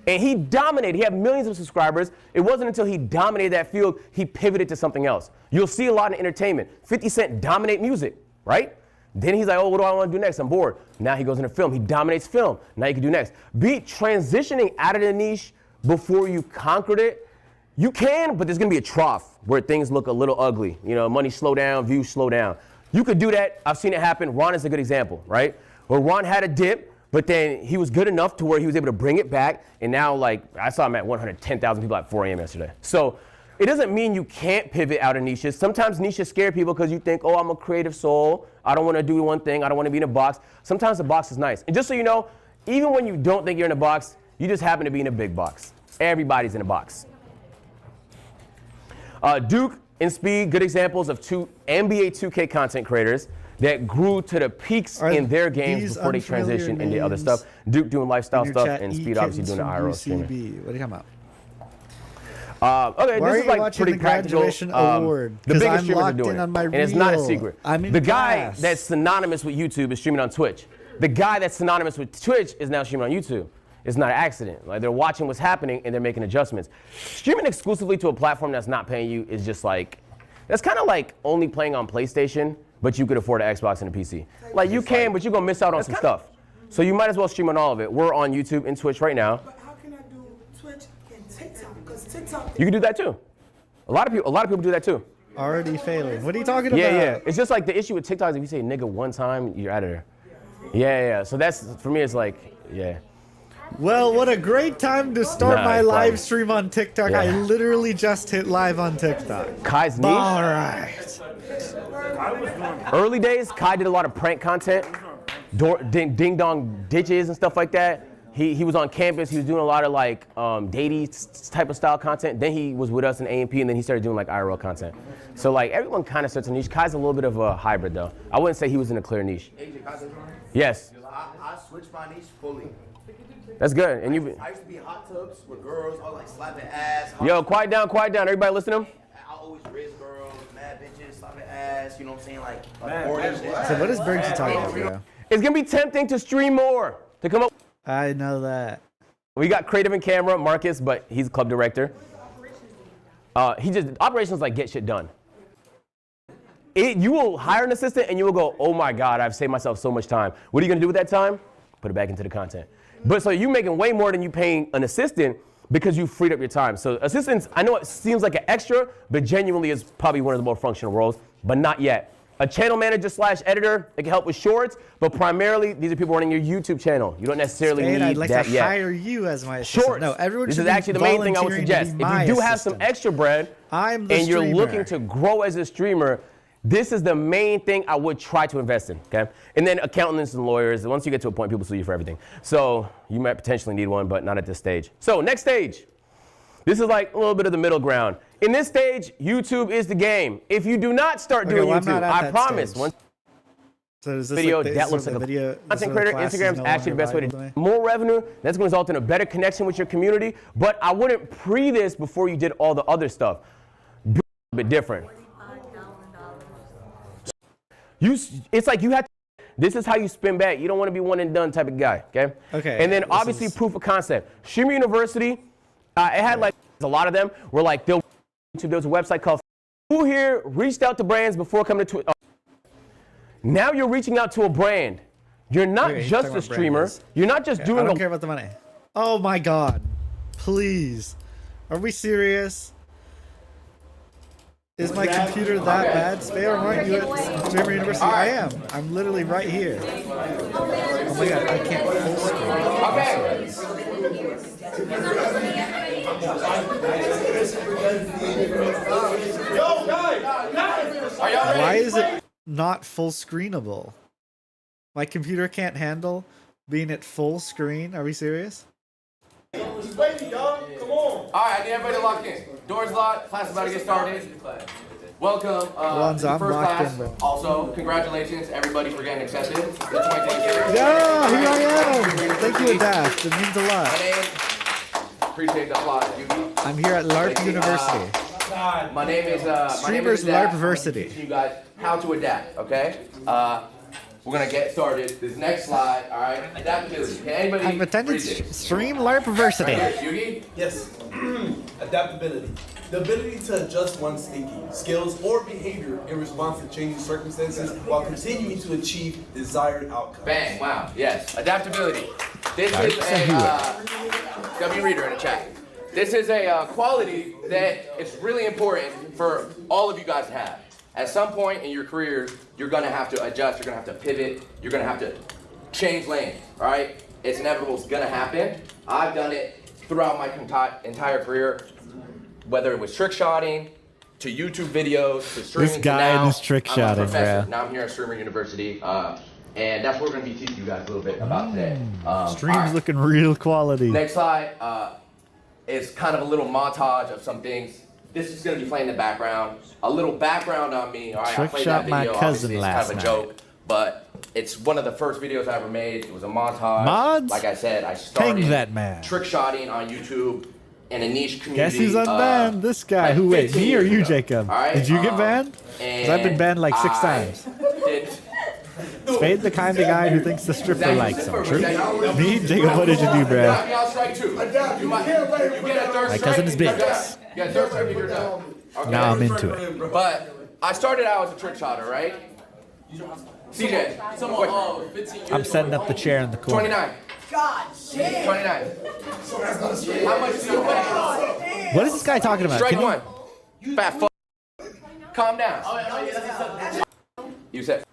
And he dominated. He had millions of subscribers. It wasn't until he dominated that field, he pivoted to something else. You'll see a lot in entertainment. 50 Cent dominate music, right? Then he's like, oh, what do I want to do next? I'm bored. Now he goes into film. He dominates film. Now you can do next. Be transitioning out of the niche before you conquered it. You can, but there's going to be a trough where things look a little ugly. You know, money slow down, views slow down. You could do that. I've seen it happen. Ron is a good example, right? Where Ron had a dip, but then he was good enough to where he was able to bring it back. And now, like, I saw him at 110,000 people at 4 a.m. yesterday. So it doesn't mean you can't pivot out of niches. Sometimes niches scare people because you think, oh, I'm a creative soul. I don't want to do one thing. I don't want to be in a box. Sometimes the box is nice. And just so you know, even when you don't think you're in a box, you just happen to be in a big box. Everybody's in a box. Duke and Speed, good examples of two NBA 2K content creators that grew to the peaks in their games before they transitioned into other stuff. Duke doing lifestyle stuff, and Speed obviously doing the IRL streaming. What are you talking about? Okay, Why this is like pretty the practical. graduation award? The biggest I'm streamers are locked doing in it, on my and it's not a reel. secret. I'm in the guy class. that's synonymous with YouTube is streaming on Twitch. The guy that's synonymous with Twitch is now streaming on YouTube. It's not an accident. Like, they're watching what's happening and they're making adjustments. Streaming exclusively to a platform that's not paying you is just like, that's kind of like only playing on PlayStation, but you could afford an Xbox and a PC. Like, you can, but you're gonna miss out on some stuff. So you might as well stream on all of it. We're on YouTube and Twitch right now. But how can I do Twitch and TikTok? Because TikTok. You can do that too. A lot of people do that too. Already failing. What are you talking about? Yeah. It's just like the issue with TikTok is if you say nigga one time, you're out of there. Yeah. So that's, for me, it's like, yeah. Well, what a great time to start my live funny. stream on TikTok. Yeah. I literally just hit live on TikTok. Kai's niche. All right. Early days, Kai did a lot of prank content, ding dong ditches and stuff like that. He was on campus. He was doing a lot of like datey type of style content. Then he was with us in A&P, and then he started doing like IRL content. So like everyone kind of starts a niche. Kai's a little bit of a hybrid though. I wouldn't say he was in a clear niche. Yes. I switched my niche fully. That's good. And I used to be in hot tubs with girls, I was like slapping ass. Yo, quiet down. Everybody listen to him. I always raise girls, mad bitches, slapping ass, you know what I'm saying? Like So what is Bergsy talking about, bro? It's gonna be tempting to stream more, to come up. I know that. We got creative and camera, Marcus, but he's club director. Operations like get shit done. You will hire an assistant and you will go, oh my God, I've saved myself so much time. What are you gonna do with that time? Put it back into the content. But so you're making way more than you paying an assistant because you freed up your time. So assistants, I know it seems like an extra, but genuinely is probably one of the more functional roles, but not yet. a channel manager / editor that can help with shorts, but primarily these are people running your YouTube channel. You don't necessarily need I'd like that to yet. hire you as my assistant. Shorts. No, everyone This should is be actually the main thing I would volunteering to suggest. be If my you do have some assistant. extra bread I'm the and you're streamer. looking to grow as a streamer, this is the main thing I would try to invest in, okay? And then accountants and lawyers, once you get to a point, people sue you for everything. So you might potentially need one, but not at this stage. So next stage. This is like a little bit of the middle ground. In this stage, YouTube is the game. If you do not start doing well, I'm YouTube, not at I that promise, stage. once So is this video like the, that is looks the like video, a content creator, classes Instagram's no actually the best way to longer do more revenue. That's going to result in a better connection with your community. But I wouldn't pre this before you did all the other stuff. Be a bit different. It's like you have to, this is how you spin back. You don't want to be one and done type of guy, okay? Okay. And then obviously proof of concept. Streamer University, it had like a lot of them were like, there was a website called Who Here reached out to brands before coming to Twitter. Now you're reaching out to a brand. You're not Okay, just talking a about streamer. brands. You're not just doing I don't a care about the money. Oh my god. Please. Are we serious? Is my computer that bad? Spare, aren't you at Streamer University? I am. I'm literally right here. Oh my god, I can't full screen. Why is it not full screenable? My computer can't handle being at full screen. Are we serious? All right, I need everybody to lock in. Doors locked. Class is about to get started. Welcome to Alonzo, the I'm first locked class. in, bro. Also, congratulations everybody for getting accepted. The 2010 year. Yeah, here I am. Thank you, Adapt. It means a lot. Appreciate the applause, Yugi. I'm here at LARP University. My name is Streamers Adapt. LARPversity. Teaching you guys how to adapt. Okay. We're gonna get started. This next slide. All right. Adaptability. Can anybody I'm attending read this? Stream LARPversity. Right here, Yugi. Yes. Adaptability. The ability to adjust one's thinking, skills, or behavior in response to changing circumstances while continuing to achieve desired outcomes. Bang! Wow. Yes. Adaptability. This is a W reader in the chat. This is a quality that is really important for all of you guys to have. At some point in your career, you're gonna have to adjust. You're gonna have to pivot. You're gonna have to change lanes. All right? It's inevitable. It's gonna happen. I've done it throughout my entire career. Whether it was trick shotting, to YouTube videos, to streaming. This guy to now, and his trick I'm a shotting, professor. bro. Now I'm here at Streamer University, and that's what we're going to be teaching you guys a little bit about today. Stream's all right. looking real quality. Next slide is kind of a little montage of some things. This is going to be playing in the background. A little background on me. All right, Trick I played shot that my video. cousin Obviously, it's last kind of a joke, but it's one of the first videos I ever made. It was a montage. Mods? Like I said, I started Hang that man. trick shotting on YouTube in a niche community. Guess who's unbanned? This guy. like Who, wait, 15 me or years you, ago. Jacob? All right, Did you get banned? Because I've been banned like 6 times. Spade the kind of guy who thinks the stripper likes him. True? Me? Jacob, what did you do, bro? My cousin is big. Now I'm into it. But I started out as a trick shotter, right? CJ, I'm setting up the chair in the corner. 29. God damn. 29. How much do you pay? What is this guy talking about? Strike Can you- one. Fat fuck. Calm down. You said.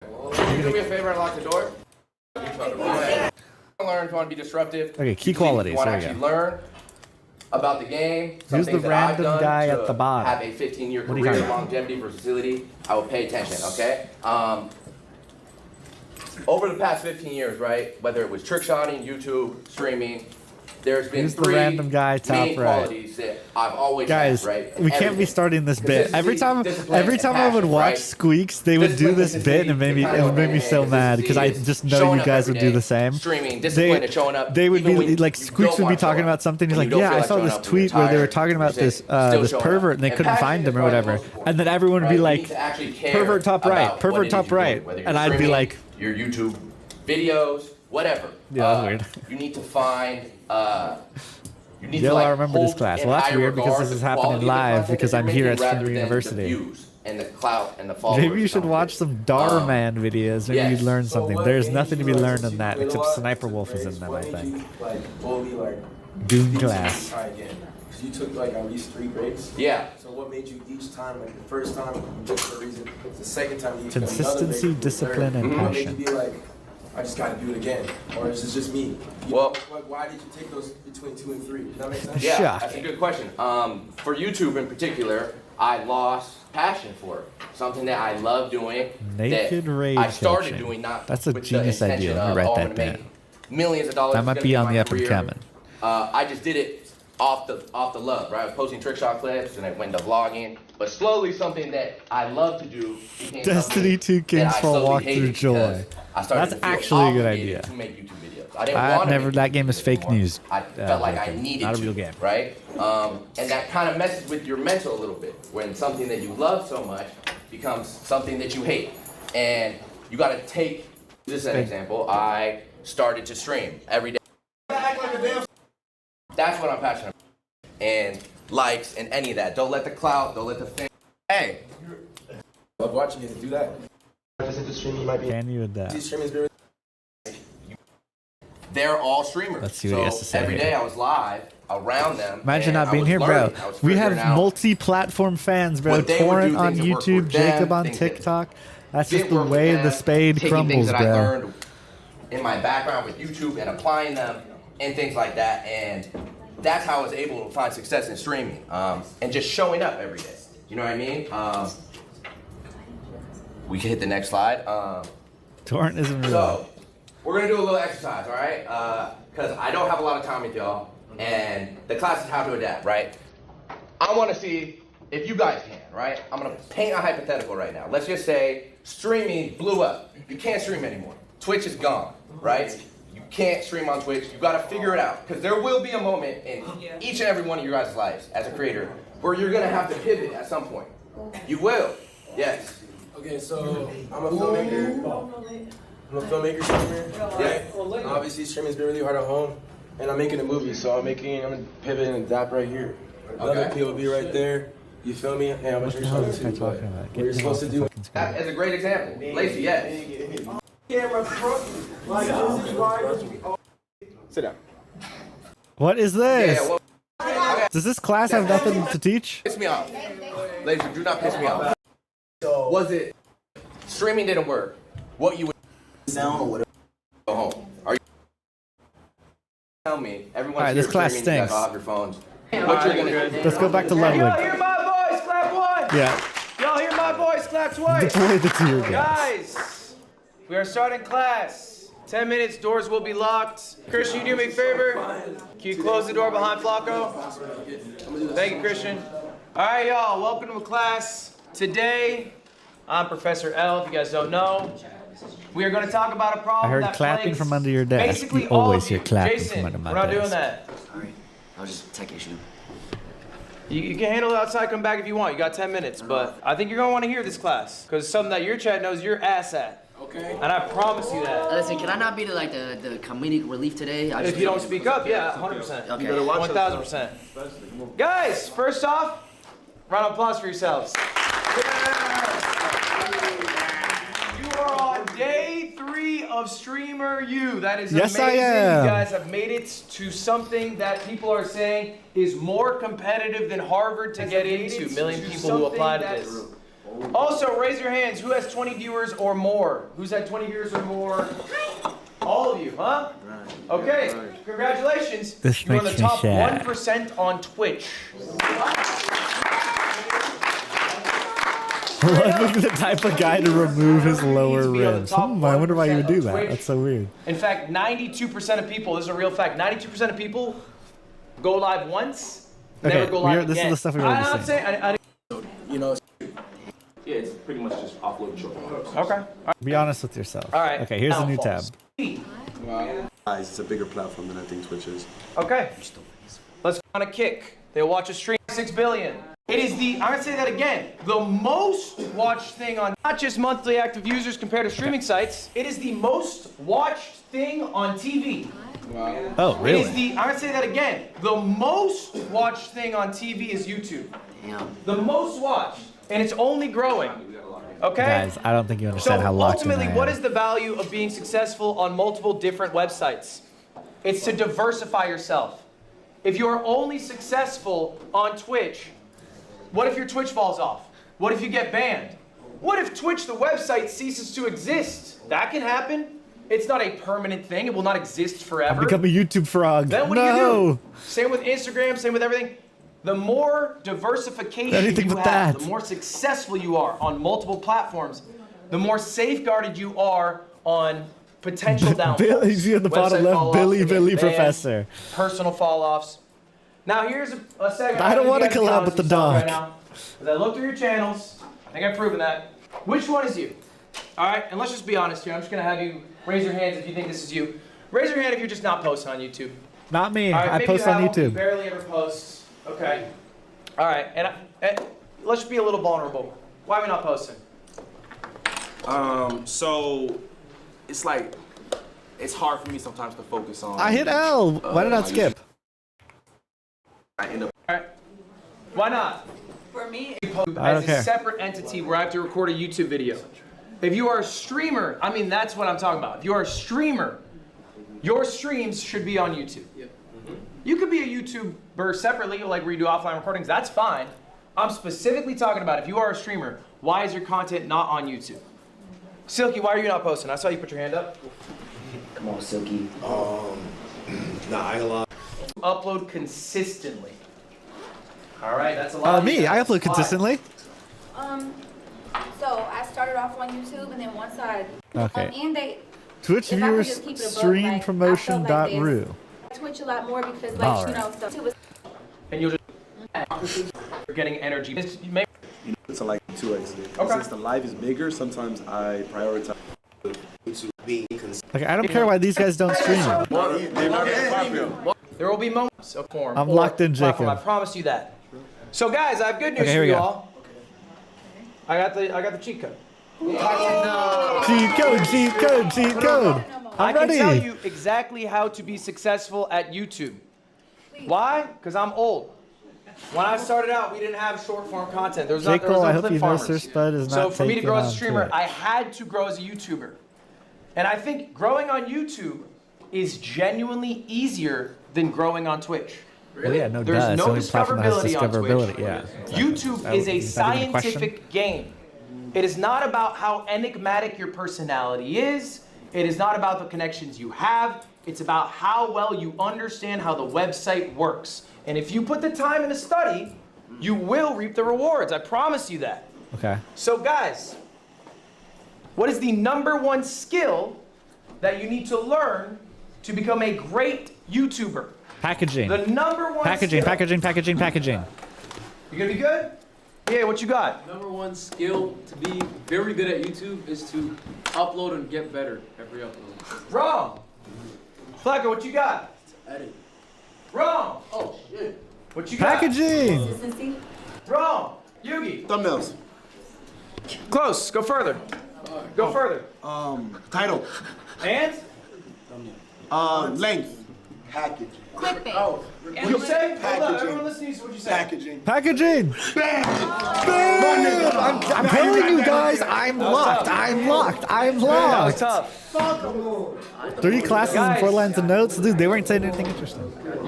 You do me a favor and lock the door. Learn if you want to be disruptive. Okay, key You qualities. want to There we actually go. learn about the game. some Who's the things that I've random done guy to at the bottom? Have a 15-year What are you career, talking about? longevity, versatility. I will pay attention. Okay. Over the past 15 years, right? Whether it was trick shotting, YouTube, streaming, there's been Who's the 3 random guy top main right? qualities that I've always Guys, had, right? we can't be Everything. starting this bit. Every time Discipline, I would passion, watch right? Squeaks, they would do this bit and it would make me so mad because I just know you guys would do the same. Streaming, discipline, and showing up. They would even be when like you Squeaks don't would be want to talking show up. about something. He's When like, you don't yeah, feel I like saw showing this up, when tweet you're where they were tired, talking about you're this still this showing pervert up. and they And couldn't passion find is them or very whatever. important, And then everyone would be right? You like, need to actually care pervert top right, about what pervert it is top you're right, doing, whether you're and I'd be streaming, like, your YouTube videos, whatever. Yeah, that's weird. You need to find. You need Yo, to like I remember this hold class. in Well, that's high weird because regard this is the happening quality of the live content because that I'm you're here at making rather Streamer than University. The views and the clout and the followers. Maybe you should watch some Darman videos. Maybe yes. you'd learn something. what There's games nothing to do be you learned like in that to except play Sniper a lot? Wolf is in them, I What would think. you, like, what would be like Goon class. Try again. So you took like at least 3 breaks. Yeah. So what made you each time, like the first time, just for a reason, the second time you Consistency, discipline, and what made passion. you be like, I just got to do it again, or is this just me? Well, like, why did you take those between 2 and 3? Does that make sense? Yeah, that's a good question. For YouTube in particular, I lost passion for it. Something that I love doing. Naked that rage I started coaching. doing not. That's a with the genius idea. intention Let me of, write I'm that gonna make down. millions of dollars. That It's might gonna be on my the up and career. coming. I just did it off the love, right? I was posting trick shot clips and I went to vlogging, but slowly something that I love to do became Destiny 2 something that Kings I for a slowly walk through hated joy. because I started That's to feel actually a good obligated idea. to make YouTube videos. I didn't want to. That game is fake news. I felt like I needed Not a to, real game. right? And that kind of messes with your mental a little bit when something that you love so much becomes something that you hate. And you got to take this as an example. I started to stream every day. That's what I'm passionate about. And likes and any of that. Don't let the clout, don't let the fame. Hey. Love watching you do that. Just into streaming, you might be. Can you adapt? Streaming is very. They're all streamers. Let's see what he has to say every here. day I was live around them. Imagine and not being I was here, bro. learning. I was We have figuring out multi-platform fans, bro. what they would Torrent do, on things that work YouTube, with them, Jacob on things that TikTok. That's just didn't the work with way them, the spade taking crumbles, things that I bro. learned in my background with YouTube and applying them and things like that. And that's how I was able to find success in streaming and just showing up every day. You know what I mean? We can hit the next slide. Torrent isn't real. So, we're gonna do a little exercise, all right? Because I don't have a lot of time with y'all, and the class is how to adapt, right? I want to see if you guys can, right? I'm gonna paint a hypothetical right now. Let's just say streaming blew up. You can't stream anymore. Twitch is gone, right? You can't stream on Twitch. You gotta figure it out, because there will be a moment in each and every one of your guys' lives as a creator where you're gonna have to pivot at some point. You will, yes. Okay, so I'm a filmmaker. I'm a filmmaker streamer. Right? Obviously, streaming's been really hard at home, and I'm making a movie, so I'm gonna pivot and adapt right here. Another POV right there. You feel me? Hey, I'm gonna show you too. What you're supposed to do. That is a great example. Lacey, yes. Camera front, like this is why. Sit down. What is this? Yeah, well, Does this class have nothing to teach? Piss me off. Lacey, do not piss me off. Was it streaming didn't work? What you would sound or whatever? Go home. Are you tell me? Everyone's Alright, this here class streaming, you guys stinks. all have your phones. What you're gonna do? Let's go back to Y'all Ludwig. hear my voice? Clap once. Yeah. Y'all hear my voice? Clap twice. Deploy the tear gas. Guys, we are starting class. 10 minutes, doors will be locked. Christian, you do me a favor? Can you close the door behind Flacco? Thank you, Christian. All right, y'all, welcome to class. Today, I'm Professor L, if you guys don't know. We are going to talk about a problem I heard that clapping plagues from under your desk. basically You all always of hear you. clapping Jason, from under my we're not doing desk. that. Sorry, that was just a tech issue. You can handle it outside, come back if you want. You got 10 minutes, but I think you're going to want to hear this class because it's something that your chat knows your ass at. Okay. And I promise you that. Listen, can I not be the comedic relief today? If you don't speak up, yeah, 100%. Okay. 1,000%. Guys, first off, round of applause for yourselves. You are on day 3 of Streamer U. That is Yes, amazing. I am. You guys have made it to something that people are saying is more competitive than Harvard to get into. Million people who applied to this. Also, raise your hands. Who has 20 viewers or more? Who's had 20 viewers or more? All of you, huh? Okay, congratulations. This You're on the makes me top sad. 1% on Twitch. Ludwig's the type of guy to remove his lower ribs. I wonder why you would do that. Twitch. That's so weird. In fact, 92% of people, this is a real fact, 92% of people go live once, Okay, never go live this is again. the stuff we were I'm already not saying. saying, You know. yeah, it's pretty much just offload short. Okay. Be honest with yourself. All right. Okay, here's a new tab. Wow. It's a bigger platform than I think Twitch is. Okay. Let's go on a kick. They'll watch a stream 6 billion. It is the, I'm gonna say that again, the most watched thing on not just monthly active users compared to streaming sites, it is the most watched thing on TV. Wow. Oh, really? It is the, I'm gonna say that again, the most watched thing on TV is YouTube. Damn. The most watched, and it's only growing. Okay? Guys, I don't think you understand So how locked in I ultimately, am. what is the value of being successful on multiple different websites? It's to diversify yourself. if you're only successful on Twitch, what if your Twitch falls off? What if you get banned? What if Twitch, the website, ceases to exist? That can happen. It's not a permanent thing. It will not exist forever. Become a YouTube frog. Then what no. do you do? Same with Instagram, same with everything. The more diversification Anything you but have, that. the more successful you are on multiple platforms, the more safeguarded you are on potential downfalls. Billy, you see at the bottom Website left, fall-offs, Billy, you get Billy banned, Professor. Personal fall-offs. Now here's a segment. I don't think wanna you guys be collab honest with the yourself dog. Right now, 'cause I looked through your channels. I think I've proven that. Which one is you? All right, and let's just be honest here. I'm just gonna have you raise your hands if you think this is you. Raise your hand if you're just not posting on YouTube. Not me. All right, I maybe post you on have one, but you YouTube. barely ever post. Okay. All right, and let's be a little vulnerable. Why are we not posting? So it's like it's hard for me sometimes to focus on. I hit L. Why did I not skip? I end up. All right. Why not? For me, I don't as care. a separate entity where I have to record a YouTube video. If you are a streamer, I mean, that's what I'm talking about. If you are a streamer, your streams should be on YouTube. You could be a YouTuber separately, like where you do offline recordings. That's fine. I'm specifically talking about if you are a streamer, why is your content not on YouTube? Silky, why are you not posting? I saw you put your hand up. Come on, Silky. Nah, I ain't lie. Upload consistently. All right, that's a lot. Me, I upload consistently. So I started off on YouTube, and then once I Okay. and they Twitch if I could viewers just keep it above, stream like, I promotion felt dot like this. ru. Twitch a lot more because like All you right. know stuff too was And you'll just you're getting energy. It's like 2x. Since the live is bigger, sometimes I prioritize YouTube being consistent. Okay, I don't care why these guys don't stream it. There will be moments of form. I'm or locked in, platform. Jacob. I promise you that. So guys, I have good news Okay, here for we you go. all. I got the cheat code. Cheat code, cheat code, cheat code. I I'm can tell ready. you exactly how to be successful at YouTube. Why? Because I'm old. When I started out, we didn't have short form content. There was J. not, there was Cole, no I hope clip you know farmers. Sir Spud is So not for me to taken grow as a on streamer, Twitch. I had to grow as a YouTuber. And I think growing on YouTube is genuinely easier than growing on Twitch. Well, yeah, no There's duh. It's no the only platform that has discoverability on Twitch. discoverability. Yeah. exactly. YouTube That is a was- that even question? scientific game. It is not about how enigmatic your personality is. It is not about the connections you have. It's about how well you understand how the website works. And if you put the time in the study, you will reap the rewards. I promise you that. Okay. So guys, what is the #1 skill that you need to learn to become a great YouTuber? Packaging. The #1 Packaging, skill. packaging. You gonna be good? Yeah, what you got? #1 skill to be very good at YouTube is to upload and get better every upload. Wrong. Flacco, what you got? Edit. Wrong. Oh shit. What you got? Packaging. consistency. Wrong. Yugi. Thumbnails. Close. Go further. Go further. Title. And? Length. Package. Clickbait. Oh. What you say? Hold on. Everyone listening to what you say. Packaging. Packaging. Bam. I'm telling you guys, I'm locked. I'm locked. I'm locked. Tough. 3 classes and Guys. 4 lines of notes. Dude, they weren't saying anything interesting.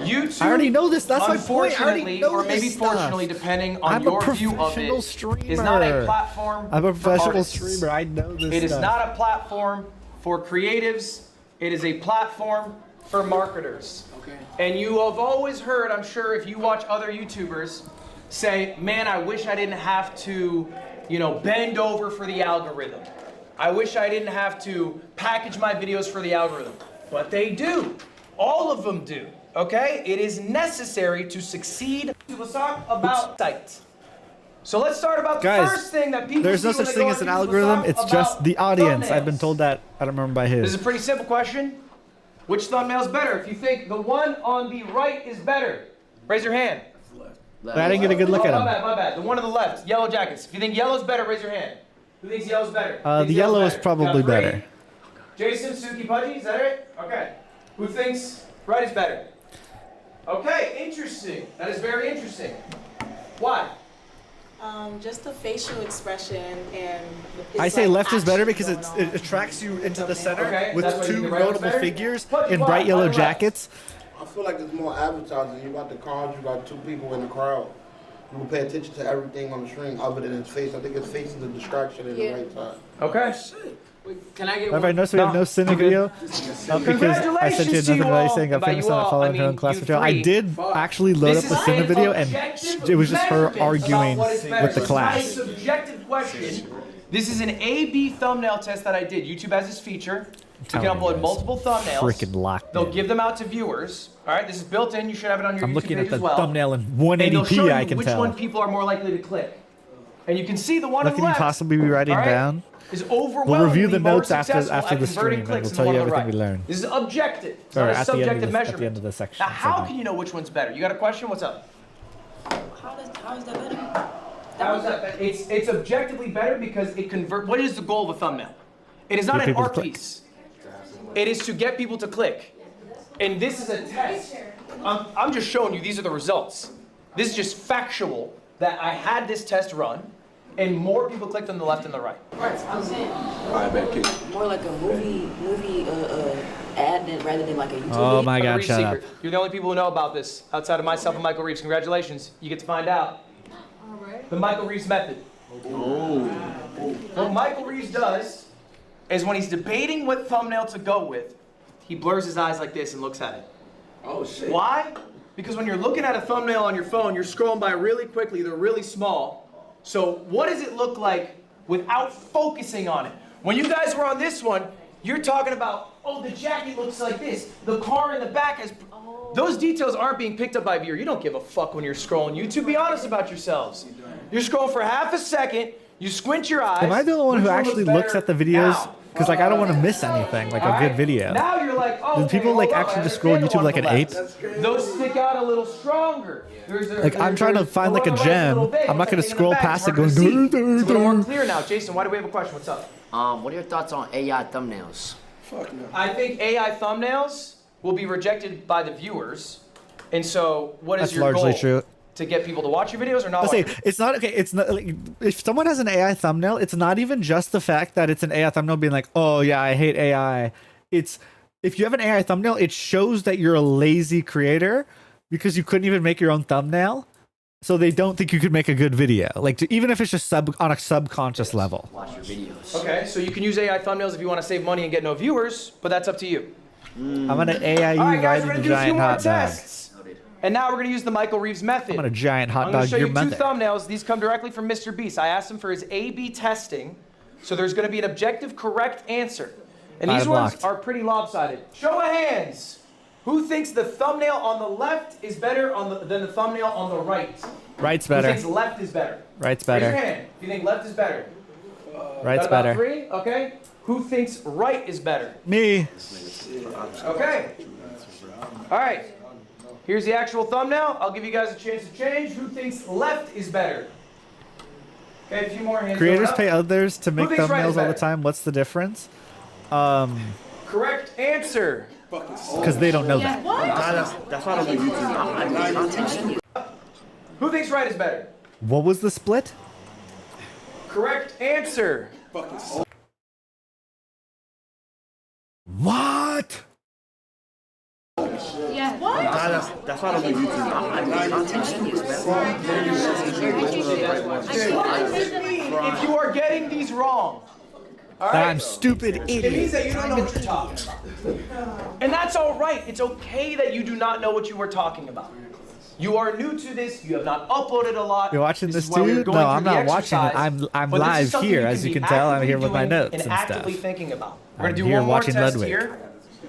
YouTube. I already know this. That's my point. I already Unfortunately, know or maybe this stuff. fortunately, depending on I'm a your view of professional it, streamer. is not a platform. I'm a for professional artists. streamer. I know this It is stuff. not a platform for creatives. It is a platform for marketers. Okay. And you have always heard, I'm sure, if you watch other YouTubers say, man, I wish I didn't have to, bend over for the algorithm. I wish I didn't have to package my videos for the algorithm. But they do. All of them do. Okay? It is necessary to succeed. Let's talk about sites. So let's start about the Guys, first thing that people there's see no when such they thing go as an on YouTube. algorithm. Let's It's talk just about the audience. I've been thumbnails. told that. I don't remember by This his. is a pretty simple question. Which thumbnail's better? If you think the one on the right is better, raise your hand. I didn't get a good look at My him. bad, my bad. The one on the left, Yellow Jackets. If you think yellow's better, raise your hand. Who thinks yellow's better? Who The thinks yellow yellow's is better? probably Got three. better. Jason, Suki, Pudgy, is that it? Okay. Who thinks right is better? Okay, interesting. That is very interesting. Why? Just the facial expression and. I say left is better because it attracts you into the center Okay, with that's why you 2 think the right one's notable better? figures Pudgy, in why? bright Why yellow the left? jackets. I feel like it's more advertising. You got the cards, you got two people in the crowd. You will pay attention to everything on the screen other than his face. I think his face is a distraction in the right time. Okay. Can I get Have I noticed we have no Cine video? Because I sent you another note saying I'm famous and not following her own class material. I did actually load up the Cine video, and it was just her arguing with the class. Subjective question. This is an A/B thumbnail test that I did. YouTube has this feature. You can upload multiple thumbnails. Freaking locked. They'll give them out to viewers. All right, this is built in. You should have it on your I'm YouTube looking page at the as well. thumbnail in And they'll show 180p. you I can which tell. one people are more likely to click. And you can see the one What on can the you left. possibly be writing all right, down? is overwhelmingly We'll review the more notes after successful the at converting stream, and clicks we'll than tell the you one on the everything we right. learned. This is objective. It's Or not a at the end subjective of the measurement. end of the section. Now, how segment. can you know which one's better? You got a question? What's up? How is that better? How is that better? It's objectively better because it convert. What is the goal of a thumbnail? It is not Get an people to art click. piece. It is to get people to click. And this is a test. I'm just showing you these are the results. This is just factual that I had this test run, and more people clicked on the left than the right. Right, I'm saying I bet kids. more like a movie ad rather than like a YouTube. Oh my God! Reeves Shut secret. up. You're the only people who know about this outside of myself and Michael Reeves. Congratulations. You get to find out. The Michael Reeves method. What Michael Reeves does is when he's debating what thumbnail to go with, he blurs his eyes like this and looks at it. Oh shit. Why? Because when you're looking at a thumbnail on your phone, you're scrolling by really quickly, they're really small. So what does it look like without focusing on it? When you guys were on this one, you're talking about, oh, the jacket looks like this, the car in the back has... Those details aren't being picked up by a viewer. You don't give a fuck when you're scrolling YouTube. Be honest about yourselves. You're scrolling for half a second, you squint your eyes. Am I the only one which who one actually looks looks at the better videos? now? Because like I don't want to miss anything, like All a right? good video. Now you're like, oh, Do people like actually just scroll YouTube like an ape? Those stick out a little stronger. Like I'm trying to find like a gem. I'm not gonna scroll past it going. It's a little more clear now. Jason, why do we have a question? What's up? What are your thoughts on AI thumbnails? Fuck no. I think AI thumbnails will be rejected by the viewers. And so what is That's your largely goal? true. To get people to watch your videos or not Let's watch say your it's not okay. It's not like, if someone has an AI thumbnail, it's not even just the fact that it's an AI thumbnail being like, oh yeah, I hate AI. It's if you have an AI thumbnail, it shows that you're a lazy creator because you couldn't even make your own thumbnail. So they don't think you could make a good video, like even if it's just on a subconscious level. Watch your videos. Okay, so you can use AI thumbnails if you want to save money and get no viewers, but that's up to you. I'm gonna AI you All right, guys, riding we're the gonna do a few giant more hot dog. tests. And now we're gonna use the Michael Reeves method. I'm gonna giant hot I'm gonna dog show your you mother. two thumbnails. These come directly from Mr. Beast. I asked him for his A/B testing, so there's gonna be an objective correct answer. And these I'm ones locked. are pretty lopsided. Show of hands. Who thinks the thumbnail on the left is better than the thumbnail on the right? Right's better. Who thinks left is better? Right's Raise better. your hand if you think left is better. Right's Got about better. 3? Okay. Who thinks right is better? Me. Okay. All right. Here's the actual thumbnail. I'll give you guys a chance to change. Who thinks left is better? Okay, a few more hands. Creators going up. pay others to make thinks right is thumbnails all the better? time. What's the difference? Correct answer. Because they don't know that. That's why I don't do YouTube. Who thinks right is better? What was the split? Correct answer. What? Yeah. What? That's why I don't do YouTube. If you are getting these wrong, all That right? I'm stupid It means idiot. that you don't know what you're talking about. And that's all right. It's okay that you do not know what you were talking about. You are new to this. You have not uploaded a lot. You're watching this is why we're too? going No, through I'm the not watching it. exercise, I'm but this is live something here, you as you be can tell. I'm actively here with my doing notes and and stuff. actively thinking about. We're I'm gonna do here one more watching test Ludwig. here.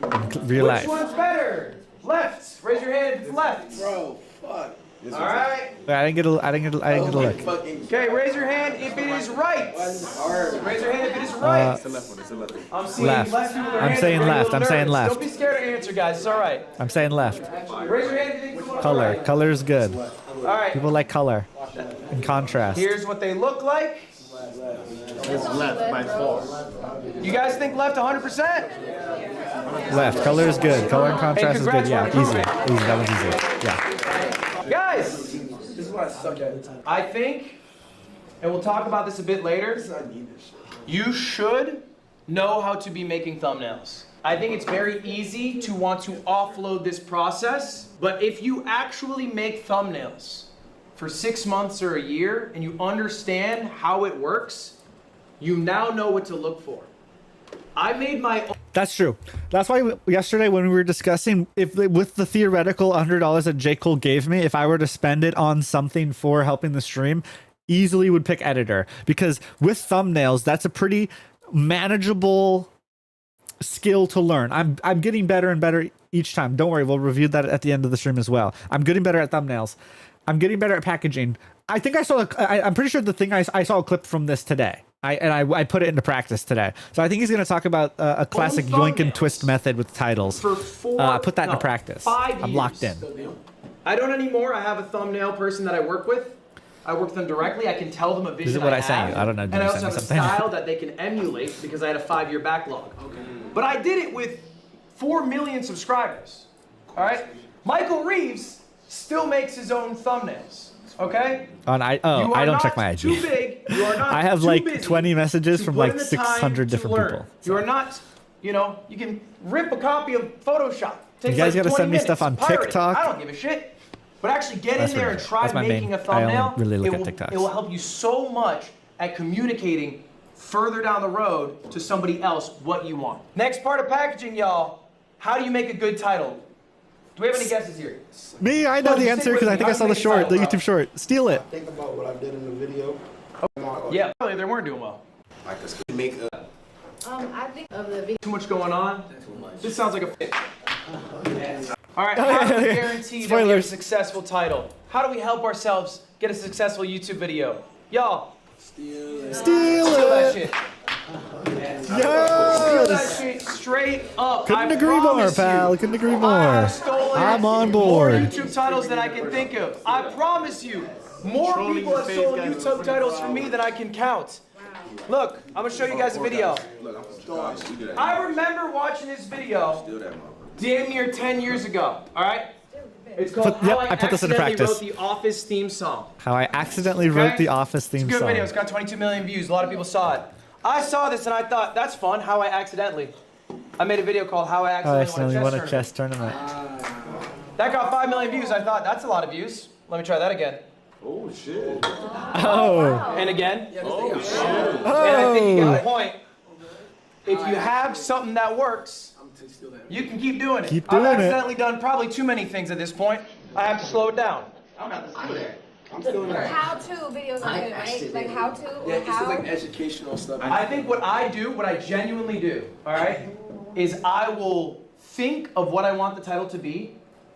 In real Which life. one's better? Left. Raise your hand if it's left. Bro, fuck. All right. Wait, I didn't get a look. Okay, raise your hand if it is right. Raise your hand if it is right. It's the left one. It's the left one. I'm seeing Left. left people with their I'm hands saying up, they're left. a I'm little saying nervous. left. Don't be scared to answer, guys. It's all right. I'm saying left. Raise your hand if you think it's one Color. right. Color is good. All right. People like color. In contrast. Here's what they look like. It's left by far. You guys think left 100%? Left. Color is good. Color and contrast is good. Yeah, congrats, easy. Rodney. Easy. That one's easy. Yeah. Guys, This is what I suck at. I think, and we'll talk about this a bit later, you should know how to be making thumbnails. I think it's very easy to want to offload this process, but if you actually make thumbnails for 6 months or a year and you understand how it works, you now know what to look for. I made my own. That's true. That's why yesterday when we were discussing if with the theoretical $100 that J. Cole gave me, if I were to spend it on something for helping the stream, easily would pick editor, because with thumbnails, that's a pretty manageable skill to learn. I'm getting better and better each time. Don't worry, we'll review that at the end of the stream as well. I'm getting better at thumbnails. I'm getting better at packaging. I think I'm pretty sure the thing I saw a clip from this today. I put it into practice today. So I think he's going to talk about a classic yoink and twist method with titles. For put that into practice. 5 I'm locked in. I don't anymore. I have a thumbnail person that I work with. I work with them directly. I can tell them a vision. This is what I have. sent you. I don't know. And I also have a style that they can emulate because I had a 5-year backlog. Okay. But I did it with 4 million subscribers. All right. Michael Reeves still makes his own thumbnails. Okay. I don't check my IG. Too big. You are not I have too like busy 20 messages to from put like in the 600 time different to learn. people. You are not. You know, you can rip a copy of Photoshop. Takes You guys like gotta 20 send me minutes. stuff on Pirate it. TikTok. I don't give a shit. But actually get That's in there what and it is. try That's my making main- a thumbnail. I only really look it at TikToks. It will help you so much at communicating further down the road to somebody else what you want. Next part of packaging, y'all. How do you make a good title? Do we have any guesses here? Me, I know No, the you answer stick because with I me. think I How saw do the you short, make the a title, YouTube short. Steal it. Think about what I did in the video. Yeah, they weren't doing well. I could make a. I think of the video. Too much going on. This sounds like a fit. All right, how do we guarantee that we have a Spoilers. successful title? How do we help ourselves get a successful YouTube video? Y'all, Steal that it. shit. Yes. Steal that shit straight up. Couldn't I agree more, promise pal. you. Couldn't agree I more. have stolen I'm on more board. YouTube titles than I can think of. I promise you, more people have stolen YouTube titles from me than I can count. Look, I'm gonna show you guys a video. I remember watching this video damn near 10 years ago, all right? It's called Yep, How I put this into Accidentally practice. Wrote the Office theme song. How I accidentally wrote the Office theme It's a good song. video. It's got 22 million views. A lot of people saw it. I saw this and I thought, that's fun. How I accidentally. I made a video called How I How I Accidentally accidentally won a Won a chess tournament. That got 5 million views. I thought, that's a lot of views. Let me try that again. Oh shit. Oh. And again. Oh shit. And I think you get the point. If you have something that works, you can keep doing it. Keep doing I've it. accidentally done probably too many things at this point. I have to slow it down. How-to videos are good, right? Like how-to or Yeah, it's how? like educational stuff. I think what I do, what I genuinely do, all right, is I will think of what I want the title to be.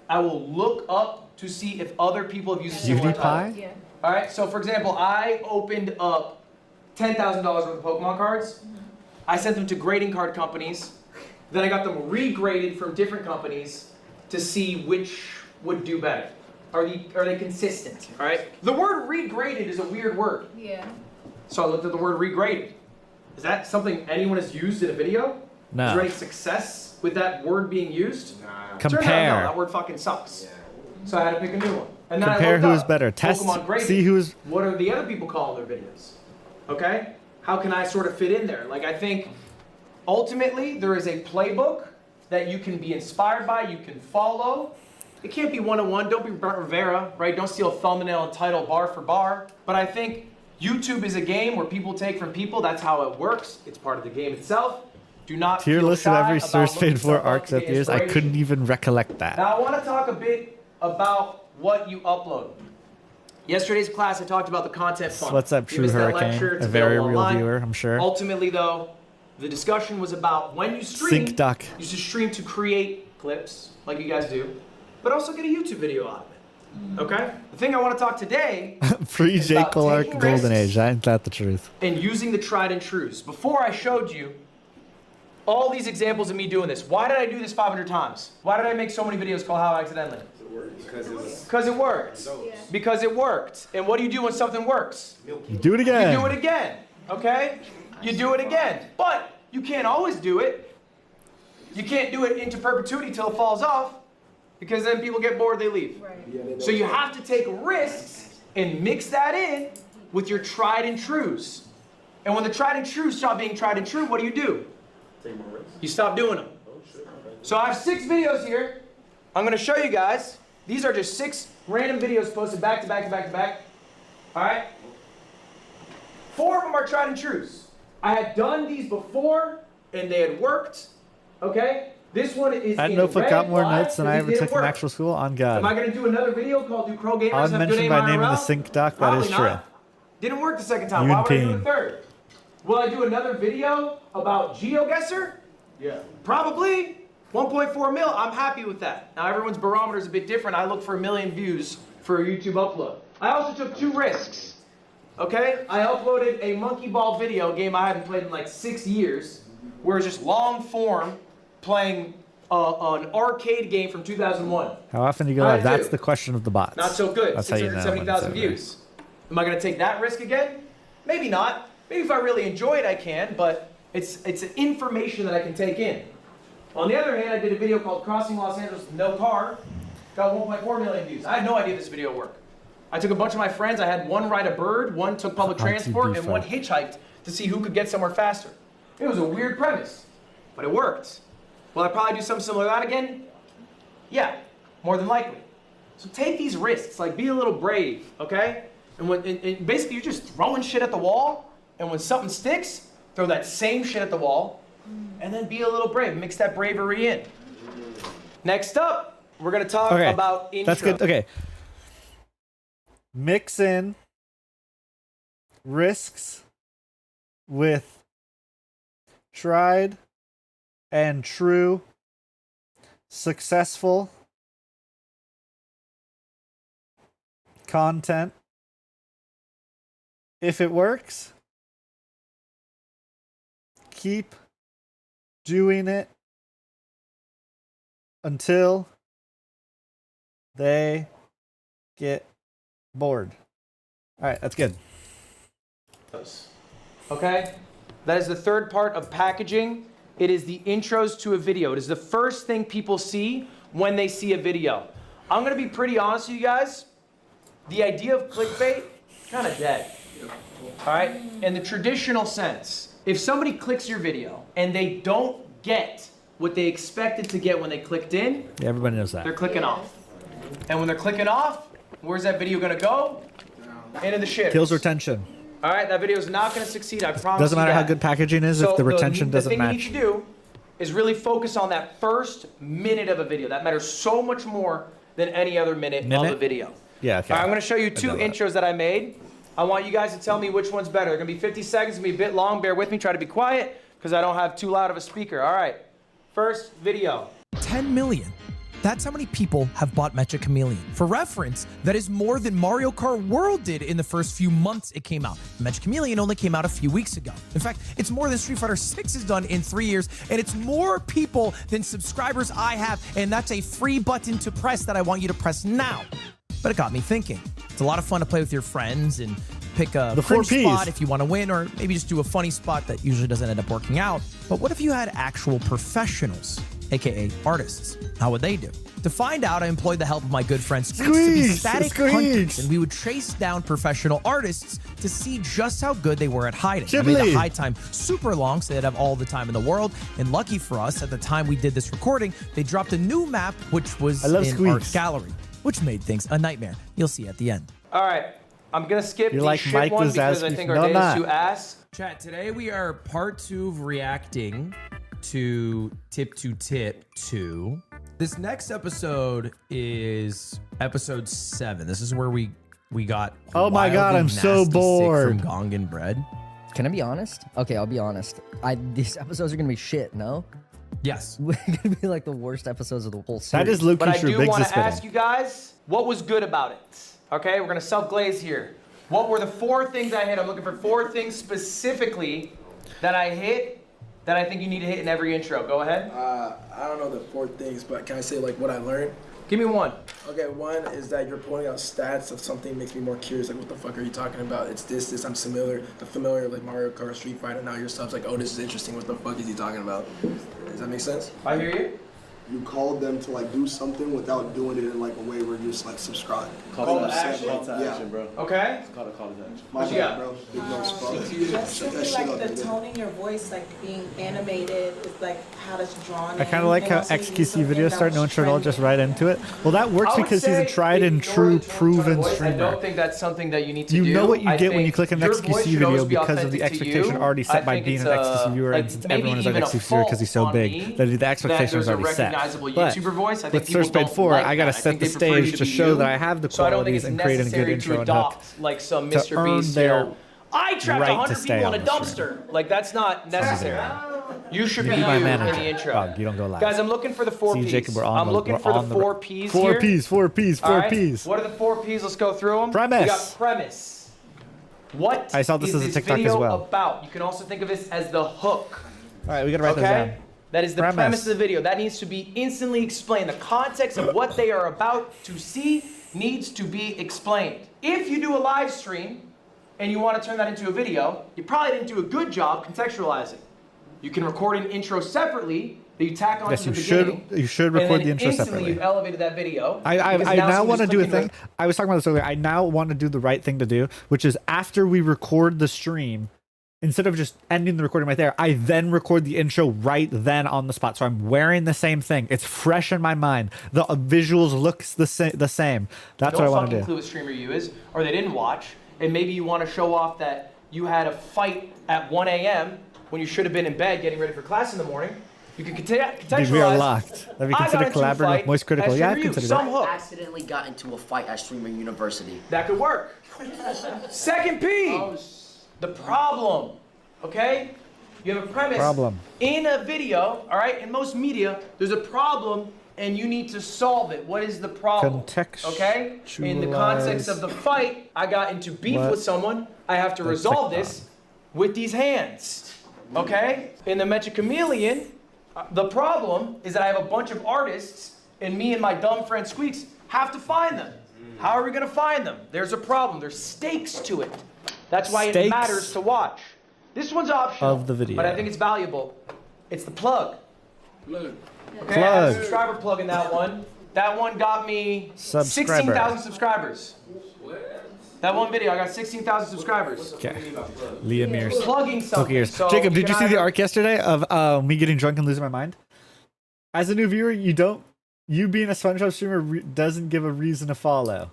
I will look up to see if other people have used a similar title. PewDiePie? Yeah. All right, so for example, I opened up $10,000 worth of Pokemon cards. I sent them to grading card companies. Then I got them regraded from different companies to see which would do better. Are they consistent? All right. The word regraded is a weird word. Yeah. So I looked at the word regraded. Is that something anyone has used in a video? No. Is there any success with that word being used? Turns out, Compare. no, that word fucking sucks. So I had to pick a new one. And then Compare I looked who is up better. Test, Pokemon graded. see who's. What are the other people calling their videos? Okay? How can I sort of fit in there? Like, I think ultimately there is a playbook that you can be inspired by, you can follow. It can't be one-on-one. Don't be Bert Rivera, right? Don't steal thumbnail and title bar for bar. But I think YouTube is a game where people take from people. That's how it works. It's part of the game itself. Do not Tier feel list of shy every about source looking paid for stuff up arcs to at get the years. I inspiration. couldn't even recollect that. Now I want to talk a bit about what you upload. Yesterday's class, I talked about the content funnel. What's up, You True missed that Hurricane? lecture. It's A very available real online. viewer, I'm sure. Ultimately, though, the discussion was about when you stream, Sync Duck. you should stream to create clips, like you guys do, but also get a YouTube video out of it. Okay? The thing I want to talk today Free is J. about Cole arc taking Golden risks Age. Ain't that the truth? and using the tried and trues. Before I showed you all these examples of me doing this, why did I do this 500 times? Why did I make so many videos called How I Accidentally? Because it worked. Because it worked. And what do you do when something works? You do it again. You do it again. Okay? You do it again. But you can't always do it. You can't do it into perpetuity till it falls off, because then people get bored, they leave. So you have to take risks and mix that in with your tried and trues. And when the tried and trues stop being tried and true, what do? You stop doing them. So I have 6 videos here. I'm gonna show you guys. These are just 6 random videos posted back to back to back to back. All right? 4 of them are tried and trues. I had done these before and they had worked. Okay? This one is That in notebook red got more live, notes than and I these ever didn't took in work. actual school. On Am I God. gonna do another video called Do Pro Gamers Have Good Unmentioned Aim by name in the IRL? sync doc. That Probably is true. not. Didn't work the second time. Why would I do a Team. third? Will I do another video about GeoGuessr? Yeah. Probably. 1.4 mil. I'm happy with that. Now everyone's barometer is a bit different. I look for 1 million views for a YouTube upload. I also took 2 risks. Okay? I uploaded a monkey ball video, a game I hadn't played in like 6 years, where it's just long form playing an arcade game from 2001. How often do you go live? That's the question of the bots. Not so good. That's how you know when it's 670,000 over. views. Am I going to take that risk again? Maybe not. Maybe if I really enjoy it, I can, but it's information that I can take in. On the other hand, I did a video called Crossing Los Angeles with No Car. Got 1.4 million views. I had no idea this video would work. I took a bunch of my friends. I had one ride a bird, one took public transport, and one hitchhiked to see who could get somewhere faster. It was a weird premise, but it worked. Will I probably do something similar to that again? Yeah, more than likely. So take these risks, like be a little brave, okay? And when and basically you're just throwing shit at the wall, and when something sticks, throw that same shit at the wall, and then be a little brave. Mix that bravery in. Next up, we're gonna talk about intro. That's good. Okay. Mix in risks with tried and true, successful content. If it works, keep doing it until they get bored. All right, that's good. Okay? That is the third part of packaging. It is the intros to a video. It is the first thing people see when they see a video. I'm gonna be pretty honest with you guys. The idea of clickbait, kind of dead. All right? In the traditional sense, if somebody clicks your video and they don't get what they expected to get when they clicked in, Yeah, everybody knows that. they're clicking off. And when they're clicking off, where's that video gonna go? Into the shit. Kills retention. All right, that video is not going to succeed. I promise. Doesn't matter you how that. good packaging is So if the retention doesn't The thing match. you need to do is really focus on that first minute of a video. That matters so much more than any other minute? of a video. Yeah, okay. All right, I'm going to show you 2 know that. intros that I made. I want you guys to tell me which one's better. They're going to be 50 seconds. It's going to be a bit long. Bear with me. Try to be quiet because I don't have too loud of a speaker. All right, first video. 10 million. That's how many people have bought Mecha Chameleon. For reference, that is more than Mario Kart World did in the first few months it came out. Mecha Chameleon only came out a few weeks ago. In fact, it's more than Street Fighter 6 has done in 3 years, and it's more people than subscribers I have, and that's a free button to press that I want you to press now. But it got me thinking. It's a lot of fun to play with your friends and pick a cringe spot if you want to win, or maybe just do a funny spot that usually doesn't end up working out. But what if you had actual professionals, aka artists? How would they do? To find out, I employed the help of my good friend Squeaks to be static hunters, and we would trace down professional artists to see just how good they were at hiding. I made the hide time super long so they'd have all the time in the world, and lucky for us, at the time we did this recording, they dropped a new map, which was in Art Gallery, which made things a nightmare. You'll see at the end. All right, I'm going to skip You're the like shit Mike one was because I asking- think No, our day not. is too ass. Chat, today we are part 2 of reacting to Tip to Tip 2. This next episode is episode 7. This is where we got Oh my God, wildly I'm so nasty sick bored. from Gongan bread. Can I be honest? Okay, I'll be honest. These episodes are gonna be shit, no? Yes. We're gonna be like the worst episodes of the whole series. But I do want to ask you guys, what was good about it? Okay, we're going to self-glaze here. What were the 4 things I hit? I'm looking for 4 things specifically that I hit that I think you need to hit in every intro. Go ahead. I don't know the 4 things, but can I say like what I learned? Give me one. Okay, one is that you're pointing out stats of something makes me more curious. Like, what the fuck are you talking about? It's this. I'm familiar like Mario Kart, Street Fighter. Now your sub's like, oh, this is interesting. What the fuck is he talking about? Does that make sense? I hear you. you call them to like do something without doing it in like a way where you just like subscribe. Call to action. action, bro. Okay. It's called a call to action. What you got? Bro. Big nose fuck. Just Shut that simply shit like up, the nigga. tone in your voice, like being animated, is like how that's drawn. I kind of like how XQC videos start. No one should all just right into it. Well, that works I would because he's a say tried and ignore true, the tone of proven voice. I streamer. don't think that's something that you need to do. You know what you I get when think you click an your voice XQC should always video be because of the authentic to expectation you. already I set by think being it's, an XQC viewer, like, and since maybe everyone is an even a XQC viewer because he's so fault on big, me that the that expectation is there's a already set. recognizable But YouTuber voice. I think with people Search Spade don't 4, like I gotta that. I set think the they prefer you stage to be show you. that I have the So I don't think qualities it's and create a good necessary intro to and hook adopt like some to Mr. earn Beast, their I trapped right to 100 stay people in on a the dumpster. Like that's not necessary. You should You be be you my in manager. the intro. Dog, you don't go live. Guys, I'm looking for the four See, P's. Jacob, we're on I'm the- looking we're for the on the- 4 P's Four here. P's, 4 P's, All 4 right? P's. What are the 4 P's? Let's go through them. Premise. We got premise. What I saw this is as a this TikTok video as well. about? You can also think of this as the hook. All right, we gotta write Okay? those down. That is the Premise. premise of the video. That needs to be instantly explained. The context of what they are about to see needs to be explained. If you do a live stream and you want to turn that into a video, you probably didn't do a good job contextualizing. You can record an intro separately that you tack on Yes, to the you should. beginning. You should and record then the intro instantly separately. you've elevated that video. I because now someone's want to do a clicking thing. I was talking about this earlier. I now want to do the right thing to do, which is after we record the stream, instead of just ending the recording right there, I then record the intro right then on the spot. So I'm wearing the same thing. It's fresh in my mind. The visuals looks the same. That's what I want to fucking clue do. what streamer you is, or they didn't watch, and maybe you want to show off that you had a fight at 1 a.m. when you should have been in bed getting ready for class in the morning. You can contextualize. Dude, we are locked. Have you I got considered into a collaborating with fight Moist Critical? at Yeah, I've Streamer U. considered Some that. hook. Accidentally got into a fight at Streamer University. That could work. Second P, the problem. Okay? You have a premise Problem. in a video, all right? In most media, there's a problem and you need to solve it. What is the problem? Okay? In the context of the fight, I got into beef What with someone. I have to the resolve TikTok. this with these hands. Okay? In the Mecha Chameleon, the problem is that I have a bunch of artists and me and my dumb friend Squeaks have to find them. How are we going to find them? There's a problem. There's stakes to it. That's why it Stakes matters to watch. This one's optional. of the video. But I think it's valuable. It's the plug. Okay, I have Plug. a subscriber plug in that one. That one got me Subscriber. 16,000 subscribers. That one video, I got 16,000 subscribers. Okay. Liam ears. Plugging something. Okay, ears. So Jacob, did can you see the either- arc yesterday of me getting drunk and losing my mind? As a new viewer, you being a SpongeBob streamer doesn't give a reason to follow.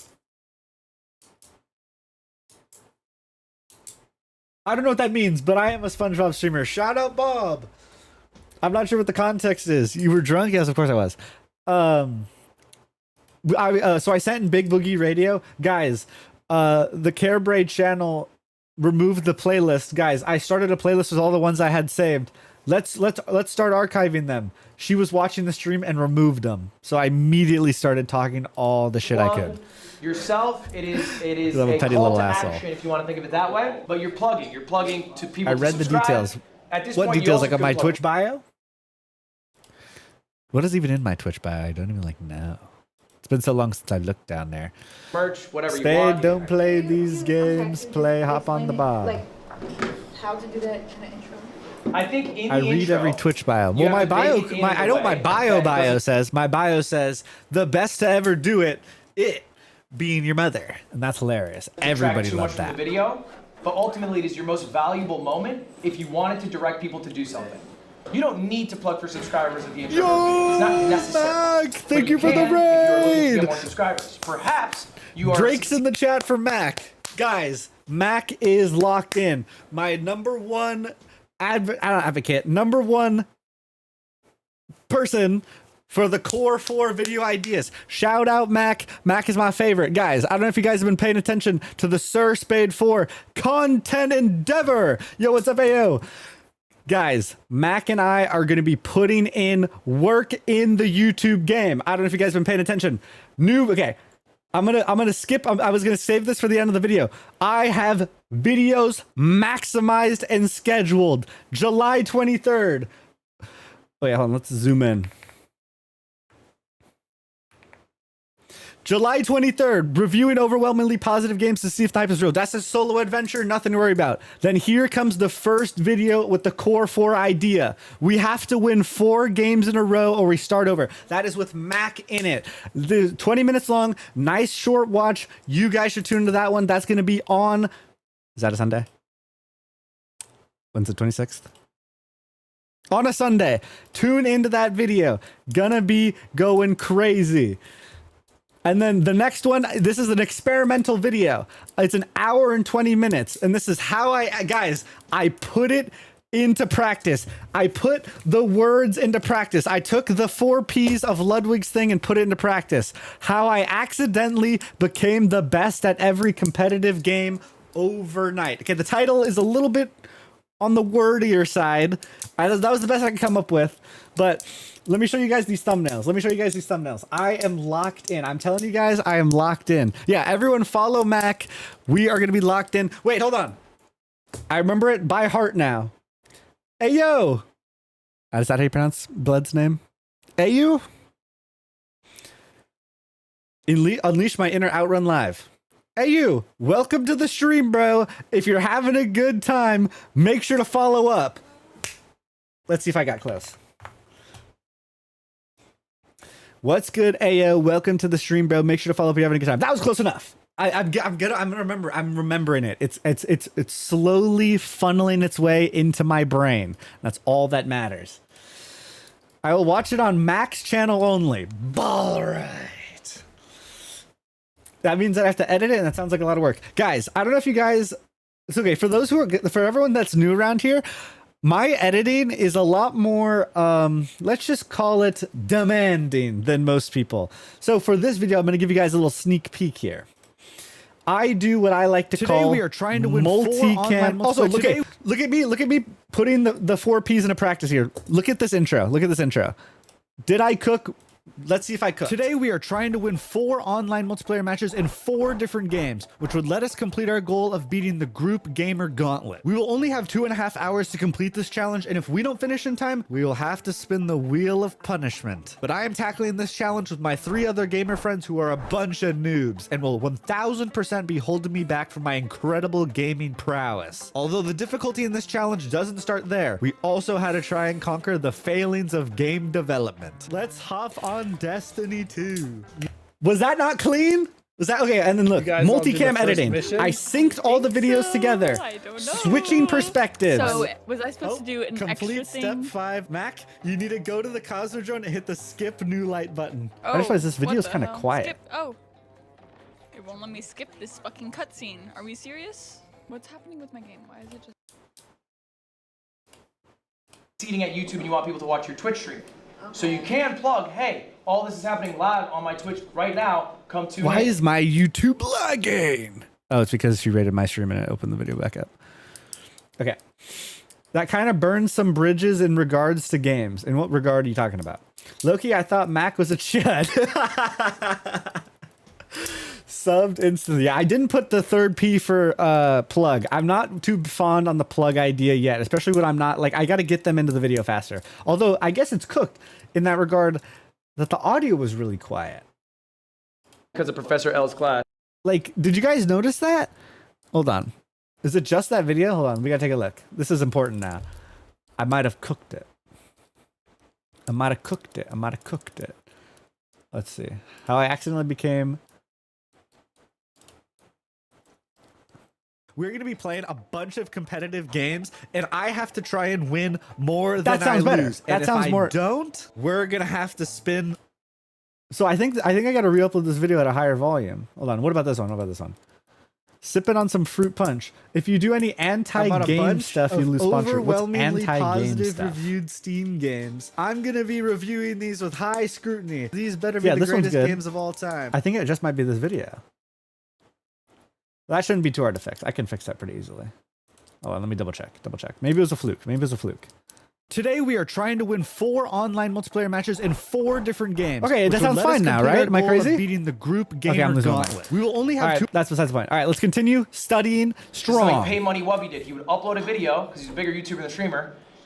I don't know what that means, but I am a SpongeBob streamer. Shout out Bob. I'm not sure what the context is. You were drunk? Yes, of course I was. So I sent in Big Boogie Radio. Guys, the Care Braid channel removed the playlist. Guys, I started a playlist with all the ones I had saved. Let's start archiving them. She was watching the stream and removed them. So I immediately started talking all the shit I could. Yourself, it is I'm a a petty call little to asshole. action if you want to think of it that way. But you're plugging to people. I read to the subscribe. details. At this What point, you details? also Like on could my plug. Twitch bio? What is even in my Twitch bio? I don't even know. It's been so long since I looked down there. Merch, whatever you Spade, want. don't play these games. Play hop on the bar. Like, how to do that kind of intro? I think in the I read intro, every Twitch bio. you Well, my have to bio, bake it in I a know what my way bio that doesn't- says. My bio says the best to ever do it being your mother, and that's hilarious. Everybody too much loved from that. the video, but ultimately it is your most valuable moment if you wanted to direct people to do something. You don't need to plug for subscribers at the intro. It's not necessary. Mac, thank But you for the can if you're looking to raid. get more subscribers. Perhaps you are. Drake's in the chat for Mac. Guys, Mac is locked in. My number one advocate, number one person for the Core 4 video ideas. Shout out Mac. Mac is my favorite. Guys, I don't know if you guys have been paying attention to the Sir Spade 4 content endeavor. Yo, what's up, AO? Guys, Mac and I are going to be putting in work in the YouTube game. I don't know if you guys have been paying attention. Okay. I'm gonna skip. I was gonna save this for the end of the video. I have videos maximized and scheduled. July 23rd. Wait, hold on. Let's zoom in. July 23rd, reviewing overwhelmingly positive games to see if the hype is real. That's a solo adventure, nothing to worry about. Then here comes the first video with the Core 4 idea. We have to win 4 games in a row or we start over. That is with Mac in it. The 20 minutes long, nice short watch. You guys should tune into that one. That's going to be on... Is that a Sunday? When's the 26th? On a Sunday. Tune into that video. Gonna be going crazy. And then the next one, this is an experimental video. It's an hour and 20 minutes. And this is how guys, I put it into practice. I put the words into practice. I took the 4 Ps of Ludwig's thing and put it into practice. How I accidentally became the best at every competitive game overnight. Okay, the title is a little bit on the wordier side. That was the best I could come up with. But let me show you guys these thumbnails. I am locked in. I'm telling you guys, I am locked in. Yeah, everyone follow Mac. We are going to be locked in. Wait, hold on. I remember it by heart now. Ayo. Is that how you pronounce Blood's name? Ayo. Unleash my inner Outrun live. Hey you, welcome to the stream, bro. If you're having a good time, make sure to follow up. Let's see if I got close. What's good, Ayo? Welcome to the stream, bro. Make sure to follow up if you're having a good time. That was close enough. I'm remembering it. It's slowly funneling its way into my brain. That's all that matters. I will watch it on Mac's channel only. All right. That means that I have to edit it, and that sounds like a lot of work. Guys, I don't know if you guys... It's okay. For those who are... For everyone that's new around here, my editing is a lot more, let's just call it demanding than most people. So for this video, I'm going to give you guys a little sneak peek here. I do what I like to call... Today we are trying to win multi-cam. Also, look at me putting the 4 Ps into practice here. Look at this intro. Did I cook? Let's see if I could. Today we are trying to win 4 online multiplayer matches in 4 different games, which would let us complete our goal of beating the Group Gamer Gauntlet. We will only have 2.5 hours to complete this challenge, and if we don't finish in time, we will have to spin the wheel of punishment. But I am tackling this challenge with my 3 other gamer friends who are a bunch of noobs, and will 1000% be holding me back from my incredible gaming prowess. Although the difficulty in this challenge doesn't start there, we also had to try and conquer the failings of game development. Let's hop on Destiny 2. Was that not clean? Was that okay? And then look, multicam editing. I synced all the videos together. Switching perspectives. So was I supposed to do an complete extra step thing? 5. Mac, you need to go to the Cosmodrome and hit the skip new light button. Oh, I just realized this video is kind of quiet. Skip. Oh. It won't let me skip this fucking cutscene. Are we serious? What's happening with my game? Why is it just... Eating at YouTube and you want people to watch your Twitch stream. So you can plug, hey, all this is happening live on my Twitch right now. Come to Why is my YouTube lagging? Oh, it's because she rated my stream and it opened the video back up. Okay. That kind of burns some bridges in regards to games. In what regard are you talking about? Loki, I thought Mac was a chud. Subbed instantly. Yeah, I didn't put the 3rd P for plug. I'm not too fond on the plug idea yet, especially when I'm not like, I got to get them into the video faster. Although I guess it's cooked in that regard that the audio was really quiet. Because of Professor L's class. Like, did you guys notice that? Hold on. Is it just that video? Hold on. We got to take a look. This is important now. I might have cooked it. Let's see. How I accidentally became... We're going to be playing a bunch of competitive games, and I have to try and win more than I lose. That sounds more. If I don't, we're going to have to spin. So I think I got to re-upload this video at a higher volume. Hold on. What about this one? Sipping on some fruit punch. If you do any anti-game stuff, you lose sponsor. Overwhelmingly positive reviewed Steam games. I'm going to be reviewing these with high scrutiny. These better be the greatest games of all time. I think it just might be this video. That shouldn't be too hard to fix. I can fix that pretty easily. Hold on, let me double check. Maybe it was a fluke. Today we are trying to win 4 online multiplayer matches in 4 different games. Okay, that sounds fine now, right? Am I crazy? Beating the Group Gamer Gauntlet. We will only have 2. That's besides the point. All right, let's continue studying strong. Like Pay Money Wubby did. He would upload a video because he's a bigger YouTuber than streamer.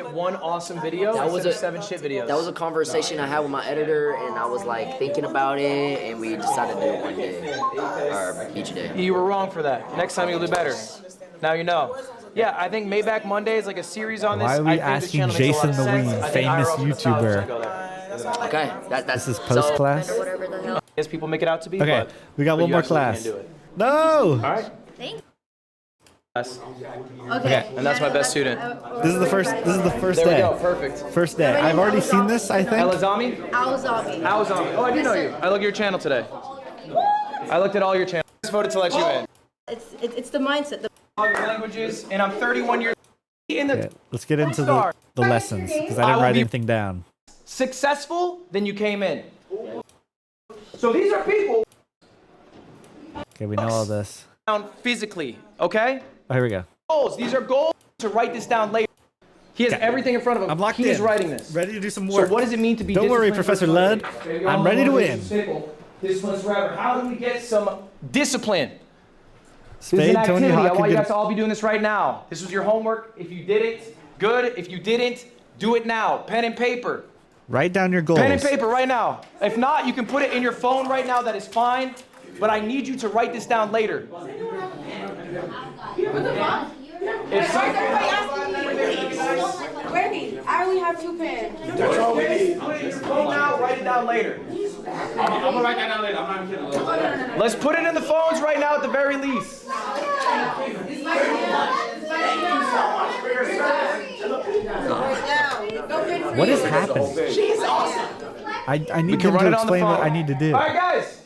it one awesome video That was instead a of 7 shit videos. That was a conversation I had with my editor, and I was like thinking about it, and we decided to do it one day, or each day. You were wrong for that. Next time you'll do better. Now you know. Yeah, I think Maybach Monday is like a series on this. Why are we I think this asking channel makes a lot Jason of the sense. Ween, I think famous IRL from the style should YouTuber? go there. Okay, that's This is post class. or whatever the hell. As people make it out to be. Okay, but, we got but one you more absolutely class. can do it. No. All right. Thank Okay. And that's my best student. This is the first. This is the first There we day. go. Perfect. First day. I've already seen this. I think. Elazami? Alzami. Alzami. Oh, I do know you. I looked at your channel today. I looked at all your channels. I just voted to let you in. It's the mindset. All your languages, and I'm 31 years in the. Okay, let's get into the lessons because I didn't write anything down. Successful, then you came in. So these are people Okay, we know all this. down physically, okay? Oh, here we go. Goals. These are goals to write this down later. He has everything in front of him. I'm locked he is in. writing this. Ready to do some So work. what does it mean to be Don't worry, disciplined Professor versus Lud. motivated? I'm ready to win. Simple. Discipline's forever. How do we get some discipline? This is Spade, an Tony activity. Hawk, I want you again. guys to all be doing this right now. This was your homework. If you did it, good. If you didn't, do it now. Pen and paper. Write down your goals. Pen and paper right now. If not, you can put it in your phone right now. That is fine. But I need you to write this down later. If Randy, I only have 2 pens. That's all we need. Put it in your phone now. Write it down later. I'm gonna write that down later. I'm not kidding. Let's put it in the phones right now at the very least. What is happening? She's awesome. I We need can him run to it on the explain what phone. I need to do. All right, guys.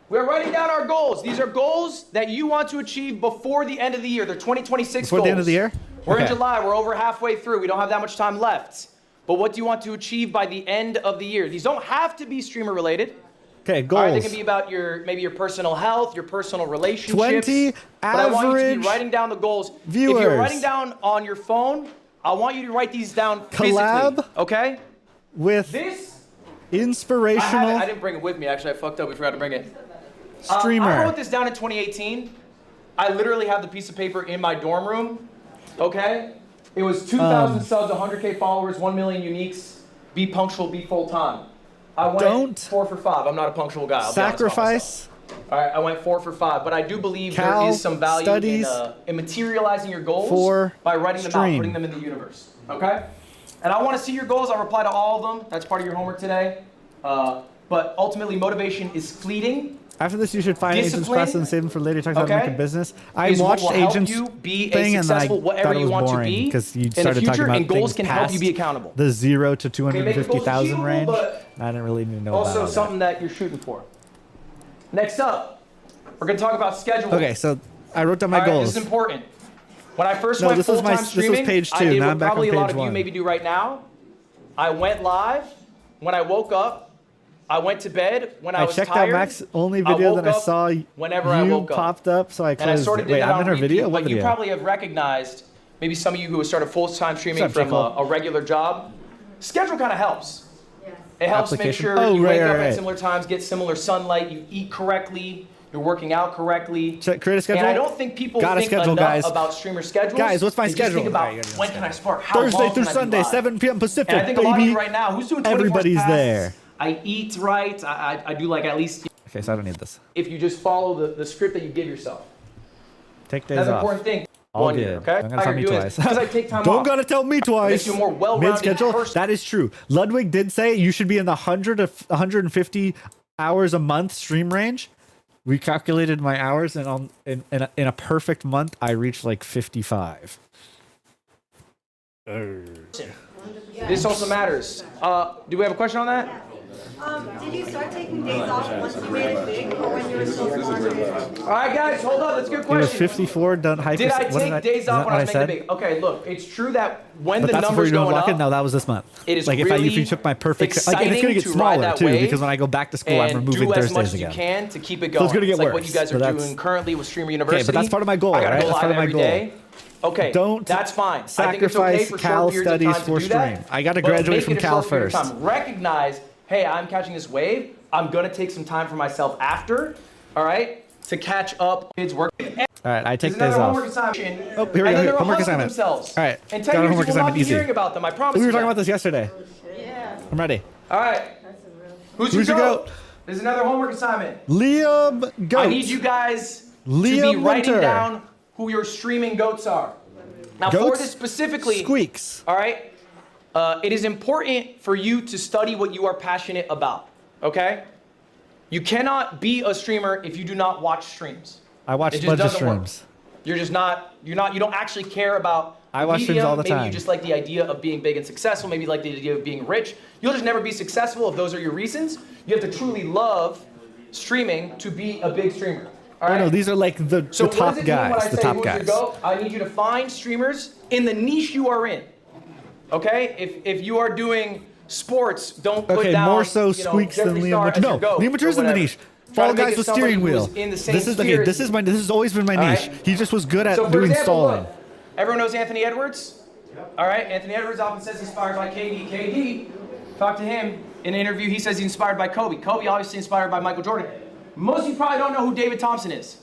We're writing down our goals. These are goals that you want to achieve before the end of the year. They're 2026 Before goals. the end of the year? We're in Okay. July. We're over halfway through. We don't have that much time left. But what do you want to achieve by the end of the year? These don't have to be streamer related. Okay, All right, they goals. can be about maybe your personal health, your personal relationships. 20 But I want you to average be writing down the goals. If viewers. you're writing down on your phone, I want you to write these down physically. Collab Okay? with This inspirational I didn't bring it with me. Actually, I fucked up. We forgot to bring it. streamer. I wrote this down in 2018. I literally have the piece of paper in my dorm room. Okay? It was 2,000 subs, 100K followers, 1 million uniques. Be punctual, be full time. I went Don't 4 for 5. I'm not a punctual guy. I'll be honest about sacrifice. myself. All right, I went 4 for 5, but I do believe Cal there is some value studies in materializing your goals for by writing them out, stream. putting them in the universe. Okay? And I want to see your goals. I'll reply to all of them. That's part of your homework today. But ultimately, motivation is fleeting. After this, you should find agents Discipline, class and save them for later. Talks about okay, making business. I is what watched will help agents you be a thing and then I successful whatever thought it you was want to boring be because you in the started talking future, about and goals things can help you past be accountable. the 0 to Okay, make the goals 250,000 achievable, range. but I didn't really need to know Also, about all something that you're shooting for. Next up, we're going to talk about scheduling. that. Okay, so I wrote down my All right, goals. This is important. When I first No, went this was full-time this was streaming, page I 2. did Now what I'm back on probably a lot page of you 1. maybe do right now. I went live. When I woke up, I went to bed. When I I was checked tired, out Mac's only video, woke then I up saw whenever I you woke up. popped up, so I And I closed sort it. of did Wait, it I'm on in her repeat, video? What but you video? probably have recognized, maybe some of you who have started full-time streaming What's up, from J. Cole? a regular job. Schedule kind of helps. It helps make Application. sure Oh, you right, wake up right, at right. similar times, get similar sunlight, you eat correctly, you're working out correctly. Create a schedule? And I don't think people Got a think schedule, enough guys. about streamer schedules. Guys, what's my They just schedule? think about Alright, you're when can I spark, how Thursday long through can I be Sunday, live? 7 p.m. Pacific, And I think a lot of baby. you right now, who's doing 24 Everybody's tasks? there. I eat right. I do like at least Okay, so I don't need this. if you just follow the script that you give yourself. Take days That's an off. important thing. All One good. year, okay? Don't gotta All tell you're me doing twice. is- because I take time Don't off. gotta tell me twice. Makes you a more well-rounded Mid-schedule. person. That is true. Ludwig did say you should be in the 100 to 150 hours a month stream range. We calculated my hours, and in a perfect month, I reached like 55. This also matters. Do we have a question on that? Did you start taking days off once you made it big, or when you were still small? All right, guys, hold on. That's a good It was question. 54 done hyper. Did I what take days is that off when I was what making it big? Okay, look, it's true that when But the that's before numbers you don't going lock up, it. No, that was this month. it is like if really you took my perfect, like, and it's exciting gonna get to ride smaller that too wave because when I go back to school, I'm and removing do as much Thursdays as you again. can to keep it So going. it's gonna get like what worse, you guys but are that's- doing currently with Streamer University. that's part of my goal, I gotta right? go That's live part of my every goal. day. Okay, Don't that's fine. I think it's sacrifice okay for Cal short periods of studies time to for do that, stream. I gotta but graduate make from it a Cal short period of first. time. Recognize, hey, I'm catching this wave. I'm gonna take some time for myself after, all right, to catch up. Kids work. All right, I take There's days another off. homework assignment. Oh, here we And then go. they're Homework hustling assignment. themselves. All right, In 10 got a years, homework you will not assignment. be Easy. hearing about them. I promise We were you talking that. about this yesterday. I'm ready. All right. Who's your your goat? goat? There's another homework assignment. Liam Goat. I need you guys to Liam be writing Winter. down who your streaming goats are. Now, for Goats? this specifically, Squeaks. all right, It is important for you to study what you are passionate about, okay? You cannot be a streamer if you do not watch streams. I watch It a just bunch of doesn't work. streams. You're just not, you don't actually care about I watch streams medium. all the Maybe time. you just like the idea of being big and successful. Maybe you like the idea of being rich. You'll just never be successful if those are your reasons. You have to truly love streaming to be a big streamer. All right? No, these are like the So top what does it mean when I guys. The say top who's your guys. GOAT? I need you to find streamers in the niche you are in. Okay? If you are doing sports, don't put Okay, down more so you know, Squeaks than Jeffree Liam Star Winter. as No, your GOAT Liam Winter's or in the whatever. niche. Try to Fall make Guys it with somebody steering wheel. who's in the same This is okay. sphere This as has always been my All niche. right? He just was good at So for doing example, stalling. look, everyone knows Anthony Edwards? All right, Anthony Edwards often says he's inspired by KD. KD, talk to him in an interview, he says he's inspired by Kobe. Kobe obviously inspired by Michael Jordan. Most of you probably don't know who David Thompson is.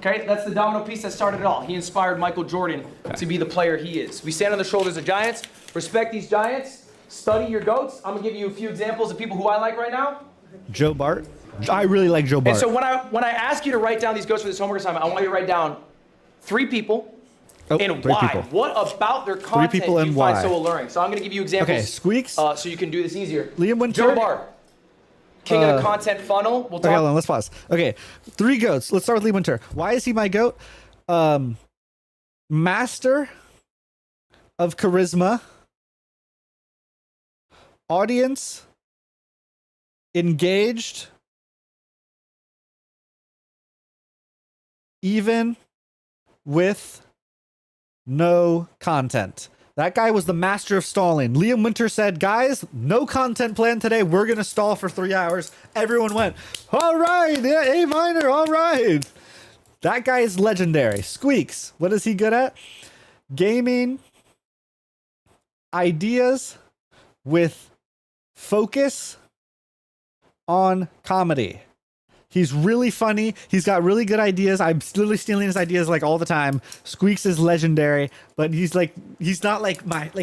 Okay, that's the domino piece that started it all. He inspired Michael Jordan to be the player he is. We stand on the shoulders of giants, respect these giants, study your GOATs. I'm gonna give you a few examples of people who I like right now. Joe Bart. I really like Joe Bart. And so when I ask you to write down these GOATs for this homework assignment, I want you to write down 3 people and three why. people. What about their content people do and you find why. so alluring? So I'm going to give you examples. Okay, Squeaks. So you can do this easier. Liam Winter. Joe Bart, king of the content funnel. We'll Okay, talk. hold on. Let's pause. Okay, 3 GOATs. Let's start with Liam Winter. Why is he my GOAT? Master of charisma. Audience. Engaged. Even with no content. That guy was the master of stalling. Liam Winter said, guys, no content plan today. We're going to stall for 3 hours. Everyone went, all right, yeah, A minor, all right. That guy is legendary. Squeaks, what is he good at? Gaming, ideas with focus on comedy. He's really funny. He's got really good ideas. I'm literally stealing his ideas like all the time. Squeaks is legendary, but he's not like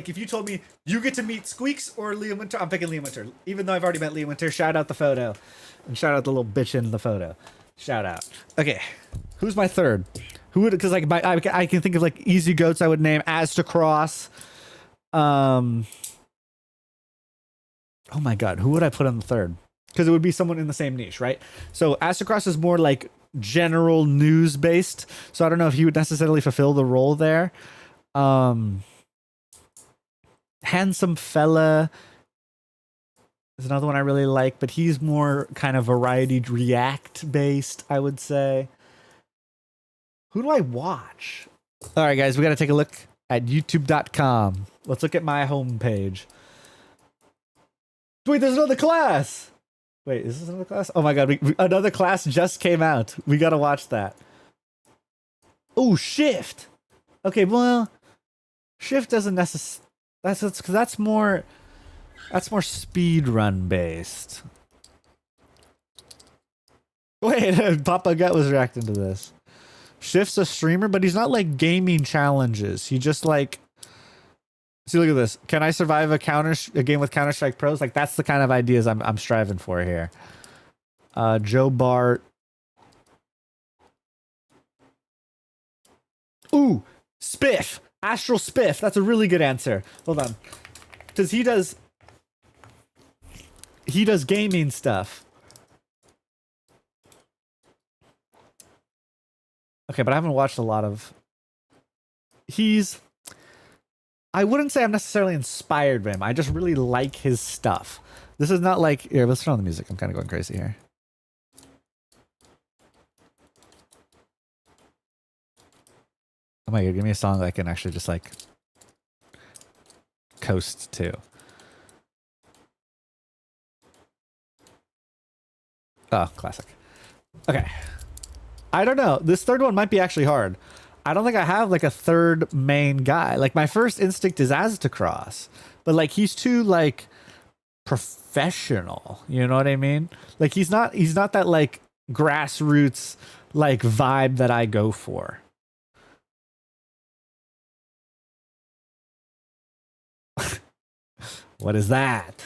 if you told me you get to meet Squeaks or Liam Winter, I'm picking Liam Winter. Even though I've already met Liam Winter. Shout out the photo. And shout out the little bitch in the photo. Shout out. Okay. Who's my third? Who would, because like I can think of like easy GOATs I would name. Aztecross. Oh my god, who would I put on the third? Because it would be someone in the same niche, right? So Aztecross is more like general news based. So I don't know if he would necessarily fulfill the role there. Handsome Fella is another one I really like, but he's more kind of variety react based, I would say. Who do I watch? All right, guys, we got to take a look at youtube.com. Let's look at my homepage. Wait, there's another class. Wait, is this another class? Oh my god, another class just came out. We gotta watch that. Oh, Shift. Okay, well, Shift doesn't necessarily. That's more speed run based. Wait, Papa Gut was reacting to this. Shift's a streamer, but he's not like gaming challenges. He just like. See, look at this. Can I survive a game with Counter-Strike Pros? Like, that's the kind of ideas I'm striving for here. Joe Bart. Ooh, Spiff. Astral Spiff. That's a really good answer. Hold on. Because he does gaming stuff. Okay, but I haven't watched a lot of... I wouldn't say I'm necessarily inspired by him. I just really like his stuff. This is not like... Here, let's turn on the music. I'm kind of going crazy here. Oh my god, give me a song that I can actually just like coast to. Oh, classic. Okay. I don't know. This third one might be actually hard. I don't think I have like a third main guy. Like my first instinct is Aztecross, but like he's too like professional. You know what I mean? Like he's not that like grassroots like vibe that I go for. What is that?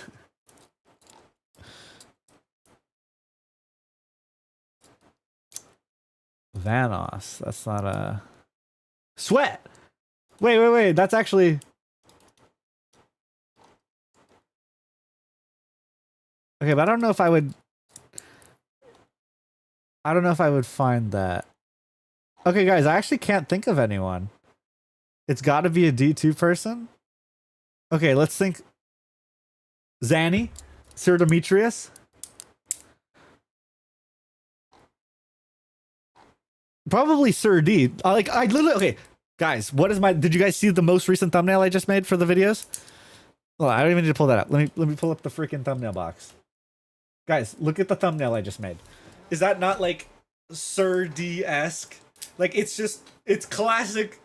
Vanoss. That's not a... Sweat! Wait. That's actually... Okay, but I don't know if I would. I don't know if I would find that. Okay, guys, I actually can't think of anyone. It's got to be a D2 person. Okay, let's think. Zanny, Sir Demetrius. Probably Sir D. Like I literally. Okay, guys, what is my? Did you guys see the most recent thumbnail I just made for the videos? Well, I don't even need to pull that up. Let me pull up the freaking thumbnail box. Guys, look at the thumbnail I just made. Is that not like Sir D-esque? Like it's classic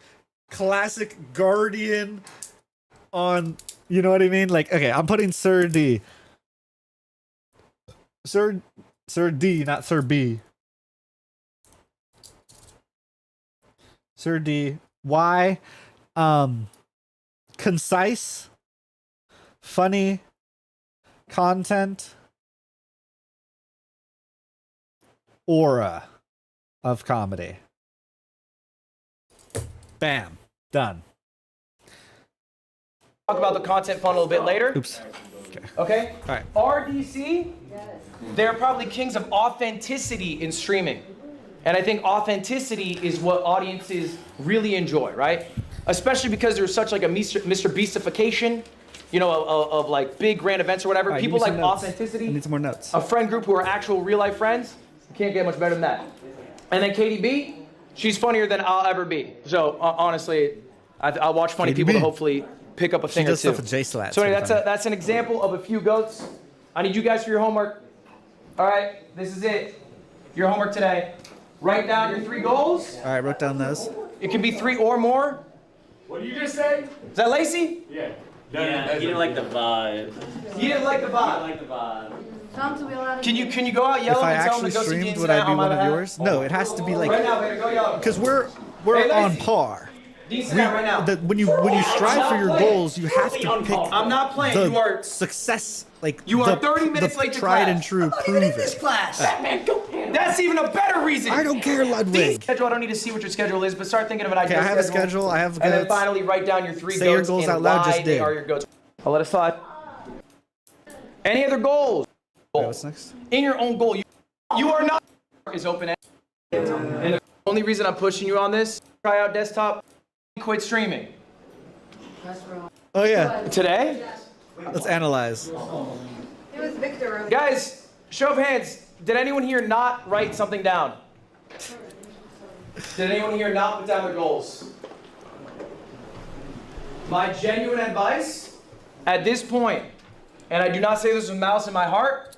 Guardian on, you know what I mean? Like, okay, I'm putting Sir D. Sir D, not Sir B. Sir D. Why? Concise, funny, content, aura of comedy. Bam. Done. Talk about the content funnel a bit later. Oops. Okay? All right. RDC, they're probably kings of authenticity in streaming. And I think authenticity is what audiences really enjoy, right? Especially because there's such like a Mr. Beastification, you know, of like big grand events or whatever. Right, People like notes. authenticity. I need some more notes. A friend group who are actual real life friends. You can't get much better than that. And then KDB, she's funnier than I'll ever be. So honestly, I'll watch funny people to hopefully pick up a thing or two. She does stuff with J-Slats. So anyway, that's an example of a few goats. I need you guys for your homework. All right, this is it. Your homework today. Write down your 3 goals. All right, wrote down those. It can be 3 or more. What did you just say? Is that Lacey? Yeah. Yeah, he didn't like the vibe. He didn't like the vibe. He didn't like the vibe. Tell him to be allowed to Can you go out yell If I and tell him actually to go see the streamed, would I incident be on my one of behalf? yours? No, it has to be like, Right now, baby, go yell. because we're Hey, on Lacey. par. Decent right now. When you strive for your goals, you have to pick. I'm not playing. The You are success, like You are the, 30 minutes the late to tried class. and true. I'm Prove not even in this it. class. That's even a better reason. I don't care, Ludwig. Schedule. I don't need to see what your schedule is, but start thinking of an idea. Okay, I have a schedule. I have And then goats. finally write down your 3 Say your goals goals and out loud, why just they did. are your goals. I'll let it slide. Any other goals? Okay, what's next? In your own goal, you are not is open ended. And the only reason I'm pushing you on this, try out desktop, quit streaming. Oh yeah. Today? Let's analyze. It was Victor earlier. Guys, show of hands. Did anyone here not write something down? Did anyone here not put down their goals? My genuine advice at this point, and I do not say this with malice in my heart,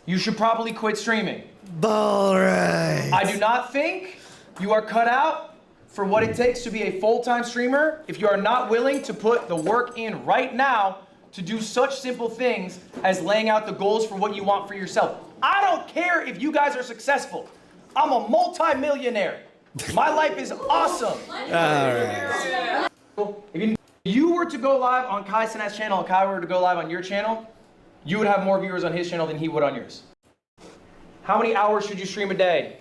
you should probably quit streaming. Alright. I do not think you are cut out for what it takes to be a full-time streamer if you are not willing to put the work in right now to do such simple things as laying out the goals for what you want for yourself. I don't care if you guys are successful. I'm a multi-millionaire. My life is awesome. Alright. If you were to go live on Kai Cenat's channel and Kai were to go live on your channel, you would have more viewers on his channel than he would on yours. How many hours should you stream a day?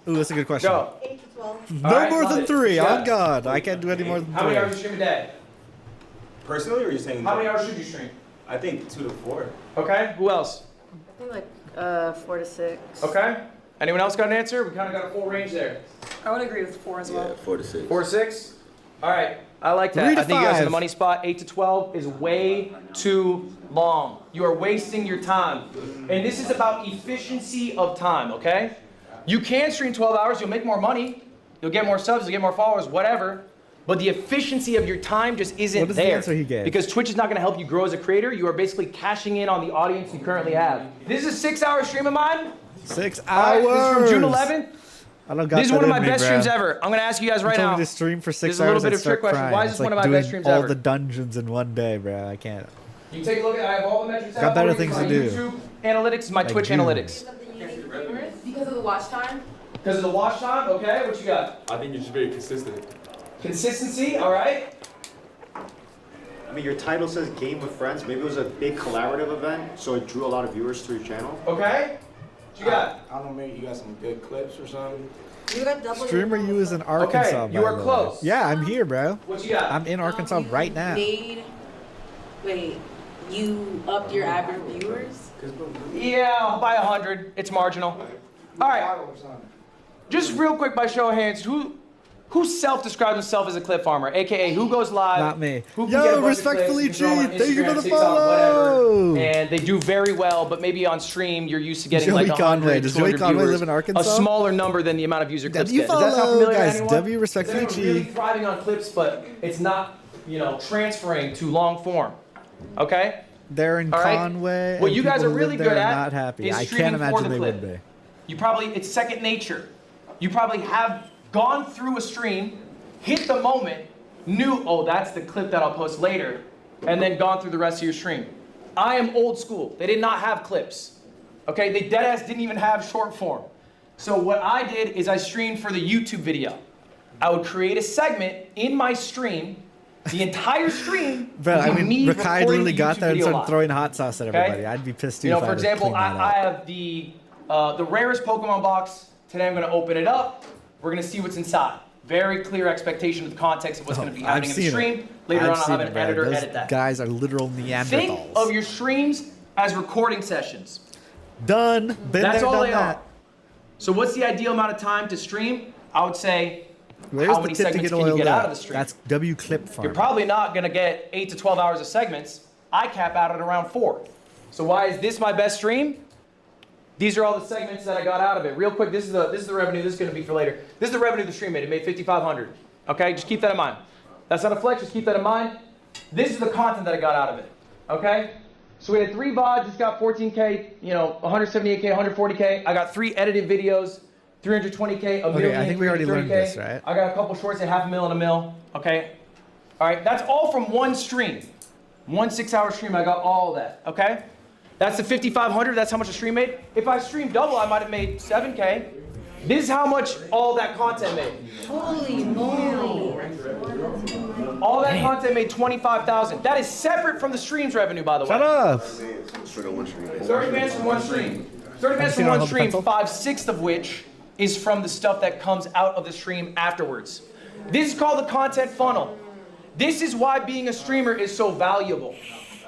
Ooh, that's a good question. Go. 8 to 12. No All right, more love than it. 3. Yeah. On God, I can't do any more than 3. How many hours do you stream a day? Personally, or are you saying? How many hours should you stream? I think 2 to 4. Okay, who else? I think like 4 to 6. Okay. Anyone else got an answer? We kind of got a full range there. I would agree with 4 as well. 4 to 6. 4 to 6? All right. I like that. 3 to I think you guys are 5. the money spot. 8 to 12 is way too long. You are wasting your time. And this is about efficiency of time, okay? You can stream 12 hours. You'll make more money. You'll get more subs. You'll get more followers, whatever. But the efficiency of your time just isn't What is the there. answer he gave? Because Twitch is not going to help you grow as a creator. You are basically cashing in on the audience you currently have. This is a 6-hour stream of mine. 6 All right, hours. this is from June 11th. I don't got This is that one of in my me, best bro. streams ever. I'm going to ask you guys right You told now. me to stream for 6 This is a hours. little bit I'd of trick start question. crying. Why is It's this one like of my doing best streams all ever? the dungeons in one day, bro. I can't. You take a look at, I have all the metrics Got out better for you. things My to do. YouTube analytics, my Like Twitch you. analytics. Because of the watch time? Because of the watch time, okay, what you got? I think you're just very consistent. Consistency, all right. I mean, your title says Game with Friends. Maybe it was a big collaborative event, so it drew a lot of viewers to your channel. Okay. What you got? I don't know, maybe you got some good clips or something. You got double. Streamer U is in Arkansas. Okay, you by are the way. close. Yeah, I'm here, bro. What you got? I'm in Arkansas right now. Wait. you upped your average viewers? Yeah, by 100. It's marginal. All right. Just real quick, by show of hands, who self-describes himself as a clip farmer, aka who goes live? Not me. Who can get a Yo, bunch of respectfully, clips, you can throw them on G. Thank you for Instagram, the TikTok, follow. whatever, and they do very well, but maybe on stream you're used to getting Joey like 100, Conway. Does Joey 200 Conway viewers, live in Arkansas? a smaller number than the amount of views your clips W get. Does that sound follow, familiar to guys. anyone? W respectfully, Is anyone really G. thriving on clips, but it's not, transferring to long form. Okay? They're in All right? Conway. What and you guys people are who really live there good are at not happy. is I streaming can't for the imagine they clip. would be. You probably, it's second nature. You probably have gone through a stream, hit the moment, knew, oh, that's the clip that I'll post later, and then gone through the rest of your stream. I am old school. They did not have clips. Okay, they deadass didn't even have short form. So what I did is I streamed for the YouTube video. I would create a segment in my stream, the entire stream. Bro, I mean, me Rakai recording literally the got YouTube there and video started live. throwing hot sauce at Okay? everybody. I'd be pissed too. You know, if I for had to example, clean that I up. have the rarest Pokemon box. Today I'm going to open it up. We're going to see what's inside. Very clear expectation of the context of what's going to be happening in the stream. Later on, I'll have an editor edit that. Guys are literal Neanderthals. Think of your streams as recording sessions. Done. Been That's there, all done they that. are. So what's the ideal amount of time to stream? I would say, Where's how the many tip to segments get can you oiled get out up? of the stream? That's W Clip Farm. You're probably not going to get 8 to 12 hours of segments. I cap out at around 4. So why is this my best stream? These are all the segments that I got out of it. Real quick, this is the revenue. This is going to be for later. This is the revenue the stream made. It made $5,500. Okay, just keep that in mind. That's not a flex. Just keep that in mind. This is the content that I got out of it. Okay. So we had 3 VODs. It's got 14K. 178K, 140K. I got 3 edited videos. 320K, a million. I think we already learned 330K. this, right? I got a couple shorts at $500,000 and $1 million. Okay. All right. That's all from one stream. One 6-hour stream. I got all of that. Okay. That's the 5,500. That's how much the stream made. If I streamed double, I might have made 7K. This is how much all that content made. Holy moly. All that content made 25,000. That is separate from the stream's revenue, by the way. Shut up. 30 bands from one stream. 30 bands seen from it on one the stream, pencil? 5/6 of which is from the stuff that comes out of the stream afterwards. This is called the content funnel. This is why being a streamer is so valuable.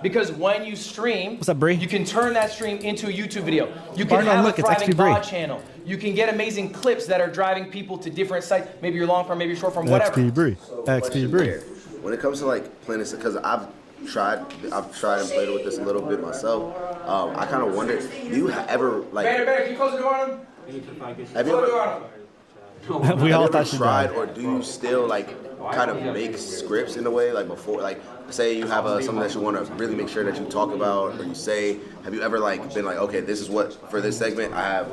Because when you stream, What's up, Bree? you can turn that stream into a YouTube video. You can Barno, have look, a it's thriving XP Bree. VOD channel. You can get amazing clips that are driving people to different sites. Maybe your long form, maybe your short form, whatever. XP Bree. XP Bree. When it comes to like playing this, because I've tried and played with this a little bit myself. I kind of wonder, do you ever like? Banner, can you close the door on him? Have you Close the door ever? on him. We all have you ever thought you tried, died. or do you still like kind of make scripts in a way, like before, like say you have something that you want to really make sure that you talk about or you say. Have you ever like been like, okay, this is what for this segment I have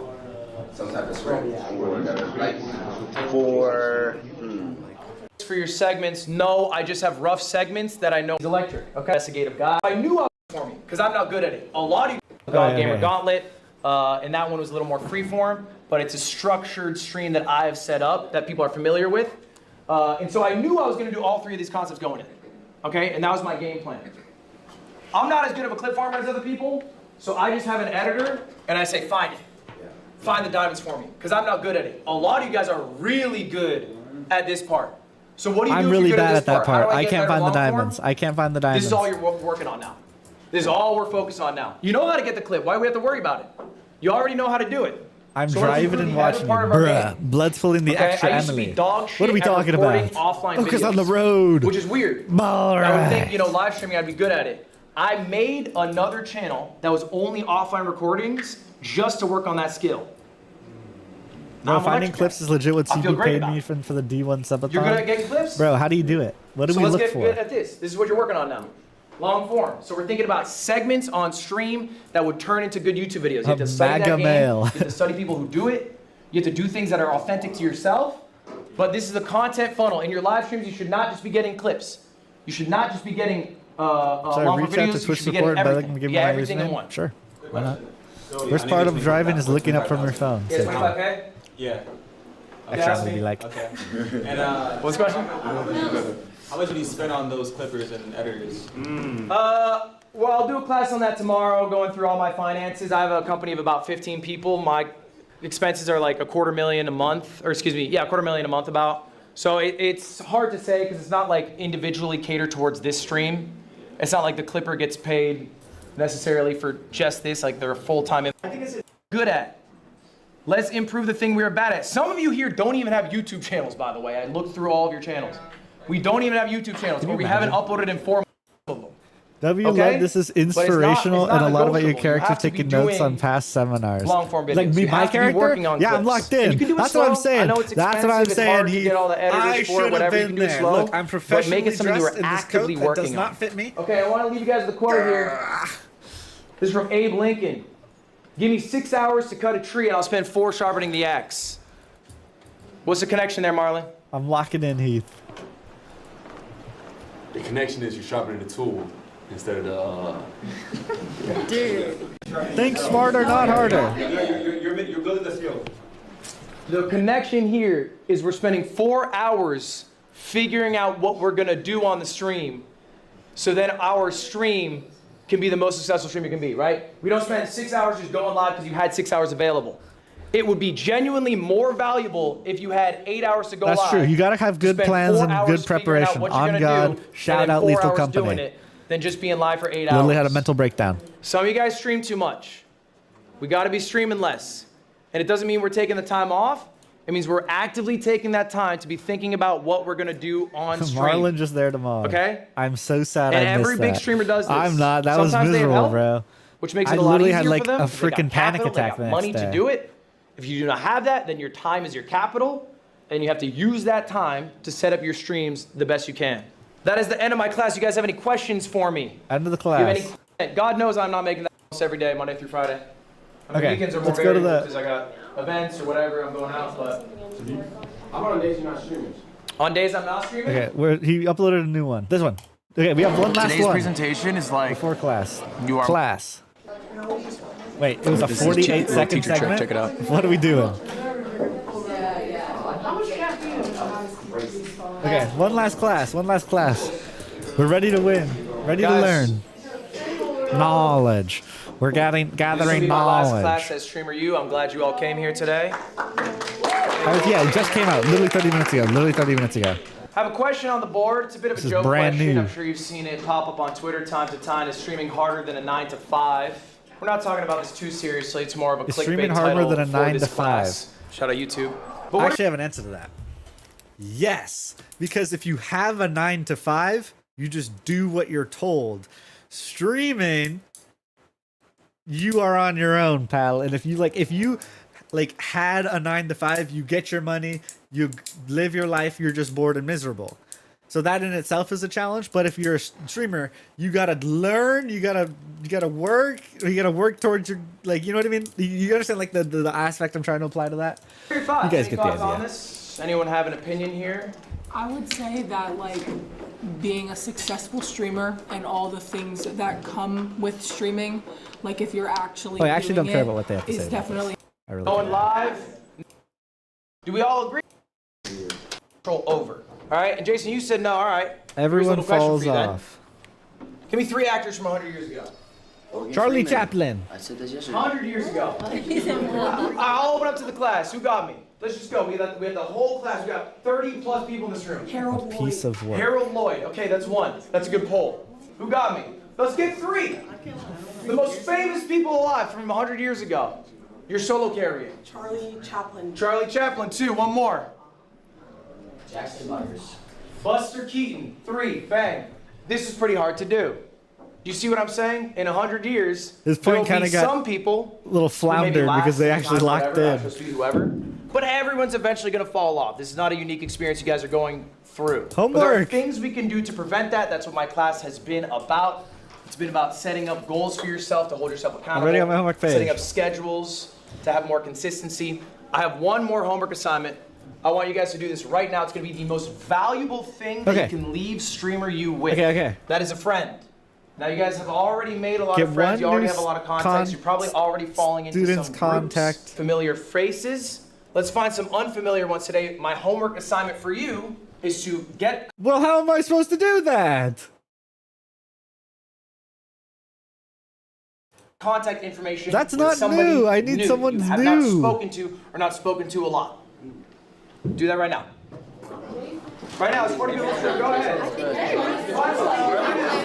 some type of script, like for. For your segments, no, I just have rough segments that I know is electric. Okay, investigative guy. I knew I was performing because I'm not good at it. A lot of you got Gamer Gauntlet, and that one was a little more freeform, but it's a structured stream that I have set up that people are familiar with. And so I knew I was going to do all 3 of these concepts going in. Okay, and that was my game plan. I'm not as good of a clip farmer as other people, so I just have an editor and I say, find it. Find the diamonds for me, because I'm not good at it. A lot of you guys are really good at this part. So what do you do I'm if really you're good bad at at this that part. How do I get can't better find the long form? diamonds. I can't find the diamonds. This is all you're working on now. This is all we're focused on now. You know how to get the clip. Why do we have to worry about it? You already know how to do it. I'm So let's driving do and the watching other you. part of our Bruh. game. Blood's pulling the Okay, extra I used to be Emily. dog shit What are we at talking recording about? offline Because on the videos, road. which is weird. All I would right. think, live streaming, I'd be good at it. I made another channel that was only offline recordings just to work on that skill. No, I'm finding electric. clips is legit what I feel CB great paid about me for the D1 subathon. You're good at getting clips? Bro, how do you do it? What do So we let's look get for? good at this. This is what you're working on now. Long form. So we're thinking about segments on stream that would turn into good YouTube videos. You have to study that MAGA game. male. You have to study people who do it. You have to do things that are authentic to yourself. But this is a content funnel. In your live streams, you should not just be getting clips. You should not just be getting Should I long reach form out videos. to You Twitch should be getting support and let everything. them give me Yeah, my everything in username? one. Sure. Why not? Worst part of driving is looking up from your phone. Yeah, 25K? Yeah. Extra would be like. Okay. And what's the question? How much did you spend on those clippers and editors? Well, I'll do a class on that tomorrow, going through all my finances. I have a company of about 15 people. My expenses are like $250,000 a month, or excuse me, yeah, $250,000 a month about. So it's hard to say because it's not like individually catered towards this stream. It's not like the clipper gets paid necessarily for just this, like they're a full-time. I think it's good at. Let's improve the thing we are bad at. Some of you here don't even have YouTube channels, by the way. I looked through all of your channels. We don't even have YouTube channels, or we haven't uploaded in 4 months of them. W Okay? love this is But it's not inspirational and a lot about your negotiable. You character have to be taking notes doing on past seminars. long-form videos. Like me, You my have to be character? working on yeah, I'm clips. locked And in. you can do it That's what I'm slow. saying. I know it's That's what I'm expensive, it's saying. hard to get all the editors I for it, should have whatever. You been can do it there. slow, Look, I'm but professionally make it something you dressed are in this actively coat that working does on. not fit me. Okay, I want to leave you guys with a quote here. This is from Abe Lincoln. Give me 6 hours to cut a tree and I'll spend 4 sharpening the axe. What's the connection there, Marlon? I'm locking in, Heath. The connection is you're sharpening the tool instead of the. Dude. Think smarter, not harder. You're building the skill. The connection here is we're spending 4 hours figuring out what we're gonna do on the stream, so then our stream can be the most successful stream it can be, right? We don't spend 6 hours just going live because you had 6 hours available. It would be genuinely more valuable if you had 8 hours to go live. That's true. You gotta have good spend plans 4 and hours good figuring out preparation. what you're On gonna God, do, shout and then out 4 Lethal hours Company. doing it, than just being live for 8 hours. Literally had a mental breakdown. Some of you guys stream too much. We got to be streaming less. And it doesn't mean we're taking the time off. It means we're actively taking that time to be thinking about what we're going to do on stream. Marlon just there tomorrow. Okay? I'm so sad And I missed every big that. streamer does this. I'm not. That Sometimes was they have miserable, help, bro. which makes I it a lot literally easier had like for them. a because they got freaking panic capital, they attack got the next money day. to do it. If you do not have that, then your time is your capital, and you have to use that time to set up your streams the best you can. That is the end of my class. You guys have any questions for me? End of the Do you have class. any? God knows I'm not making that every day, Monday through Friday. I mean, Okay, weekends are more let's go to variable the- because I got events or whatever. I'm going out, but How about on days you're not streaming? on days I'm not streaming. Okay, he uploaded a new one. This one. Okay, we have one last Today's one. presentation is like Before class. you are Class. Wait, it was a This is 48-second teacher trick, segment? check it out. What are we doing? Okay, one last class. We're ready to win. Ready to Guys. learn. Knowledge. We're gathering This will be my knowledge. last class as Streamer U. I'm glad you all came here today. Yeah, it just came out. Literally 30 minutes ago. I have a question on the board. It's a bit of This a is joke brand question. new. I'm sure you've seen it pop up on Twitter time to time. Is streaming harder than a 9 to 5? We're not talking about this too seriously. It's more of a Is clickbait streaming harder title than a for 9 this to 5? class. Shout out YouTube. But I what actually have an answer to that. Yes, because if you have a 9 to 5, you just do what you're told. Streaming, you are on your own, pal. And if you had a 9 to 5, you get your money, you live your life, you're just bored and miserable. So that in itself is a challenge. But if you're a streamer, you gotta learn, you gotta work, you gotta work towards your, like, you know what I mean? You understand like the aspect I'm trying to apply to that? are your thoughts? You guys Any get the thoughts on idea. this? Anyone have an opinion here? I would say that like being a successful streamer and all the things that come with streaming, like if you're actually Oh, I actually doing don't care it, about what they have to is say about definitely I really Going don't. live. Do we all agree? Control over. All right. And Jason, you said no. All right. Here's a Everyone little question falls for you then. off. Give me 3 actors from 100 years ago. Charlie Chaplin. I said this yesterday. 100 years ago. I'll open up to the class. Who got me? Let's just go. We had the whole class. We got 30 plus people in this room. Harold Lloyd. Piece of work. Harold Lloyd. Okay, that's 1. That's a good poll. Who got me? Let's get 3. The most famous people alive from 100 years ago. Your solo carrier. Charlie Chaplin. Charlie Chaplin, 2. 1 more. Jackson Myers. Buster Keaton, 3. Bang. This is pretty hard to do. You see what I'm saying? In 100 years, His there point will kinda be got some people a little who maybe floundered last because they actually time, locked whatever, in. not supposed to be whoever. But everyone's eventually going to fall off. This is not a unique experience you guys are going through. But there are Homework. things we can do to prevent that. That's what my class has been about. It's been about setting up goals for yourself to hold yourself accountable. already on my homework page. Setting up schedules to have more consistency. I have one more homework assignment. I want you guys to do this right now. It's going to be the most valuable thing that Okay. you can leave Streamer U with. Okay. That is a friend. Now you guys have already made a lot Get of friends. You one already new have a lot of contacts. You're probably already falling into students' some contact. groups, familiar faces. Let's find some unfamiliar ones today. My homework assignment for you is to get Well, how am I supposed to do that? contact information. That's with not somebody new. I need new someone you have new. not spoken to or not spoken to a lot. Do that right now. Right now, it's 40 people. Go ahead.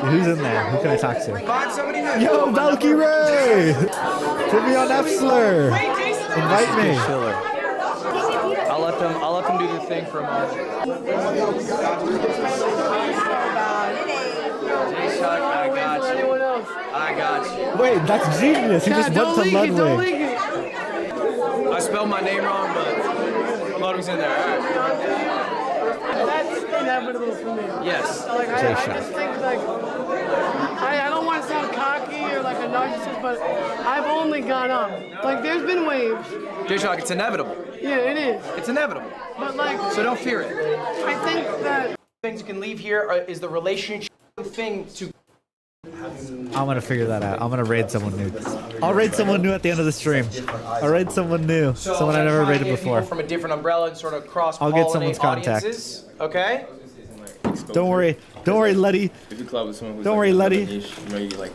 Who's in there? Who can I talk to? Find somebody new. Yo, Valkyrie! Put me on Epsler. Invite me. I'll let them do their thing for a moment. J-Shock, I got you. Wait, that's genius. He just went to Ludwig. I spelled my name wrong, but Ludwig's in there. All right. That's inevitable for me. Yes. Like, I just think, like, I don't want to sound cocky or like a narcissist, but I've only gone up. Like, there's been waves. J-Shock, it's inevitable. Yeah, it is. It's inevitable. But, like, So don't fear it. I think that Things you can leave here is the relationship thing to. I'm gonna figure that out. I'm gonna raid someone new. I'll raid someone new at the end of the stream. I'll raid someone new. Someone I never raided before. From a different umbrella and sort of cross-pollinate I'll get someone's contact. audiences. Okay. Don't worry, Letty. If you collab with someone who's Don't worry, like, Letty. niche, you know, you like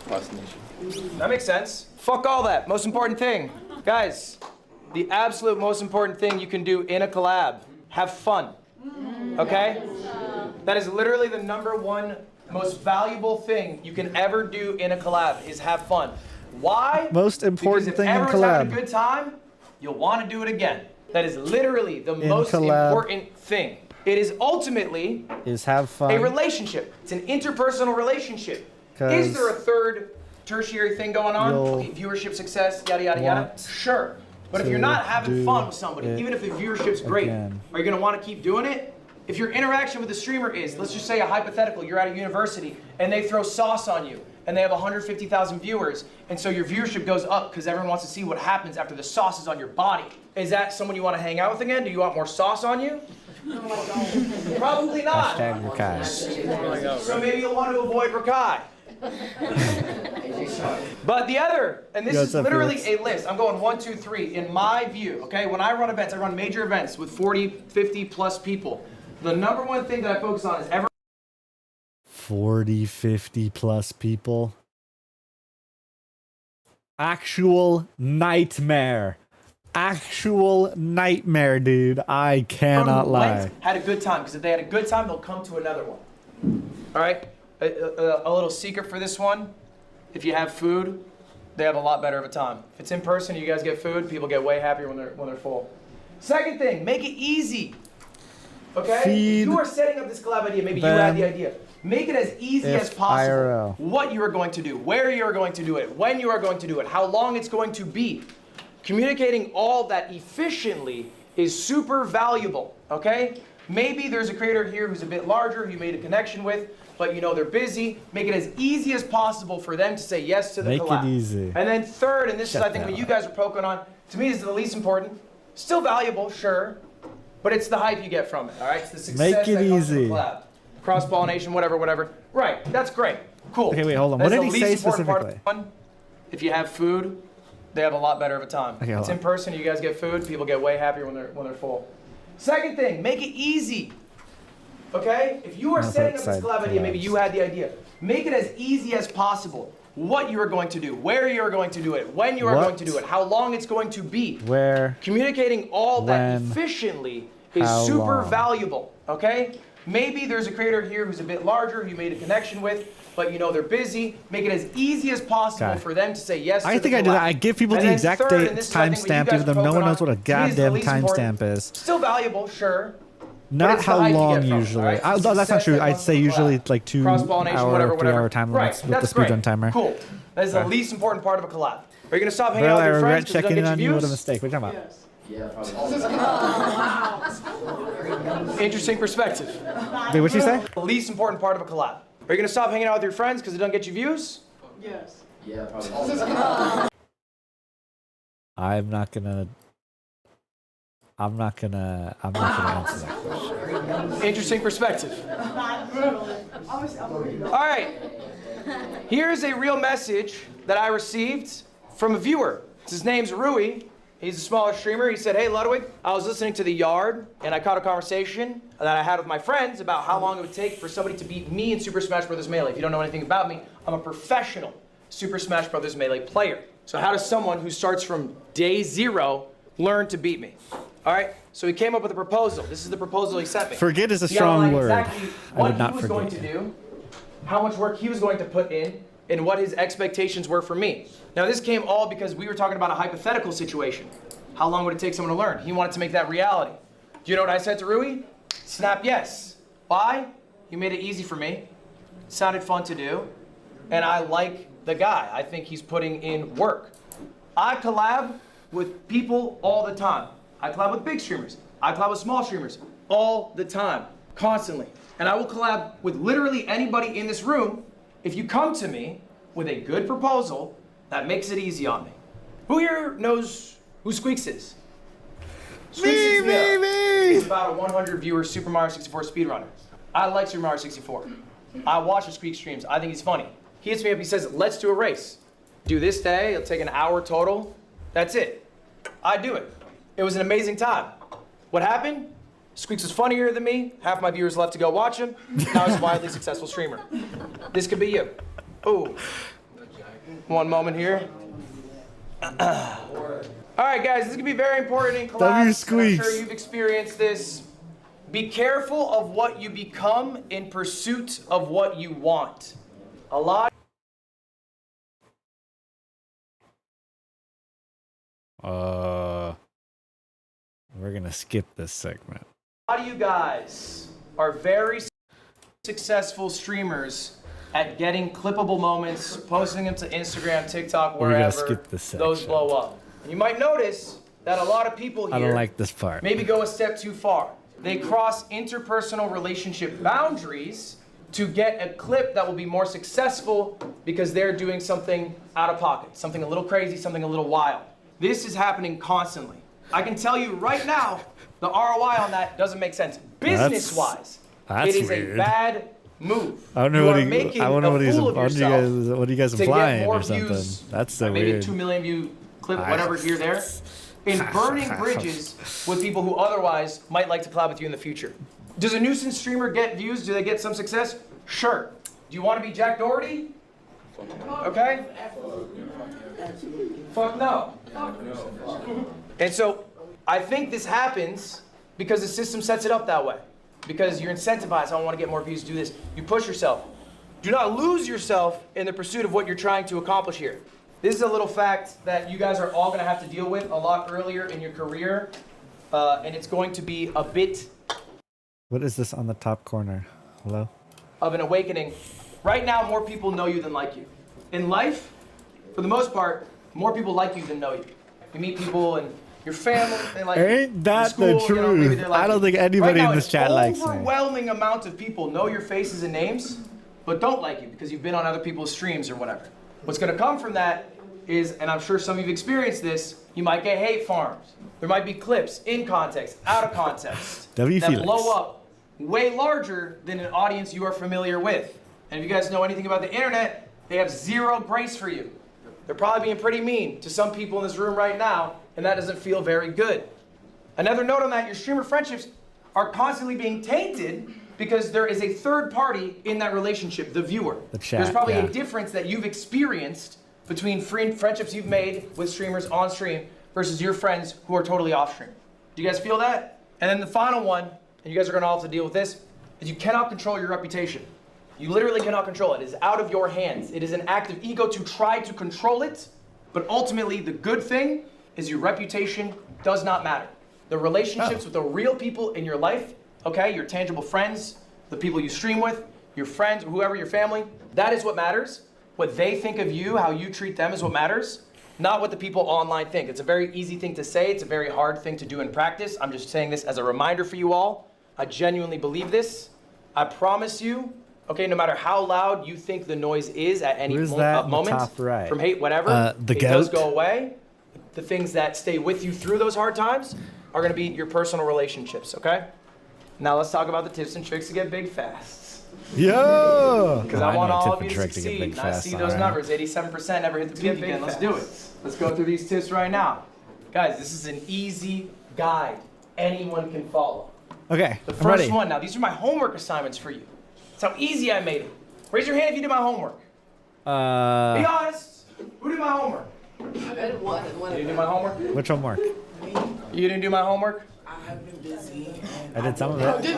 cross niche. That makes sense. Fuck all that. Most important thing, guys. The absolute most important thing you can do in a collab: have fun. Okay. That is literally the #1 most valuable thing you can ever do in a collab is have fun. Why? Most important because thing in if everyone's having collab. a good time, you'll want to do it again. That is literally the In most collab. important thing. It is ultimately Is have fun. a relationship. It's an interpersonal relationship. Is there a third tertiary thing going on? You'll Okay, viewership, success, yada, yada, yada. want Sure. But if you're to not having do fun with somebody, it even if the viewership's great, again. are you going to want to keep doing it? If your interaction with the streamer is, let's just say a hypothetical, you're at a university and they throw sauce on you and they have 150,000 viewers, and so your viewership goes up because everyone wants to see what happens after the sauce is on your body. Is that someone you want to hang out with again? Do you want more sauce on you? Probably not. Hashtag Rakai. So maybe you'll want to avoid Rakai. But the other, and this Yo, is what's up, literally Felix? a list. I'm going 1, 2, 3 in my view. Okay, when I run events, I run major events with 40, 50 plus people. The #1 thing that I focus on is 40, 50 plus people. Actual nightmare. Actual nightmare, dude. I cannot lie. had a good time, because if they had a good time, they'll come to another one. All right, a little secret for this one: if you have food, they have a lot better of a time. If it's in person, you guys get food, people get way happier when they're full. Second thing, make it easy. Okay? Feed If you are setting up this collab idea, maybe you had the idea. Make it as easy as possible. IRL. What you are going to do, where you are going to do it, when you are going to do it, how long it's going to be. Communicating all that efficiently is super valuable, okay? Maybe there's a creator here who's a bit larger, who you made a connection with, but you know they're busy. Make it as easy as possible for them to say yes to the Make it collab. easy. And then third, and this Shut is I think that what you guys are poking on, to me this is the least important. Still valuable, sure, but it's the hype you get from it, all right? It's the success Make it that comes from easy. the collab. Cross-pollination, whatever. Right, that's great. Cool. Okay, wait, hold on. That's What did the he say least important part of specifically? the fun. If you have food, they have a lot better of a time. Okay, hold it's on. in person, you guys get food, people get way happier when they're full. Second thing, make it easy. Okay? If you are Not setting up this outside collab idea, maybe collabs. you had the idea. Make it as easy as possible. What you are going to do, where you are going to do it, when you are What? going to do it, how long it's going to be. Where? Communicating all that When? efficiently is How super long? valuable, okay? Maybe there's a creator here who's a bit larger, who you made a connection with, but you know they're busy. Make it as easy as possible Okay. for them to say yes to I the think I do that. collab. I give people And the then exact third, date and this is, I think, what you timestamp, guys even though are no one poking knows what a on, to me is the goddamn least important. timestamp is. Still valuable, sure. Not it's the how hype you long get from it, usually. alright? It's No, the that's not success true. that I'd comes say from the usually collab. like 2 Cross-pollination, hour, whatever. 3 hour time limits Right, with the that's great. speedrun timer. Cool. That is the Okay. least important part of a collab. Are you gonna stop hanging Bro, out I with your regret friends because checking they in don't on get you. you What a views? mistake. What are you talking about? Interesting perspective. Wait, what'd you say? The least important part of a collab. Are you gonna stop hanging out with your friends because they don't get you views? yes. Yeah, probably. I'm not gonna answer that question. Interesting perspective. All right. Here's a real message that I received from a viewer. His name's Rui. He's a smaller streamer. He said, "Hey, Ludwig, I was listening to The Yard, and I caught a conversation that I had with my friends about how long it would take for somebody to beat me in Super Smash Bros. Melee. If you don't know anything about me, I'm a professional Super Smash Bros. Melee player. So how does someone who starts from day 0 learn to beat me?" All right, so he came up with a proposal. This is the proposal he sent me. Forget is a He strong outlined word. exactly I what would not he was going forget to do, how much work he was going to put in and what his expectations were for me. Now this came all because we were talking about a hypothetical situation. How long would it take someone to learn? He wanted to make that reality. Do you know what I said to Rui? Snap yes. Why? He made it easy for me. Sounded fun to do. And I like the guy. I think he's putting in work. I collab with people all the time. I collab with big streamers. I collab with small streamers all the time, constantly. And I will collab with literally anybody in this room if you come to me with a good proposal that makes it easy on me. Who here knows who Squeaks is? Squeaks is me. He's about a 100 viewer Super Mario 64 speedrunner. I like Super Mario 64. I watch the Squeak streams. I think he's funny. He hits me up, he says, let's do a race. Do this day, it'll take an hour total. That's it. I do it. It was an amazing time. What happened? Squeaks was funnier than me. Half my viewers left to go watch him. Now he's a wildly successful streamer. This could be you. Ooh. One moment here. All right, guys, this is gonna be very important in class. I'm sure you've experienced this. Be careful of what you become in pursuit of what you want. A lot. We're gonna skip this segment. A lot of you guys are very successful streamers at getting clippable moments, posting them to Instagram, TikTok, We're gonna wherever skip this those section. blow up. And you might notice that a lot of people here I don't like this part. maybe go a step too far. They cross interpersonal relationship boundaries to get a clip that will be more successful because they're doing something out of pocket, something a little crazy, something a little wild. This is happening constantly. I can tell you right now, the ROI on that doesn't make sense. Business-wise, That's it is weird. a bad move. I don't know You what are he. making I don't know a what he's. fool of What are you guys to get implying more or something? views, That's so maybe weird. 2 million view clip, whatever here, there, in burning bridges with people who otherwise might like to collab with you in the future. Does a nuisance streamer get views? Do they get some success? Sure. Do you want to be Jack Doherty? Okay. Fuck no. And so I think this happens because the system sets it up that way. Because you're incentivized, I want to get more views, do this. You push yourself. Do not lose yourself in the pursuit of what you're trying to accomplish here. This is a little fact that you guys are all going to have to deal with a lot earlier in your career. And it's going to be a bit What is this on the top corner? Hello? of an awakening. Right now, more people know you than like you. In life, for the most part, more people like you than know you. You meet people and your family, they like you. Ain't that In school, the you know, maybe truth? they're like I don't you. think anybody Right now, in this an chat likes me. overwhelming amount of people know your faces and names, but don't like you because you've been on other people's streams or whatever. What's going to come from that is, and I'm sure some of you've experienced this, you might get hate farms. There might be clips in context, out of context, W. that Felix. blow up way larger than an audience you are familiar with. And if you guys know anything about the internet, they have zero grace for you. They're probably being pretty mean to some people in this room right now, and that doesn't feel very good. Another note on that, your streamer friendships are constantly being tainted because there is a third party in that relationship, the viewer. The chat, There's probably yeah. a difference that you've experienced between friendships you've made with streamers on stream versus your friends who are totally off stream. Do you guys feel that? And then the final one, and you guys are gonna all have to deal with this, is you cannot control your reputation. You literally cannot control it. It is out of your hands. It is an act of ego to try to control it, but ultimately the good thing is your reputation does not matter. The relationships with the real people in your life, okay, your tangible friends, the people you stream with, your friends, whoever, your family, that is what matters. What they think of you, how you treat them is what matters, not what the people online think. It's a very easy thing to say. It's a very hard thing to do in practice. I'm just saying this as a reminder for you all. I genuinely believe this. I promise you, okay, no matter how loud you think the noise is at any Where's that in the moment, top right? from hate, whatever, The it does goat? go away. The things that stay with you through those hard times are gonna be your personal relationships, okay? Now let's talk about the tips and tricks to get big fast. Yo! Because Oh, I want know a all tip of you and to trick to get succeed. big And I fast, see those alright. numbers, 87% never hit the peak again. Let's do it. Let's go through these tips right now. Guys, this is an easy guide anyone can follow. Okay, The I'm first ready. one, now these are my homework assignments for you. That's how easy I made it. Raise your hand if you did my homework. Be honest. Who did my homework? I did one. You didn't do my homework? Which homework? You didn't do my homework? I've been busy. I did some of it.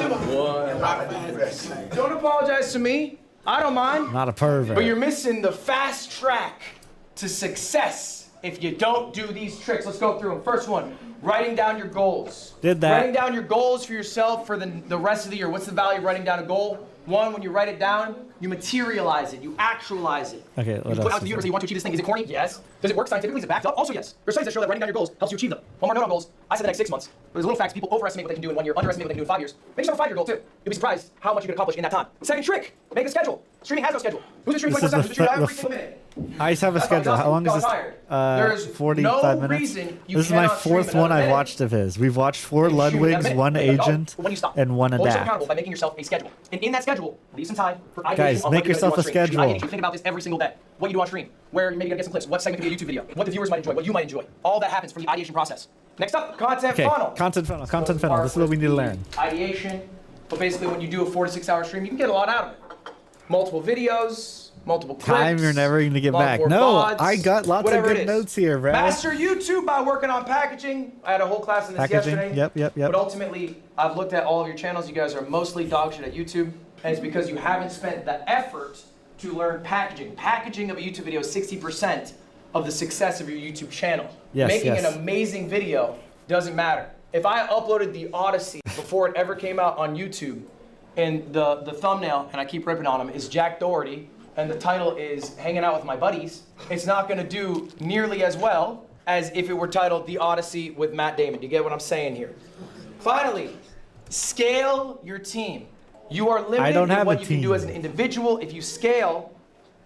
Don't apologize to me. I don't mind. Not a pervert. But you're missing the fast track to success if you don't do these tricks. Let's go through them. First one, writing down your goals. Did that. Writing down your goals for yourself for the rest of the year. What's the value of writing down a goal? One, when you write it down, you materialize it, you actualize it. Okay, You what put else out to the is universe, there? you want to achieve this thing. Is it corny? Yes. Does it work scientifically? Is it backed up? Also yes. There's studies that show that writing down your goals helps you achieve them. One more note on goals. I said the next 6 months. But there's a little facts. People overestimate what they can do in 1 year, underestimate what they can do in 5 years. Make yourself a 5-year goal too. You'll be surprised how much you can accomplish in that time. Second trick, make a schedule. Streaming has no schedule. Who's been streaming This is 24/7? the Who's streaming f- every the single minute? I just have a That's why schedule. How long is y'all this? tired. There's 45 no minutes. reason you This is my cannot stream 4th one another I've minute. watched of his. We've watched 4 Shoot, another Ludwigs, minute. 1 There you go. Agent, When you stop. and 1 Hold yourself Adapt. accountable by making yourself a schedule. And in that schedule, leave some time for ideation Guys, on make what you're yourself gonna do on a stream. schedule. Think about this every single day. What you do on stream, where maybe you're gonna get some clips, what segment could be a YouTube video, what the viewers might enjoy, what you might enjoy. All that happens from the ideation process. Next up, content Okay, funnel. content funnel. Content funnel. This is what we need to learn. Ideation, but basically when you do a 4 to 6 hour stream, you can get a lot out of it. Multiple videos, multiple clips. Time you're never going to get back. multiple No, VODs, I got lots of whatever it good is. notes here, bro. Master YouTube by working on packaging. I had a whole class on this Packaging, yesterday. yep. But ultimately, I've looked at all of your channels. You guys are mostly dog shit at YouTube. And it's because you haven't spent the effort to learn packaging. Packaging of a YouTube video is 60% of the success of your YouTube channel. Yes, Making yes. an amazing video doesn't matter. If I uploaded the Odyssey before it ever came out on YouTube, and the thumbnail, and I keep ripping on him, is Jack Doherty, and the title is Hanging Out with My Buddies, it's not gonna do nearly as well as if it were titled The Odyssey with Matt Damon. You get what I'm saying here? Finally, scale your team. You are limited don't in have what a you can do team. as an individual. If you scale,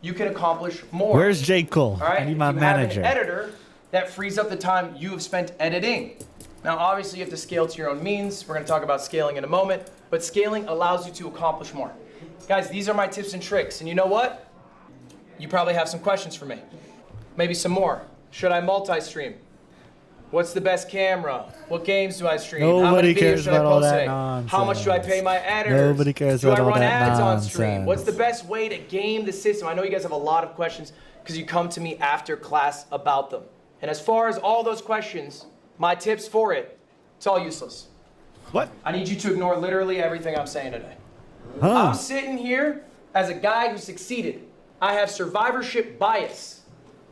you can accomplish more. Where's J. Cole? All right? I need my you manager. have an editor that frees up the time you have spent editing. Now, obviously, you have to scale to your own means. We're going to talk about scaling in a moment, but scaling allows you to accomplish more. Guys, these are my tips and tricks. And you know what? You probably have some questions for me. Maybe some more. Should I multi-stream? What's the best camera? What games do I stream? How Nobody many videos cares should I about all post that today? How much do I pay my editors? Nobody cares do about I all run that ads on stream? nonsense. What's the best way to game the system? I know you guys have a lot of questions because you come to me after class about them. And as far as all those questions, my tips for it, it's all useless. What? I need you to ignore literally everything I'm saying today. Huh. I'm sitting here as a guy who succeeded. I have survivorship bias.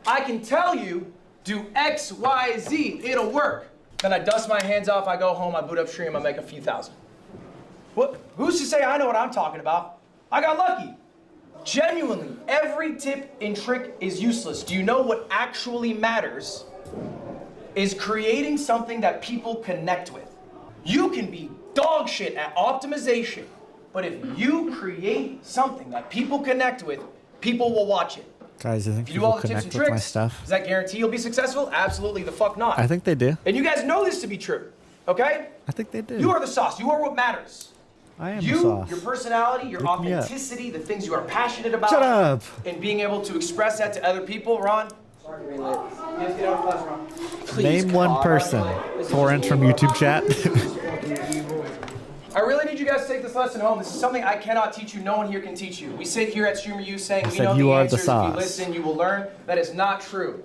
I can tell you, do X, Y, Z, it'll work. Then I dust my hands off, I go home, I boot up stream, I make a few thousand. What? Who's to say I know what I'm talking about? I got lucky. Genuinely, every tip and trick is useless. Do you know what actually matters? Is creating something that people connect with. You can be dog shit at optimization, but if you create something that people connect with, people will watch it. Guys, I think If you do all people the tips connect and with my tricks, stuff. does that guarantee you'll be successful? Absolutely the fuck not. I think they do. And you guys know this to be true, okay? I think they do. You are the sauce. You are what matters. I am You, the sauce. your personality, your Look me up. authenticity, the things you are passionate about. Shut up. And being able to express that to other people. Ron? Yes, get out of class, Ron. Please, Name one God. person. Torrent from YouTube chat. I really need you guys to take this lesson home. This is something I cannot teach you. No one here can teach you. We sit here at StreamerU saying I we said know you the are the answers. If sauce. you listen, you will learn. That is not true.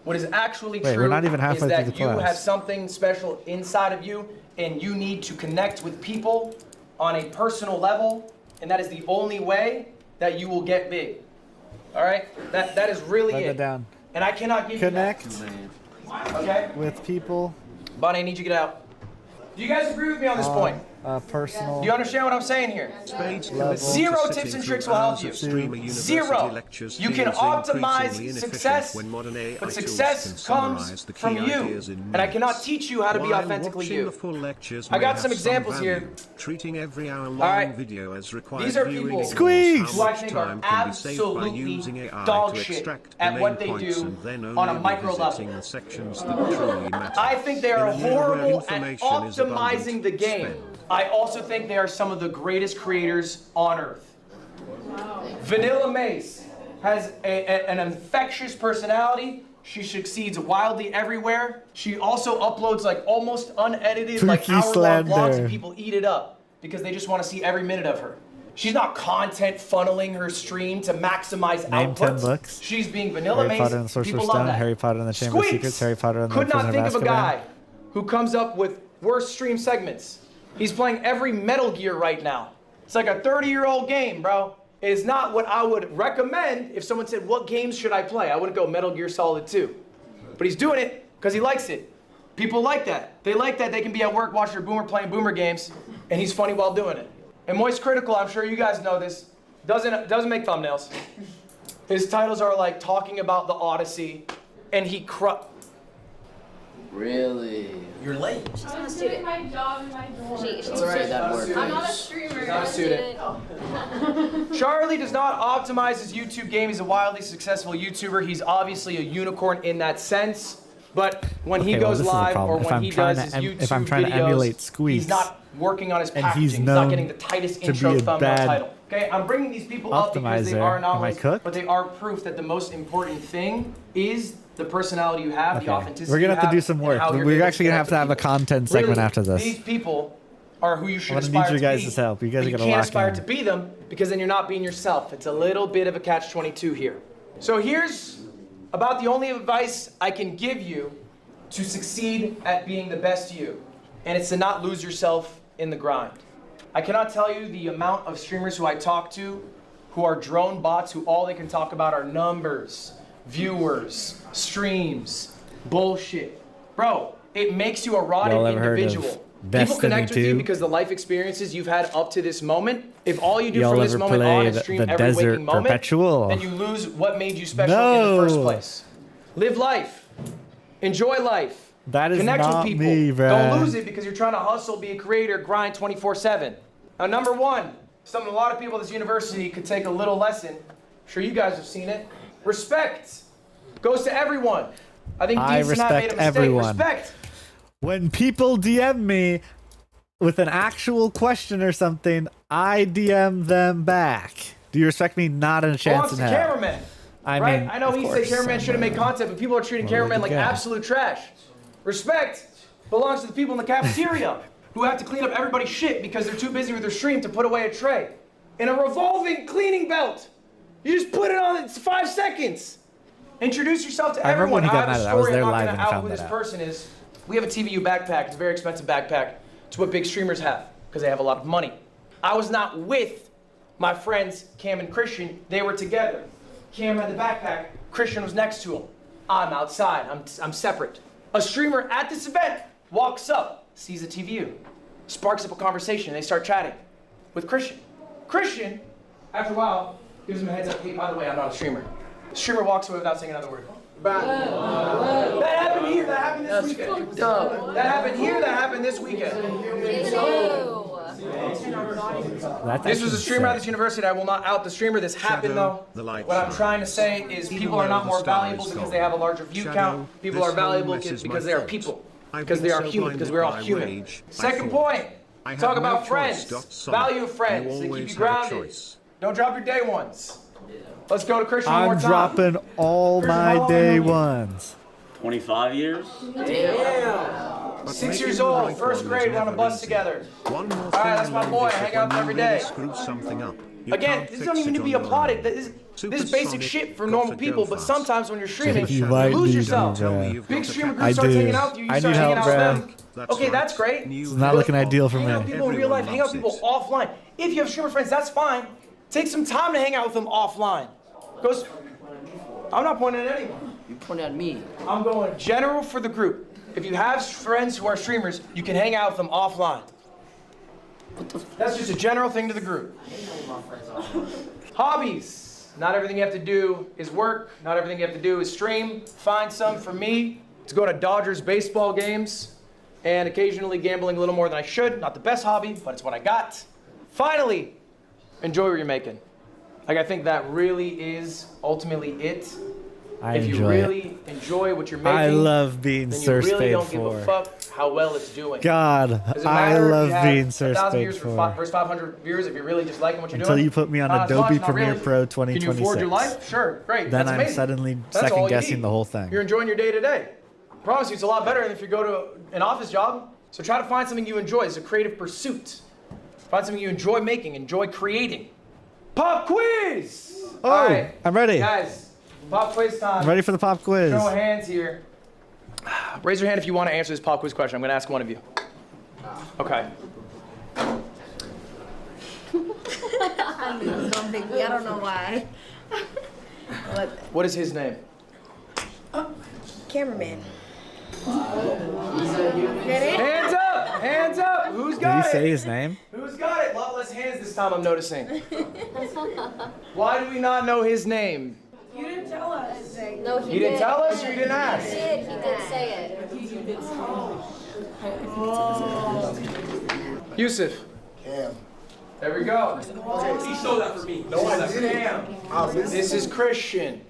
What is actually Wait, true we're not even is halfway that through the you class. have something special inside of you, and you need to connect with people on a personal level, and that is the only way that you will get big. All right? That is really Write it. that down. And I cannot give Connect you that. Okay? with people. Bonnie, I need you to get out. Do you guys agree with me on this point? Personal. Do you understand what I'm saying here? Level. Zero tips and tricks will help you. Zero. You can optimize success, but success comes from you. And I cannot teach you how to be authentically you. I got some examples here. Treating every hour long Alright. video as required These are viewing people equals who I how much think are time can be saved by absolutely using AI dog to shit extract at the what main they points do and then on a only micro revisiting level. the sections that truly matter. I think they are In an era where horrible at information is optimizing the game. I also think they are some of the greatest creators on earth. Vanilla Mace has an infectious personality. She succeeds wildly everywhere. She also uploads like almost unedited, like Pookie hour-long vlogs, slander. and people eat it up because they just want to see every minute of her. She's not content funneling her stream to maximize Name 10 outputs. books. She's being Vanilla Harry Mace. Potter and the Sorcerer's People love Stone, that. Harry Potter and the Chamber of Squeaks Secrets, Harry Potter and the could not Prisoner think of of a Azkaban. guy who comes up with worse stream segments. He's playing every Metal Gear right now. It's like a 30-year-old game, bro. is not what I would recommend if someone said, what games should I play? I wouldn't go Metal Gear Solid 2. But he's doing it because he likes it. People like that. They like that they can be at work watching their boomer playing boomer games, and he's funny while doing it. And Moist Critical, I'm sure you guys know this, doesn't make thumbnails. His titles are like talking about the Odyssey, and he Really? You're late. I'm doing my job in my dorm. That's alright, that works. I'm not a streamer. Not a student. Charlie does not optimize his YouTube game. He's a wildly successful YouTuber. He's obviously a unicorn in that sense. But when he Okay, well, goes this is the live or problem. when he does his YouTube if I'm trying to videos, emulate Squeaks, he's not working on his and packaging. he's He's not known getting the tightest to intro be a thumbnail bad title. Okay, I'm bringing these people up because they optimizer. are Am I anomalies, cooked? but they are proof that the most important thing is the personality you have, the Okay. authenticity We're gonna you have to do have, some and work. how you're We're able actually to gonna have to have a content segment Really, after this. These people are who you should I'm gonna aspire need your to be. guys' help. You guys but are you gonna can't lock aspire in. to be them because then you're not being yourself. It's a little bit of a catch-22 here. So here's about the only advice I can give you to succeed at being the best you, and it's to not lose yourself in the grind. I cannot tell you the amount of streamers who I talk to who are drone bots who all they can talk about are numbers, viewers, streams, bullshit. Bro, it makes you a rotted Y'all ever heard of individual. People Destiny connect with you 2? because the life experiences you've had up to this moment. If all you do Y'all from this ever moment on is played stream the every Desert waking moment, Perpetual? then you lose what made you special in the first No. place. Live life. Enjoy life. That is Connect not with people. me, bruh. Don't lose it because you're trying to hustle, be a creator, grind 24/7. Now, number one, something a lot of people at this university could take a little lesson. I'm sure you guys have seen it. Respect goes to everyone. I think I Dean Sinat made respect a mistake. everyone. Respect. When people DM me with an actual question or something, I DM them back. Do you respect me? Not a chance Belongs in to hell. cameraman. I right? mean, I know of he said course. cameraman shouldn't make content, but people are treating Well, cameraman look like at that. absolute trash. Respect belongs to the people in the cafeteria who have to clean up everybody's shit because they're too busy with their stream to put away a tray. In a revolving cleaning belt. You just put it on, it's 5 seconds. Introduce yourself to I remember everyone. when he got I have mad a at it. I was story. there I'm not live gonna and out found who that this out. person is. We have a TVU backpack. It's a very expensive backpack. It's what big streamers have because they have a lot of money. I was not with my friends Cam and Christian. They were together. Cam had the backpack. Christian was next to him. I'm outside. I'm separate. A streamer at this event walks up, sees a TVU, sparks up a conversation. They start chatting with Christian. Christian, after a while, gives him a heads up. Hey, by the way, I'm not a streamer. The streamer walks away without saying another word. That happened here. That happened this weekend. That happened here. That happened this weekend. This was a streamer at this university. I will not out the streamer. This happened though. What I'm trying to say is people are not more valuable because they have a larger view count. People are valuable because they are people. Because they are human. Because we're all human. Second point. Talk about friends. Value friends. They keep you grounded. Don't drop your day ones. Let's go to Christian one more I'm time. dropping all my day ones. 25 years? Damn. 6 years old, first grade, we're on a bus together. All right, that's my boy. I hang out with him every day. Again, this doesn't even need to be applauded. This is basic shit for normal people, but sometimes when you're streaming, You you might lose need yourself. me, Big streamer I group starts do. hanging out with you, you I start need hanging help, out with bro. them. Okay, that's great. It's not looking ideal for Hang out with me. people in real life, hang out with people offline. If you have streamer friends, that's fine. Take some time to hang out with them offline. I'm not pointing at anyone. You point at me. I'm going general for the group. If you have friends who are streamers, you can hang out with them offline. That's just a general thing to the group. Hobbies. Not everything you have to do is work. Not everything you have to do is stream. Find some. For me, to go to Dodgers baseball games and occasionally gambling a little more than I should. Not the best hobby, but it's what I got. Finally, enjoy what you're making. Like, I think that really is ultimately it. I if you enjoy it. really enjoy what you're making, I love being then you Source really paid don't give a for. fuck how well it's doing. God, Doesn't I matter if love you have being Source 1,000 paid views for. versus 500 viewers if you're really just liking what you're Until doing. you put me on Not as Adobe much, not Premiere really. Pro Can you afford 2026. your life? Sure, great. Then That's I'm amazing. suddenly That's all you second guessing need. the whole thing. You're enjoying your day to day. I promise you, it's a lot better than if you go to an office job. So try to find something you enjoy. It's a creative pursuit. Find something you enjoy making, enjoy creating. Pop quiz! Oh, All right, I'm ready. guys, pop quiz time. I'm ready for the pop quiz. Show of hands here. Raise your hand if you want to answer this pop quiz question. I'm going to ask one of you. Okay. I knew it was gonna pick me. I don't know why. What is his name? Cameraman. Hands up! Hands up! Who's Did got he it? say his name? Who's got it? A lot less hands this time, I'm noticing. Why do we not know his name? You didn't tell us. No, he didn't tell us, or you didn't ask? He did say it. Yusuf. Cam. There we go. He stole that for me. No, I didn't. Damn. This is Christian.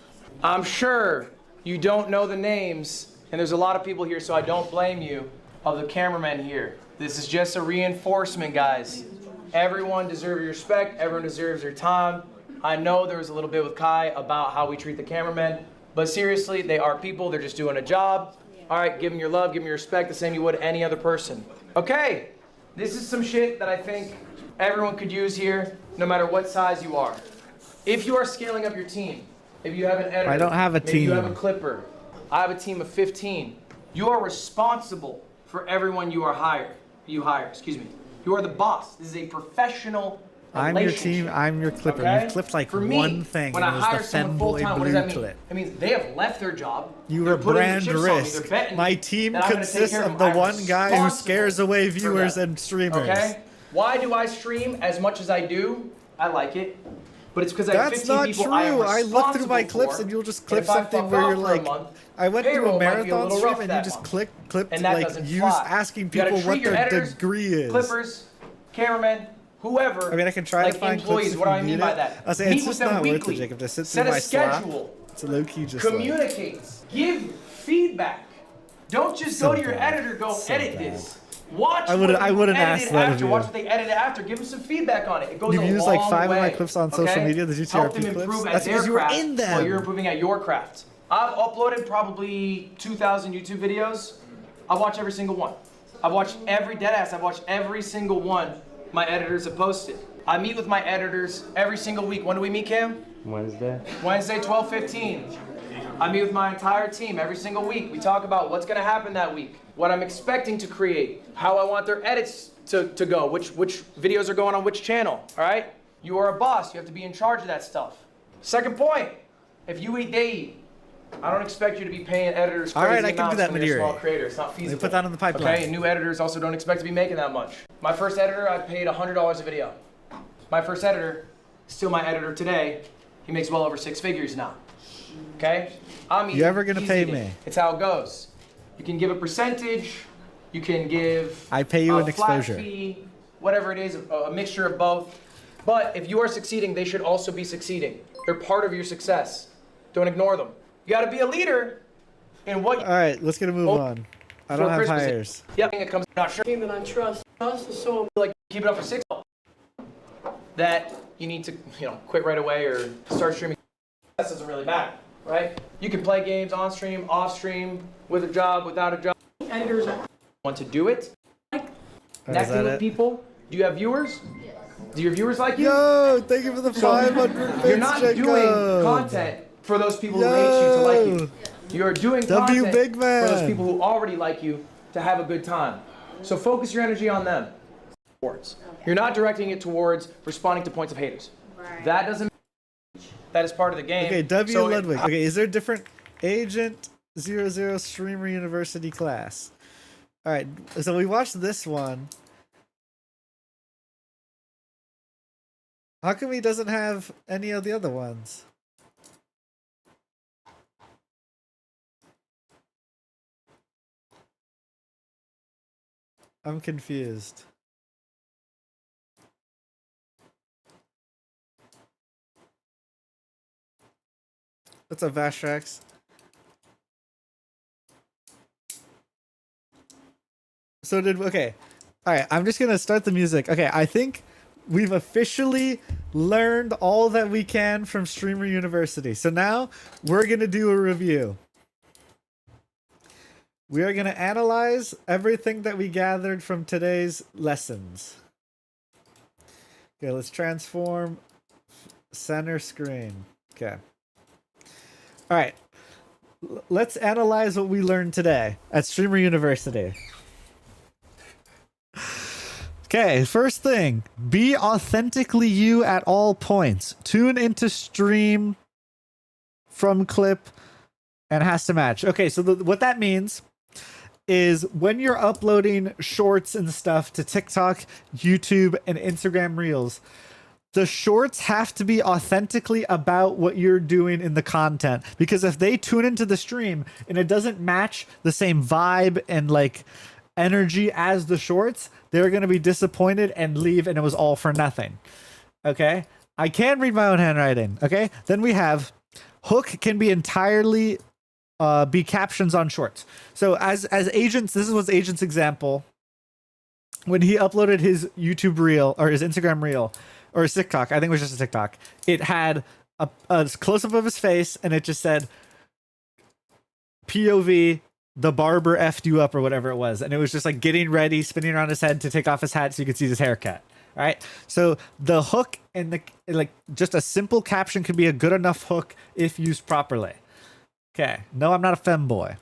I'm sure you don't know the names, and there's a lot of people here, so I don't blame you, of the cameramen here. This is just a reinforcement, guys. Everyone deserves your respect. Everyone deserves your time. I know there was a little bit with Kai about how we treat the cameramen, but seriously, they are people. They're just doing a job. All right, give them your love, give them your respect, the same you would any other person. Okay, this is some shit that I think everyone could use here, no matter what size you are. If you are scaling up your team, if you have an editor, I don't have a maybe you have a team. clipper, I have a team of 15. You are responsible for everyone you hire. You are the boss. This is a professional I'm your relationship. team. I'm your clipper. Okay? You've clipped like For me, one thing, when and I it was hire the someone full Femboy time, what Blue does that mean? clip. It means they have left their job. You they're are putting brand chips on me, risk. they're betting My team that I'm gonna take consists care of them. the I'm one guy who responsible scares away for viewers them. and streamers. Okay? Why do I stream as much as I do? I like it. But it's because I have That's 15 not people true. I am I look through my responsible clips for. and you'll just And clip if I something fuck where off you're for a like, month, I went through payroll a might be a marathon little stream rough and you that just month. clipped And that like doesn't you fly. asking You gotta people treat what your their editors, degree is. Clippers, cameramen, whoever. I mean, I can try like to find employees. clips if What do you I mean need by it. that? I'll say Meet it's with just them not worth weekly. it, Jacob, to sit Set through a my slap. schedule. It's a low key just like, Communicate. Give feedback. Don't just So go to your bad. editor. Go So edit bad. this. Watch. I wouldn't what ask edited that of after. you. Watch what they edited after. Give them some feedback on it. It goes You've a used like long 5 of my way, clips on social okay? media, the Help them GTRP clips. improve at That's their because you were craft in while them. you're improving at your craft. I've uploaded probably 2,000 YouTube videos. I watch every single one. I've watched every deadass. I've watched every single one my editors have posted. I meet with my editors every single week. When do we meet, Cam? Wednesday. Wednesday, 12:15. I meet with my entire team every single week. We talk about what's going to happen that week, what I'm expecting to create, how I want their edits to go, which videos are going on which channel, all right? You are a boss. You have to be in charge of that stuff. Second point, if you eat, they eat. I don't expect you to be paying editors crazy All right, I can do amounts that, when you're a Madiri. small creator. It's not Let me feasible. put that on the pipeline. Okay, and new editors also don't expect to be making that much. My first editor, I paid $100 a video. My first editor, still my editor today, he makes well over 6 figures now. Okay? I'm You ever gonna he's pay eating. me? It's how it goes. You can give a percentage, you can give I pay you a an flat exposure. fee, whatever it is, a mixture of both. But if you are succeeding, they should also be succeeding. They're part of your success. Don't ignore them. You gotta be a leader in what All right, let's get a move on. I don't for have Christmas. hires. Yeah, it comes not sure. Team that I trust. Trust is so Like keep it up for 6 months. That you need to, quit right away or start streaming. That doesn't really matter, right? You can play games on stream, off stream, with a job, without a job. editors. Want to do it? Is Connecting that with it? people. Do you have viewers? Do your viewers like you? Yo, thank you for the 500 bits, You're not Jacob. doing content for those people who hate you to like you. You're doing W content Big for those Man. people who already like you to have a good time. So focus your energy on them. You're not directing it towards responding to points of haters. That doesn't. That is part of the game. Okay, W So Ludwig. Okay, is there a different Agent 00 Streamer University class? All right, so we watched this one. How come he doesn't have any of the other ones? I'm confused. What's up, Vastrax? So okay. All right, I'm just going to start the music. Okay, I think we've officially learned all that we can from Streamer University. So now we're going to do a review. We are going to analyze everything that we gathered from today's lessons. Okay, let's transform center screen. Okay. All right. Let's analyze what we learned today at Streamer University. Okay, first thing, be authentically you at all points. Tune into stream from clip and has to match. Okay, so what that means is when you're uploading shorts and stuff to TikTok, YouTube, and Instagram Reels, the shorts have to be authentically about what you're doing in the content. Because if they tune into the stream and it doesn't match the same vibe and like energy as the shorts, they're going to be disappointed and leave, and it was all for nothing. Okay? I can read my own handwriting. Okay? Then we have hook can be entirely be captions on shorts. So as Agents, this was Agent's example. When he uploaded his YouTube reel or his Instagram reel or his TikTok, I think it was just a TikTok, it had a close-up of his face and it just said POV, the barber effed you up or whatever it was. And it was just like getting ready, spinning around his head to take off his hat so you could see his haircut. Right? So the hook and the like, just a simple caption could be a good enough hook if used properly. Okay. No, I'm not a femboy.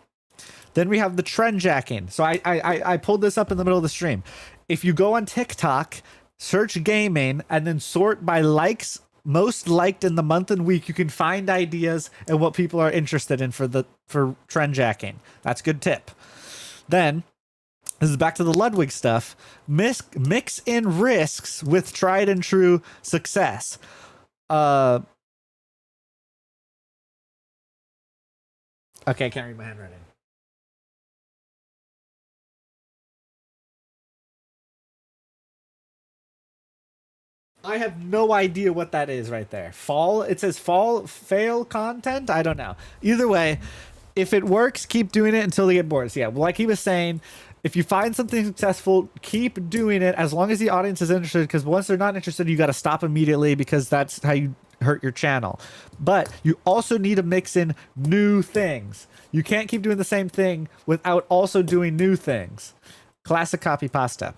Then we have the trend jacking. So I pulled this up in the middle of the stream. If you go on TikTok, search gaming, and then sort by likes, most liked in the month and week, you can find ideas and what people are interested in for trend jacking. That's a good tip. Then this is back to the Ludwig stuff. Mix in risks with tried and true success. Okay, I can't read my handwriting. I have no idea what that is right there. It says fail content? I don't know. Either way, if it works, keep doing it until they get bored. So yeah, like he was saying, if you find something successful, keep doing it as long as the audience is interested, because once they're not interested, you got to stop immediately because that's how you hurt your channel. But you also need to mix in new things. You can't keep doing the same thing without also doing new things. Classic copy pasta.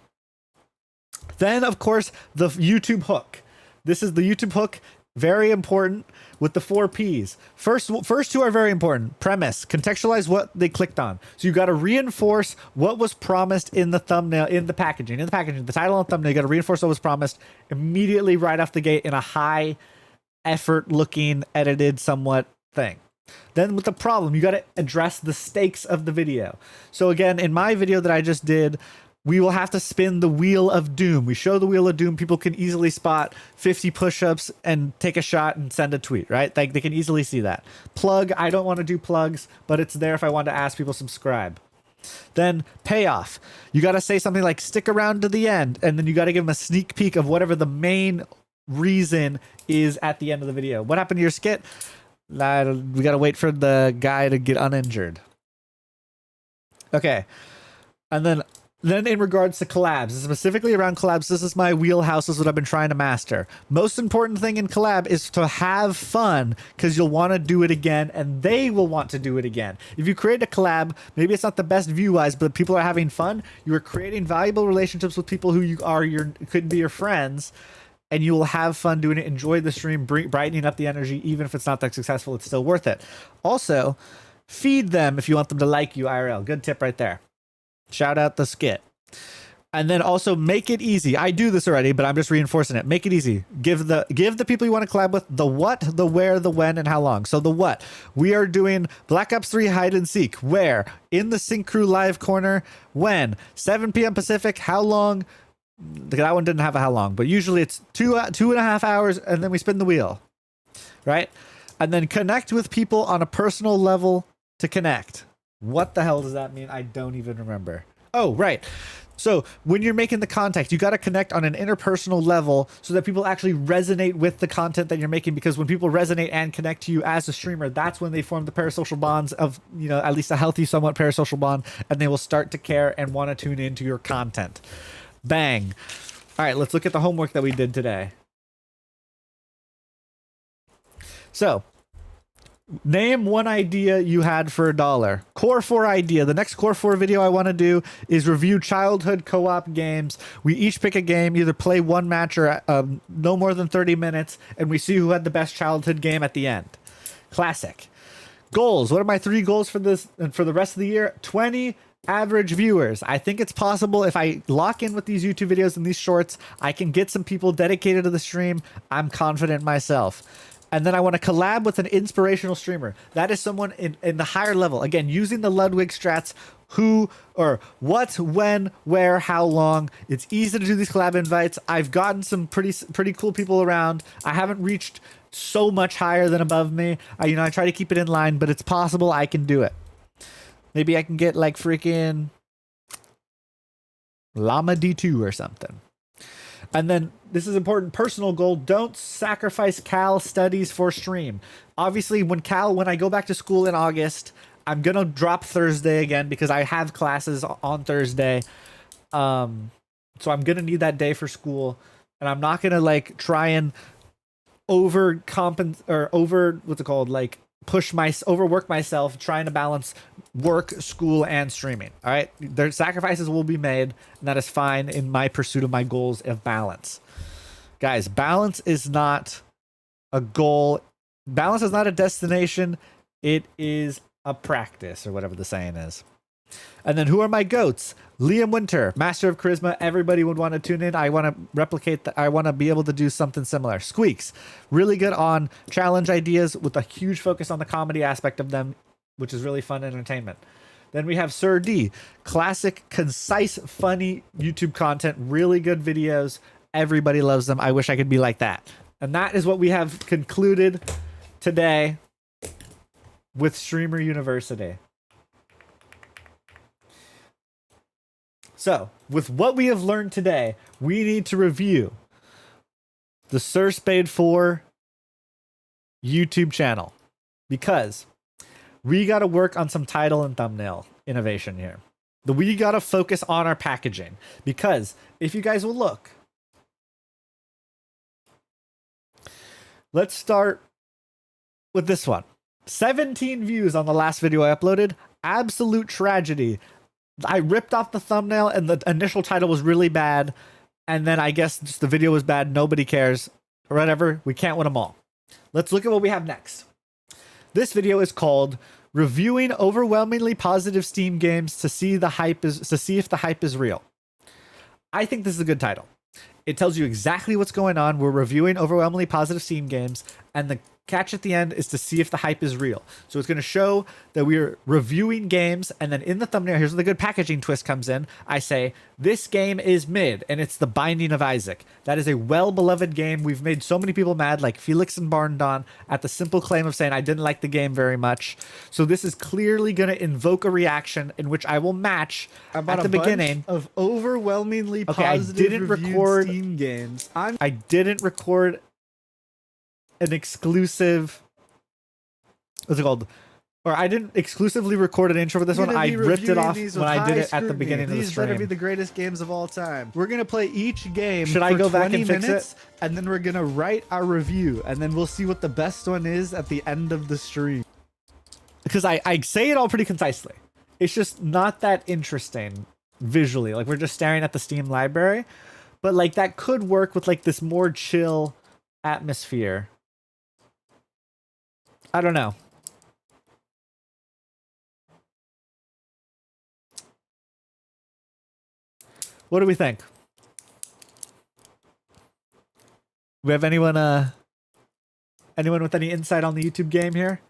Then, of course, the YouTube hook. This is the YouTube hook. Very important with the 4 Ps. First two are very important. Premise, contextualize what they clicked on. So you got to reinforce what was promised in the thumbnail, in the packaging, the title and thumbnail. You got to reinforce what was promised immediately right off the gate in a high effort looking, edited somewhat thing. Then with the problem, you got to address the stakes of the video. So again, in my video that I just did, we will have to spin the Wheel of Doom. We show the Wheel of Doom. People can easily spot 50 push-ups and take a shot and send a tweet, right? Like they can easily see that. Plug, I don't want to do plugs, but it's there if I want to ask people to subscribe. Then payoff. You got to say something like stick around to the end, and then you got to give them a sneak peek of whatever the main reason is at the end of the video. What happened to your skit? We got to wait for the guy to get uninjured. Okay. And then in regards to collabs, specifically around collabs, this is my wheelhouse. This is what I've been trying to master. Most important thing in collab is to have fun, because you'll want to do it again and they will want to do it again. If you create a collab, maybe it's not the best view-wise, but people are having fun. You are creating valuable relationships with people who could be your friends, and you will have fun doing it. Enjoy the stream, brightening up the energy. Even if it's not that successful, it's still worth it. Also, feed them if you want them to like you IRL. Good tip right there. Shout out the skit. And then also make it easy. I do this already, but I'm just reinforcing it. Make it easy. Give the people you want to collab with the what, the where, the when, and how long. So the what. We are doing Black Ops 3 hide and seek. Where? In the Sync Crew live corner. When? 7 p.m. Pacific. How long? That one didn't have a how long, but usually it's 2.5 hours, and then we spin the wheel. Right? And then connect with people on a personal level to connect. What the hell does that mean? I don't even remember. Oh, right. So when you're making the content, you got to connect on an interpersonal level so that people actually resonate with the content that you're making, because when people resonate and connect to you as a streamer, that's when they form the parasocial bonds of, at least a healthy, somewhat parasocial bond, and they will start to care and want to tune into your content. Bang. All right, let's look at the homework that we did today. So, name one idea you had for $1. Core 4 idea. The next Core 4 video I want to do is review childhood co-op games. We each pick a game, either play one match or no more than 30 minutes, and we see who had the best childhood game at the end. Classic. Goals. What are my 3 goals for this and for the rest of the year? 20 average viewers. I think it's possible if I lock in with these YouTube videos and these shorts, I can get some people dedicated to the stream. I'm confident myself. And then I want to collab with an inspirational streamer. That is someone in the higher level. Again, using the Ludwig strats, who or what, when, where, how long. It's easy to do these collab invites. I've gotten some pretty cool people around. I haven't reached so much higher than above me. I try to keep it in line, but it's possible I can do it. Maybe I can get like freaking Llama D2 or something. And then this is important personal goal. Don't sacrifice Cal studies for stream. Obviously, when I go back to school in August, I'm going to drop Thursday again because I have classes on Thursday. So I'm going to need that day for school. And I'm not going to like try and overwork myself trying to balance work, school, and streaming. All right, their sacrifices will be made, and that is fine in my pursuit of my goals of balance. Guys, balance is not a goal. Balance is not a destination. It is a practice, or whatever the saying is. And then who are my goats? Liam Winter, Master of Charisma. Everybody would want to tune in. I want to replicate that. I want to be able to do something similar. Squeaks, really good on challenge ideas with a huge focus on the comedy aspect of them, which is really fun entertainment. Then we have Sir D, classic, concise, funny YouTube content, really good videos. Everybody loves them. I wish I could be like that. And that is what we have concluded today with Streamer University. So, with what we have learned today, we need to review the Sir Spade 4 YouTube channel because we got to work on some title and thumbnail innovation here. We got to focus on our packaging because if you guys will look, let's start with this one. 17 views on the last video I uploaded. Absolute tragedy. I ripped off the thumbnail and the initial title was really bad. And then I guess just the video was bad. Nobody cares. Or whatever. We can't win them all. Let's look at what we have next. This video is called Reviewing Overwhelmingly Positive Steam Games to see if the hype is real. I think this is a good title. It tells you exactly what's going on. We're reviewing overwhelmingly positive Steam games, and the catch at the end is to see if the hype is real. So it's going to show that we're reviewing games, and then in the thumbnail, here's where the good packaging twist comes in. I say, this game is mid, and it's The Binding of Isaac. That is a well-beloved game. We've made so many people mad, like Felix and Barndon, at the simple claim of saying, I didn't like the game very much. So this is clearly going to invoke a reaction in which I will match at the beginning of overwhelmingly Okay, I positive didn't record Steam games. I didn't record an exclusive, what's it called? Or I didn't exclusively record an intro for this one. I ripped it off when I did it at the beginning of the These stream. better be the greatest games of all time. We're gonna play each game. Should I for go back 20 and fix minutes, it? and then we're gonna write our review, and then we'll see what the best one is at the end of the stream. Because I say it all pretty concisely. It's just not that interesting visually. Like, we're just staring at the Steam library. But like, that could work with like this more chill atmosphere. I don't know. What do we think? We have anyone with any insight on the YouTube game here?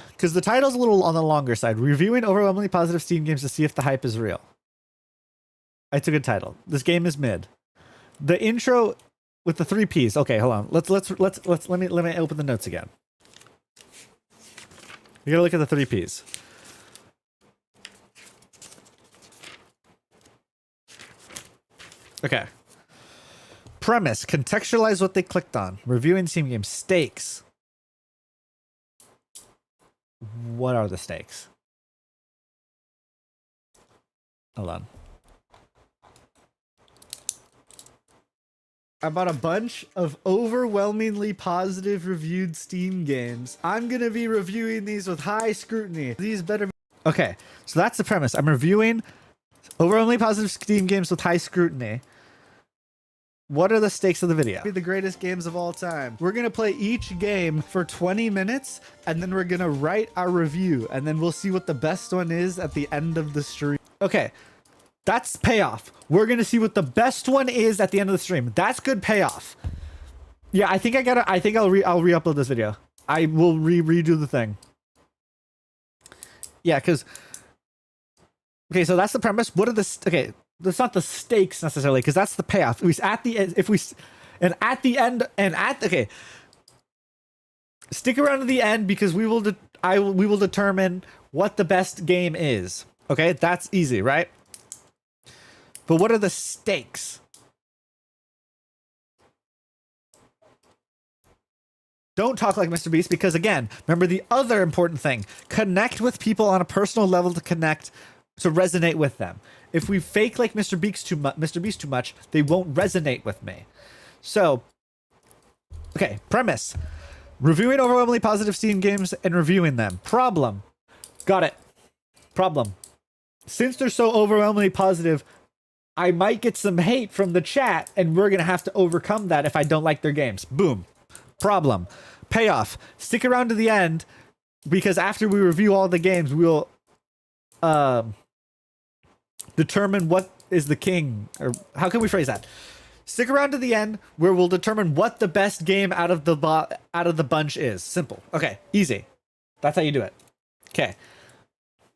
Because the title's a little on the longer side. Reviewing overwhelmingly positive Steam games to see if the hype is real. It's a good title. This game is mid. The intro with the 3 Ps. Okay, hold on. Let me open the notes again. You gotta look at the 3 Ps. Okay. Premise. Contextualize what they clicked on. Reviewing Steam games. Stakes. What are the stakes? Hold on. I bought a bunch of overwhelmingly positive reviewed Steam games. I'm gonna be reviewing these with high scrutiny. These better be— Okay, so that's the premise. I'm reviewing overwhelmingly positive Steam games with high scrutiny. What are the stakes of the video? Be the greatest games of all time. We're gonna play each game for 20 minutes, and then we're gonna write our review, and then we'll see what the best one is at the end of the stream. Okay, that's payoff. We're gonna see what the best one is at the end of the stream. That's good payoff. Yeah, I think I'll re-upload this video. I will redo the thing. Yeah, because okay, so that's the premise. What are the okay? That's not the stakes necessarily, because that's the payoff. At the end, okay. Stick around to the end because we will determine what the best game is. Okay, that's easy, right? But what are the stakes? Don't talk like Mr. Beast because, again, remember the other important thing. Connect with people on a personal level to resonate with them. If we fake like Mr. Beast too much, they won't resonate with me. So, okay, premise. Reviewing overwhelmingly positive Steam games and reviewing them. Problem. Got it. Problem. Since they're so overwhelmingly positive, I might get some hate from the chat, and we're going to have to overcome that if I don't like their games. Boom. Problem. Payoff. Stick around to the end, because after we review all the games, we'll determine what is the king, or how can we phrase that? Stick around to the end, where we'll determine what the best game out of the bunch is. Simple. Okay, easy. That's how you do it. Okay.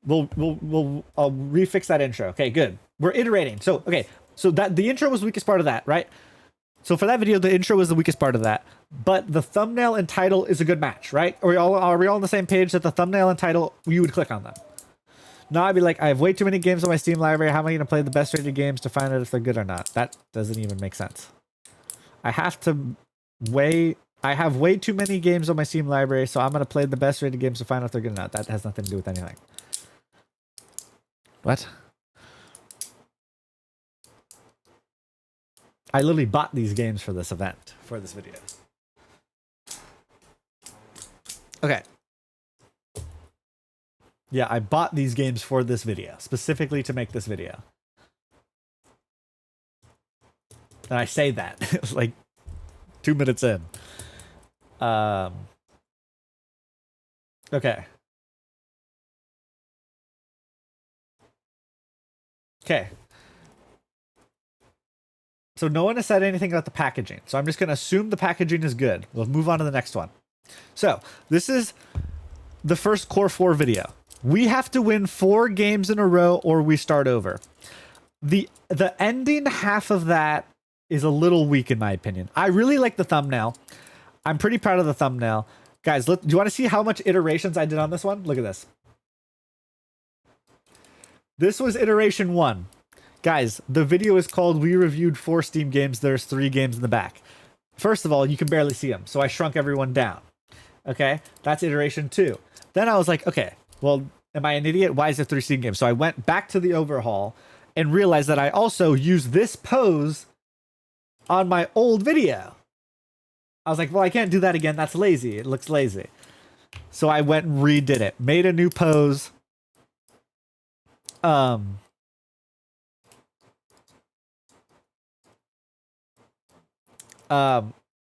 I'll refix that intro. Okay, good. We're iterating. So, okay. So that the intro was the weakest part of that, right? So for that video, the intro was the weakest part of that. But the thumbnail and title is a good match, right? Are we all on the same page that the thumbnail and title, you would click on them? Now I'd be like, I have way too many games on my Steam library. How am I going to play the best rated games to find out if they're good or not? That doesn't even make sense. I have way too many games on my Steam library, so I'm going to play the best rated games to find out if they're good or not. That has nothing to do with anything. What? I literally bought these games for this event, for this video. Okay. Yeah, I bought these games for this video, specifically to make this video. And I say that, like, 2 minutes in. Okay. Okay. So no one has said anything about the packaging. So I'm just going to assume the packaging is good. We'll move on to the next one. So this is the first Core 4 video. We have to win 4 games in a row or we start over. The ending half of that is a little weak in my opinion. I really like the thumbnail. I'm pretty proud of the thumbnail. Guys, do you want to see how much iterations I did on this one? Look at this. This was iteration 1. Guys, the video is called We Reviewed 4 Steam Games. There's 3 games in the back. First of all, you can barely see them, so I shrunk everyone down. Okay, that's iteration 2. Then I was like, okay, well, am I an idiot? Why is there 3 Steam games? So I went back to the overhaul and realized that I also used this pose on my old video. I was like, well, I can't do that again. That's lazy. It looks lazy. So I went and redid it. Made a new pose.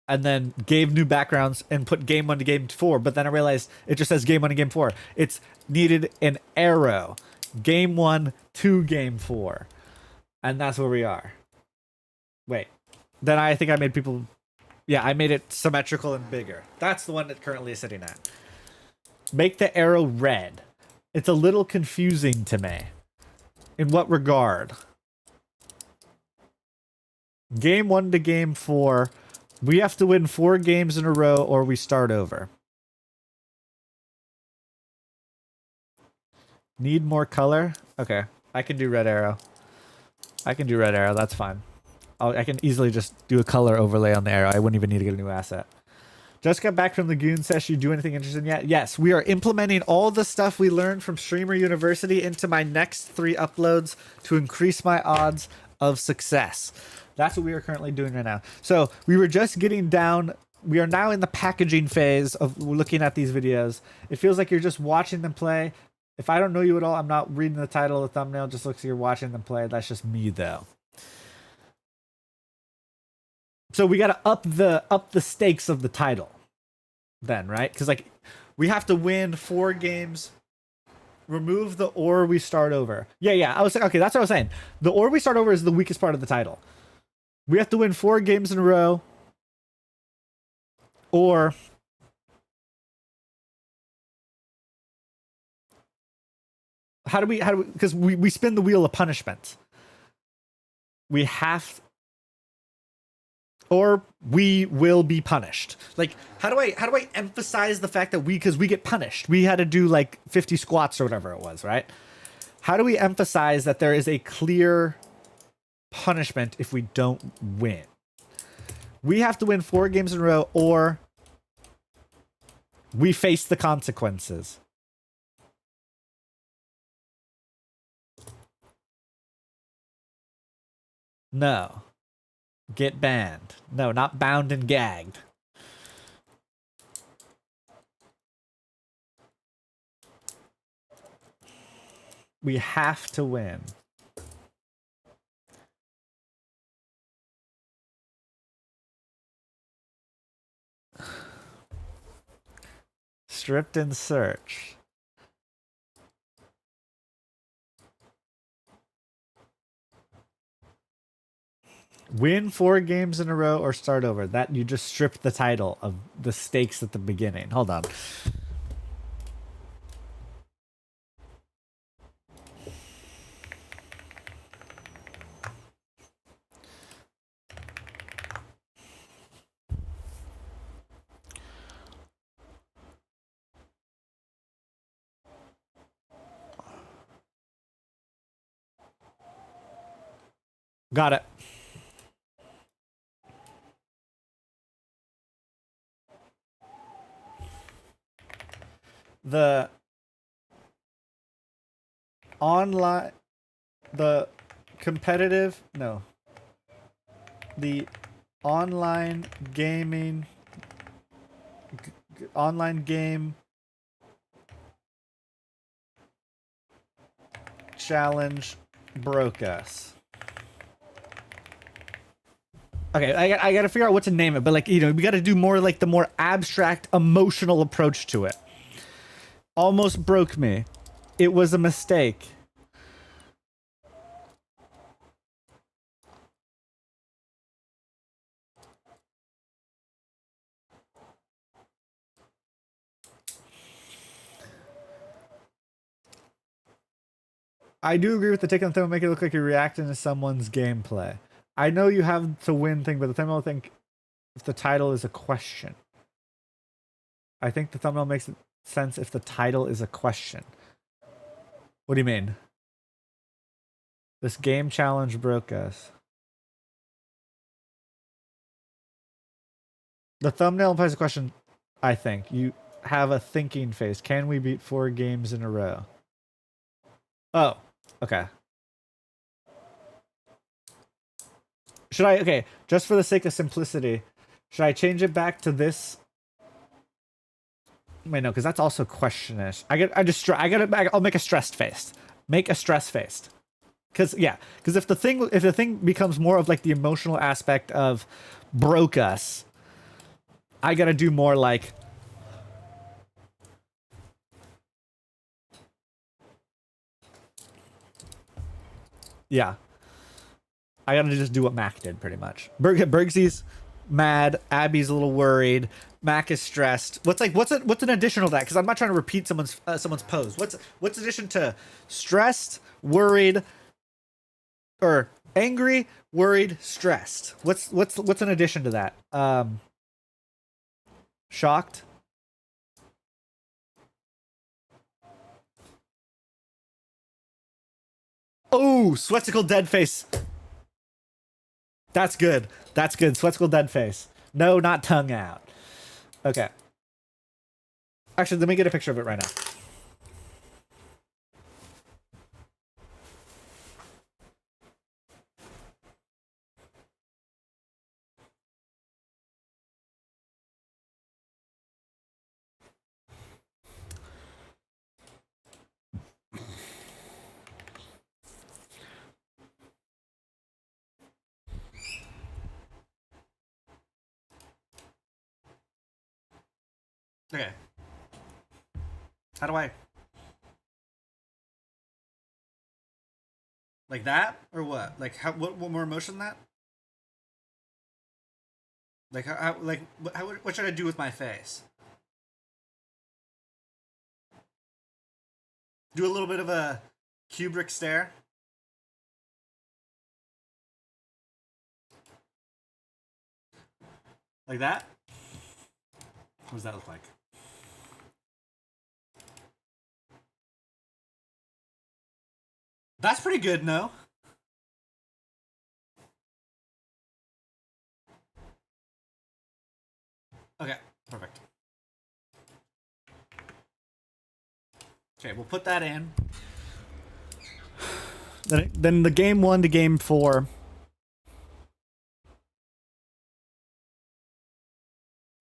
And then gave new backgrounds and put game 1 to game 4. But then I realized it just says game 1 to game 4. It's needed an arrow. Game 1 to game 4. And that's where we are. Wait. Then I think I made people... Yeah, I made it symmetrical and bigger. That's the one that currently is sitting at. Make the arrow red. It's a little confusing to me. In what regard? Game 1 to game 4. We have to win 4 games in a row or we start over. Need more color? Okay. I can do red arrow. I can do red arrow. That's fine. I can easily just do a color overlay on the arrow. I wouldn't even need to get a new asset. Just got back from the Goon session. You do anything interesting yet? Yes, we are implementing all the stuff we learned from Streamer University into my next 3 uploads to increase my odds of success. That's what we are currently doing right now. So we were just getting down. We are now in the packaging phase of looking at these videos. It feels like you're just watching them play. If I don't know you at all, I'm not reading the title of the thumbnail. It just looks like you're watching them play. That's just me, though. So we gotta up the stakes of the title, then, right? Because like we have to win 4 games. Remove the or we start over. Yeah. I was like, okay, that's what I was saying. The or we start over is the weakest part of the title. We have to win 4 games in a row, or how do we because we spin the wheel of punishment. We have, or we will be punished. Like, how do I emphasize the fact that because we get punished? We had to do like 50 squats or whatever it was, right? How do we emphasize that there is a clear punishment if we don't win? We have to win 4 games in a row, or we face the consequences. No. Get banned. No, not bound and gagged. We have to win. Stripped and search. Win 4 games in a row or start over. That you just stripped the title of the stakes at the beginning. Hold on. Got it. The online, the competitive, no. The online gaming, online game challenge broke us. Okay, I gotta figure out what to name it, but like, you know, we gotta do more like the more abstract, emotional approach to it. Almost broke me. It was a mistake. I do agree with the take on the thumbnail, make it look like you're reacting to someone's gameplay. I know you have to win thing, but the thumbnail think if the title is a question. I think the thumbnail makes sense if the title is a question. What do you mean? This game challenge broke us. The thumbnail implies a question, I think. You have a thinking face. Can we beat 4 games in a row? Oh, okay. Should I, okay, just for the sake of simplicity, should I change it back to this? Wait, no, because that's also questionish. I'll make a stressed face. Make a stress face. Because if the thing becomes more of like the emotional aspect of broke us, I gotta do more like, yeah. I gotta just do what Mac did pretty much. Bergsy's mad, Abby's a little worried, Mac is stressed. What's an additional to that? Because I'm not trying to repeat someone's pose. What's addition to stressed, worried, or angry, worried, stressed? What's an addition to that? Shocked. Oh, Sweatical dead face. That's good. That's good. Sweatical dead face. No, not tongue out. Okay. Actually, let me get a picture of it right now. Okay. How do I? Like that or what? Like how? What more emotion than that? Like how? Like what should I do with my face? Do a little bit of a Kubrick stare. Like that? What does that look like? That's pretty good, no? Okay, perfect. Okay, we'll put that in. Then the game 1 to game 4.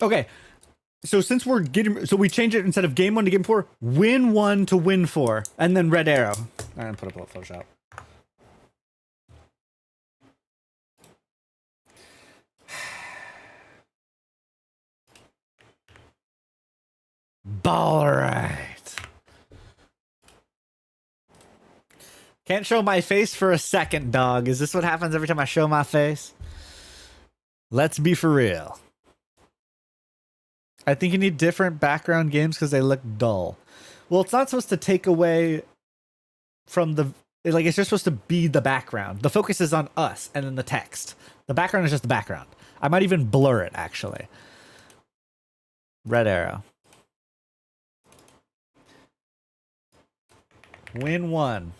Okay, so since we're getting, so we change it instead of game 1 to game 4, win 1 to win 4, and then red arrow. I'm gonna put up a little Photoshop. All right. Can't show my face for a second, dog. Is this what happens every time I show my face? Let's be for real. I think you need different background games because they look dull. Well, it's not supposed to take away from the... Like, it's just supposed to be the background. The focus is on us and then the text. The background is just the background. I might even blur it, actually. Red arrow. Win 1.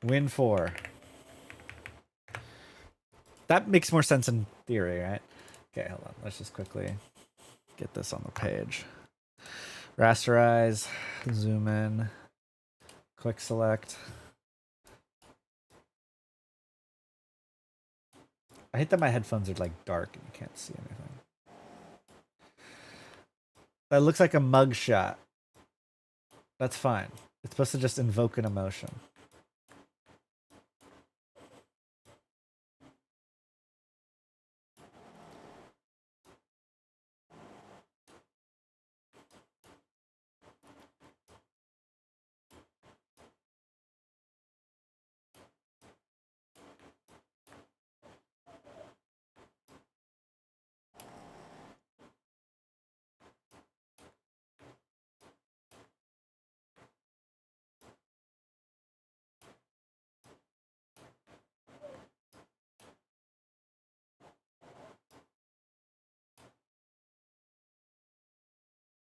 Win 4. That makes more sense in theory, right? Okay, hold on. Let's just quickly get this on the page. Rasterize, zoom in, quick select. I hate that my headphones are like dark and you can't see anything. That looks like a mug shot. That's fine. It's supposed to just invoke an emotion.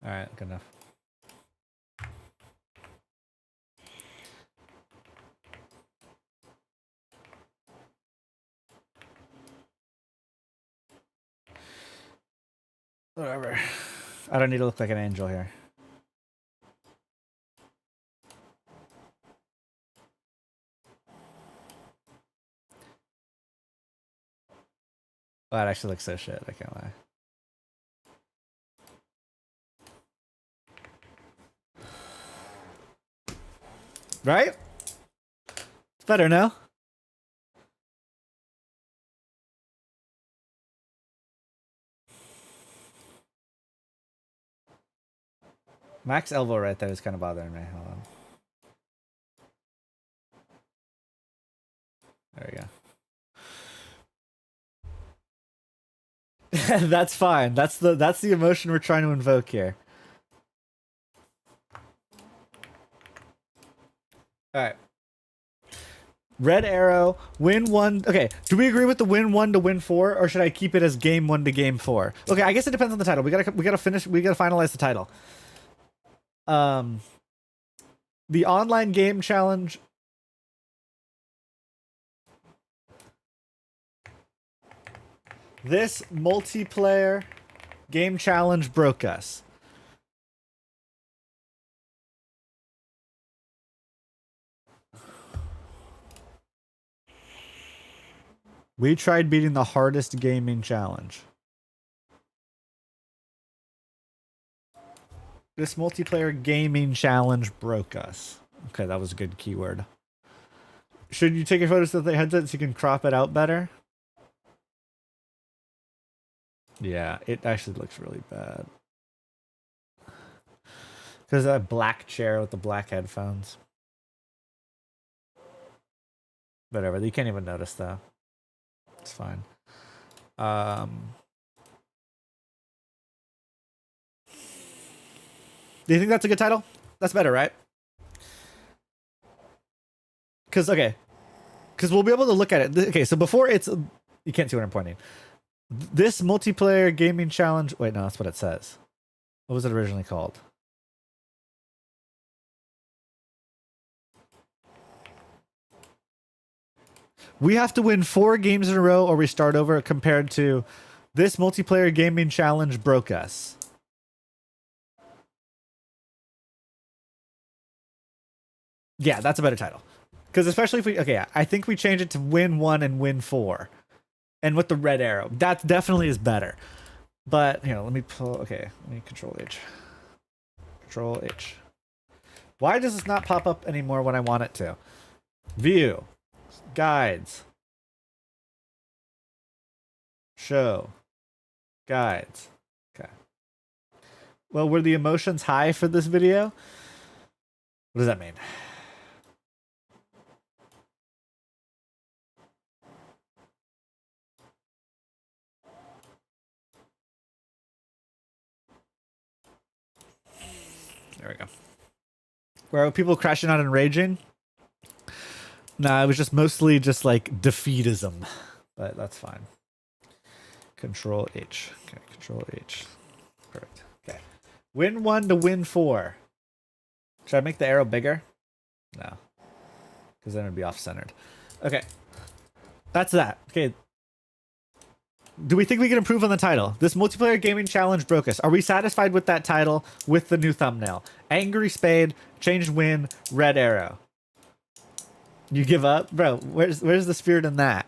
All right, good enough. Whatever. I don't need to look like an angel here. Well, that actually looks so shit, I can't lie. Right? It's better now. Max elbow right there is kind of bothering me. Hold on. There we go. That's fine. That's the emotion we're trying to invoke here. All right. Red arrow, win 1. Okay, do we agree with the win 1 to win 4, or should I keep it as game 1 to game 4? Okay, I guess it depends on the title. We gotta finalize the title. The online game challenge. This multiplayer game challenge broke us. We tried beating the hardest gaming challenge. This multiplayer gaming challenge broke us. Okay, that was a good keyword. Should you take your photos with the headset so you can crop it out better? Yeah, it actually looks really bad. Because that black chair with the black headphones. Whatever, you can't even notice though. It's fine. Do you think that's a good title? That's better, right? Because we'll be able to look at it. Okay, so before it's, you can't see what I'm pointing. This multiplayer gaming challenge. Wait, no, that's what it says. What was it originally called? We have to win 4 games in a row or we start over, compared to this multiplayer gaming challenge broke us. Yeah, that's a better title. Because especially if we, okay, I think we change it to win 1 and win 4. And with the red arrow, that definitely is better. But, you know, let me pull, okay, let me Control H. Control H. Why does this not pop up anymore when I want it to? View. Guides. Show. Guides. Okay. Well, were the emotions high for this video? What does that mean? There we go. Where are people crashing out and raging? Nah, it was just mostly just like defeatism, but that's fine. Control H. Okay, Control H. Perfect. Okay. Win 1 to win 4. Should I make the arrow bigger? No. Because then it'd be off-centered. Okay. That's that. Okay. Do we think we can improve on the title? This multiplayer gaming challenge broke us. Are we satisfied with that title with the new thumbnail? Angry Spade, changed win, red arrow. You give up? Bro, where's the spirit in that?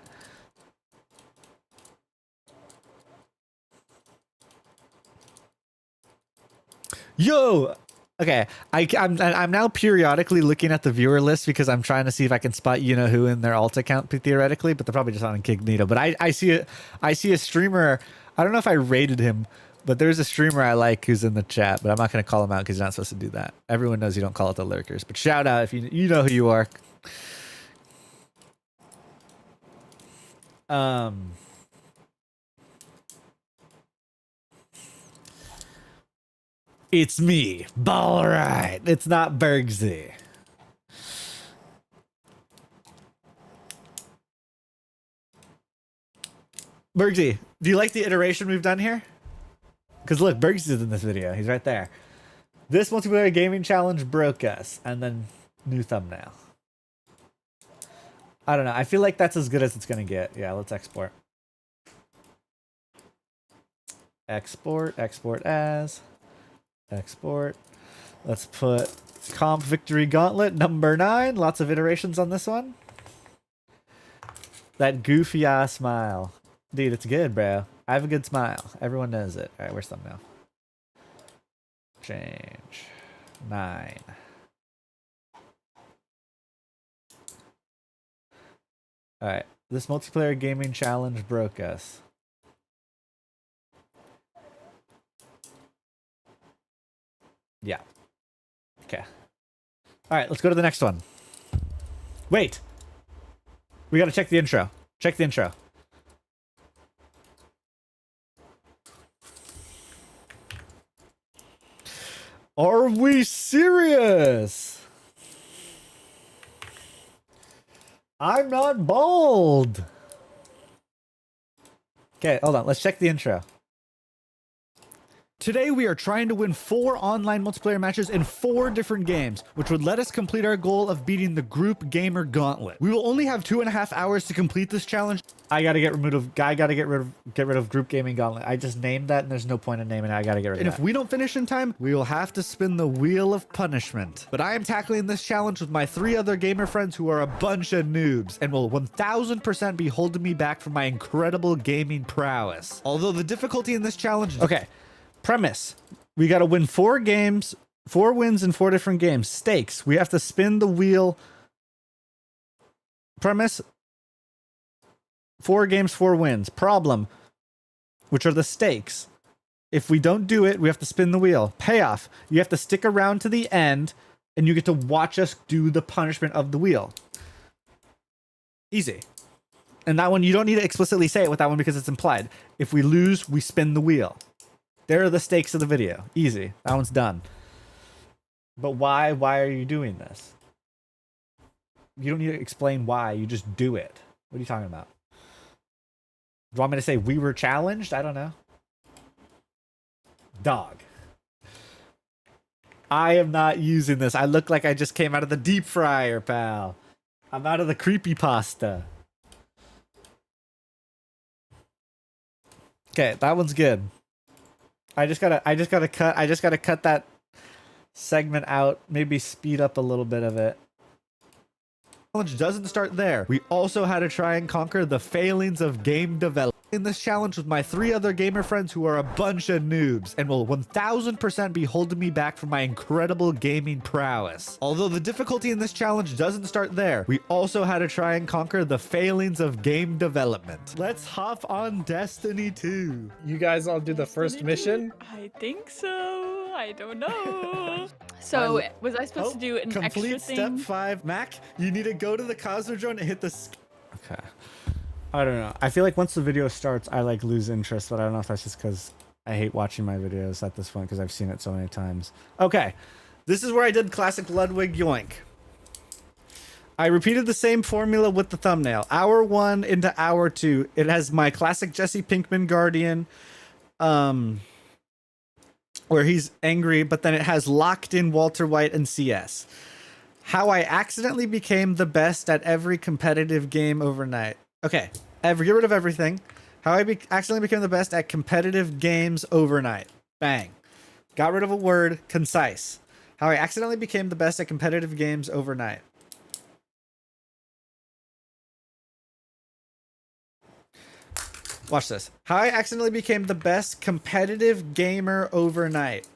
Yo! Okay, I'm now periodically looking at the viewer list because I'm trying to see if I can spot you-know-who in their alt account theoretically, but they're probably just on incognito. But I see a streamer, I don't know if I rated him, but there's a streamer I like who's in the chat, but I'm not going to call him out because you're not supposed to do that. Everyone knows you don't call it the lurkers, but shout out if you know who you are. It's me, Ball Right. It's not Bergsy. Bergsy, do you like the iteration we've done here? Because look, Bergsy's in this video. He's right there. This multiplayer gaming challenge broke us. And then new thumbnail. I don't know. I feel like that's as good as it's going to get. Yeah, let's export. Export. Export as. Export. Let's put Comp Victory Gauntlet number 9. Lots of iterations on this one. That goofy ass smile. Dude, it's good, bro. I have a good smile. Everyone knows it. Alright, where's thumbnail? Change. 9. Alright. This multiplayer gaming challenge broke us. Yeah. Okay. Alright, let's go to the next one. Wait! We gotta check the intro. Check the intro. Are we serious? I'm not bald. Okay, hold on. Let's check the intro. Today we are trying to win 4 online multiplayer matches in 4 different games, which would let us complete our goal of beating the Group Gamer Gauntlet. We will only have 2.5 hours to complete this challenge. I gotta get rid of Group Gaming Gauntlet. I just named that and there's no point in naming it. I gotta get rid of it. And if we don't finish in time, we will have to spin the wheel of punishment. But I am tackling this challenge with my 3 other gamer friends who are a bunch of noobs and will 1000% be holding me back from my incredible gaming prowess. Although the difficulty in this challenge... Okay. Premise. We got to win 4 games, 4 wins in 4 different games. Stakes. We have to spin the wheel Premise: 4 games, 4 wins. Problem, which are the stakes. If we don't do it, we have to spin the wheel. Payoff: you have to stick around to the end, and you get to watch us do the punishment of the wheel. Easy. And that one, you don't need to explicitly say it with that one because it's implied. If we lose, we spin the wheel. There are the stakes of the video. Easy. That one's done. But why? Why are you doing this? You don't need to explain why. You just do it. What are you talking about? Do you want me to say we were challenged? I don't know. Dog. I am not using this. I look like I just came out of the deep fryer, pal. I'm out of the creepypasta. Okay, that one's good. I just gotta cut that segment out, maybe speed up a little bit of it. Challenge doesn't start there. We also had to try and conquer the failings of game development. In this challenge with my 3 other gamer friends who are a bunch of noobs and will 1000% be holding me back from my incredible gaming prowess. Although the difficulty in this challenge doesn't start there, we also had to try and conquer the failings of game development. Let's hop on Destiny 2. You guys all do the first mission? I think so. I don't know. So, was I supposed to do an extra Complete thing? step 5. Mac, you need to go to the Cosmodrome and hit the... Okay. I don't know. I feel like once the video starts, I like lose interest, but I don't know if that's just because I hate watching my videos at this point because I've seen it so many times. Okay. This is where I did classic Ludwig yoink. I repeated the same formula with the thumbnail. Hour 1 into hour 2. It has my classic Jesse Pinkman Guardian, where he's angry, but then it has locked in Walter White and CS. How I accidentally became the best at every competitive game overnight. Okay, get rid of everything. How I accidentally became the best at competitive games overnight. Bang. Got rid of a word. Concise. How I accidentally became the best at competitive games overnight. Watch this. How I accidentally became the best competitive gamer overnight.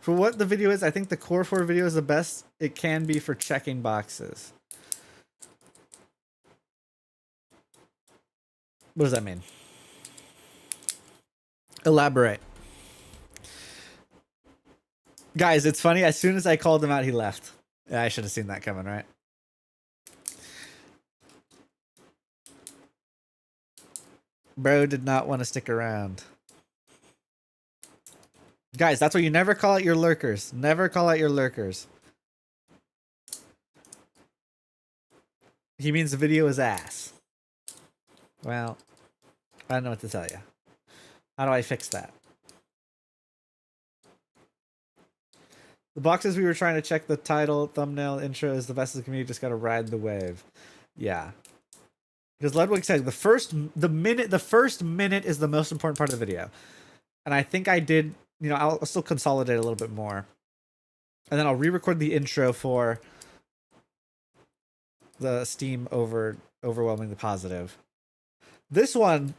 For what the video is, I think the Core 4 video is the best it can be for checking boxes. What does that mean? Elaborate. Guys, it's funny. As soon as I called him out, he left. Yeah, I should have seen that coming, right? Bro did not want to stick around. Guys, that's why you never call out your lurkers. Never call out your lurkers. He means the video is ass. Well, I don't know what to tell you. How do I fix that? The boxes we were trying to check, the title, thumbnail, intro is the best of the community. Just gotta ride the wave. Yeah. Because Ludwig said the first minute is the most important part of the video. And I think I did, you know, I'll still consolidate a little bit more. And then I'll re-record the intro for the Steam overwhelmingly positive. This one,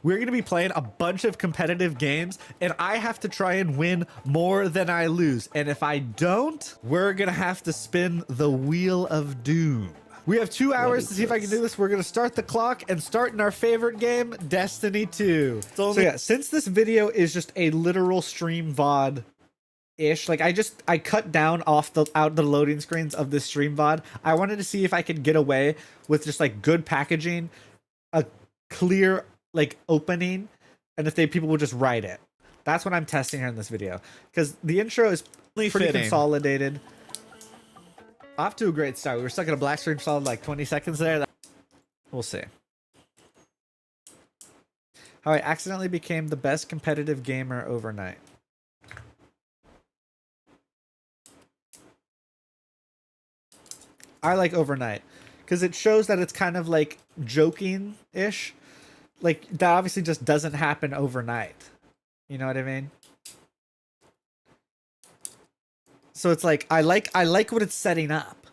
we're going to be playing a bunch of competitive games, and I have to try and win more than I lose. And if I don't, we're going to have to spin the Wheel of Doom. We have 2 hours to see if I can do this. We're going to start the clock and start in our favorite game, Destiny 2. So yeah, since this video is just a literal stream VOD-ish, like I cut down out the loading screens of this stream VOD. I wanted to see if I could get away with just like good packaging, a clear like opening, and if people will just write it. That's what I'm testing here in this video, because the intro is pretty consolidated. Off to a great start. We were stuck in a black screen for like 20 seconds there. We'll see. How I accidentally became the best competitive gamer overnight. I like overnight because it shows that it's kind of like joking-ish. Like that obviously just doesn't happen overnight. You know what I mean? So it's like I like what it's setting up.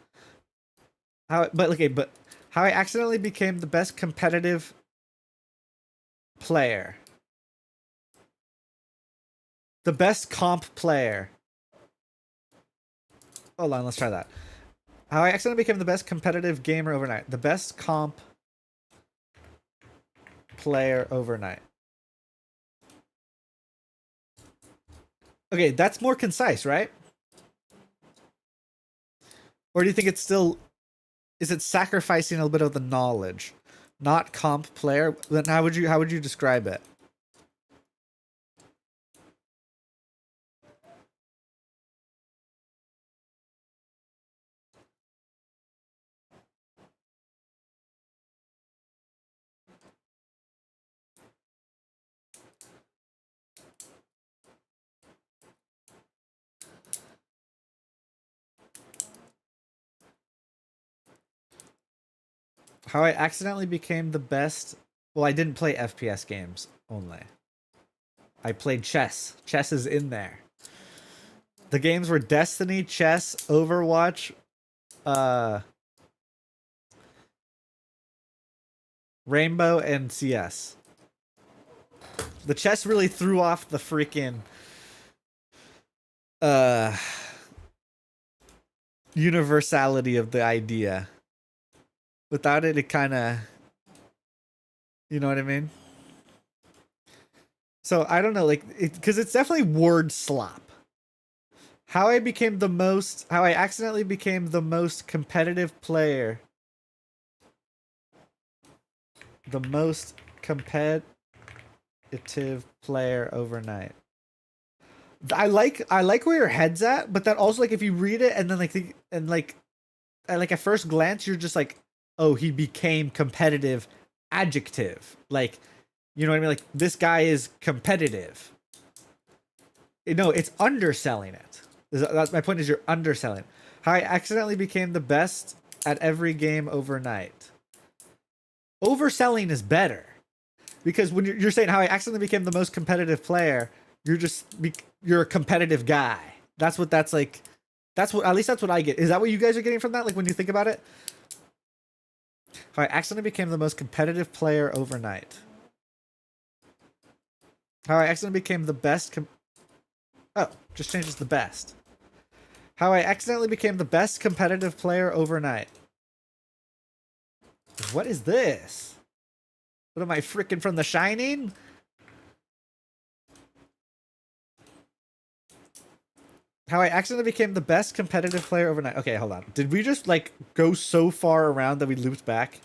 But how I accidentally became the best competitive player. The best comp player. Hold on, let's try that. How I accidentally became the best competitive gamer overnight. The best comp player overnight. Okay, that's more concise, right? Or do you think it's still... Is it sacrificing a bit of the knowledge? Not comp player? Then how would you describe it? How I accidentally became the best... Well, I didn't play FPS games only. I played chess. Chess is in there. The games were Destiny, chess, Overwatch, Rainbow, and CS. The chess really threw off the freaking universality of the idea. Without it, it kind of... You know what I mean? So, I don't know, like... Because it's definitely word slop. How I accidentally became the most competitive player. The most competitive player overnight. I like where your head's at, but that also, like, if you read it and then at first glance, you're just like, oh, he became competitive adjective. Like, you know what I mean? Like, this guy is competitive. No, it's underselling it. That's my point, is you're underselling it. How I accidentally became the best at every game overnight. Overselling is better. Because when you're saying how I accidentally became the most competitive player, you're a competitive guy. That's what that's like. At least that's what I get. Is that what you guys are getting from that? Like, when you think about it? How I accidentally became the most competitive player overnight. How I accidentally became the best just changes the best. How I accidentally became the best competitive player overnight. What is this? What am I, freaking from The Shining? How I accidentally became the best competitive player overnight. Okay, hold on. Did we just, like, go so far around that we looped back?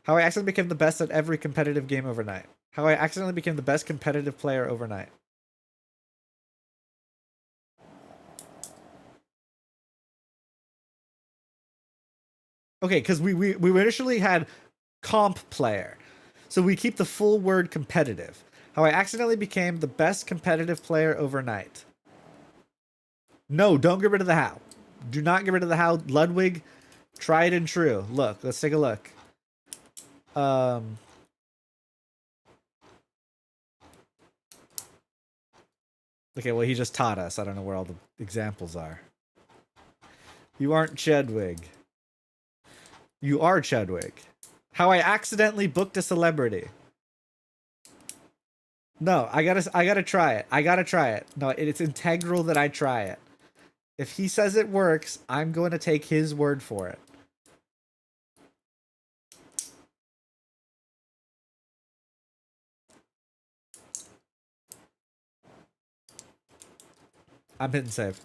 How I accidentally became the best at every competitive game overnight. How I accidentally became the best competitive player overnight. Okay, because we initially had comp player. So we keep the full word competitive. How I accidentally became the best competitive player overnight. No, don't get rid of the how. Do not get rid of the how. Ludwig, tried and true. Look, let's take a look. Okay, well, he just taught us. I don't know where all the examples are. You aren't Chedwig. You are Chedwig. How I accidentally booked a celebrity. No, I gotta try it. I gotta try it. No, it's integral that I try it. If he says it works, I'm going to take his word for it. I'm hitting save.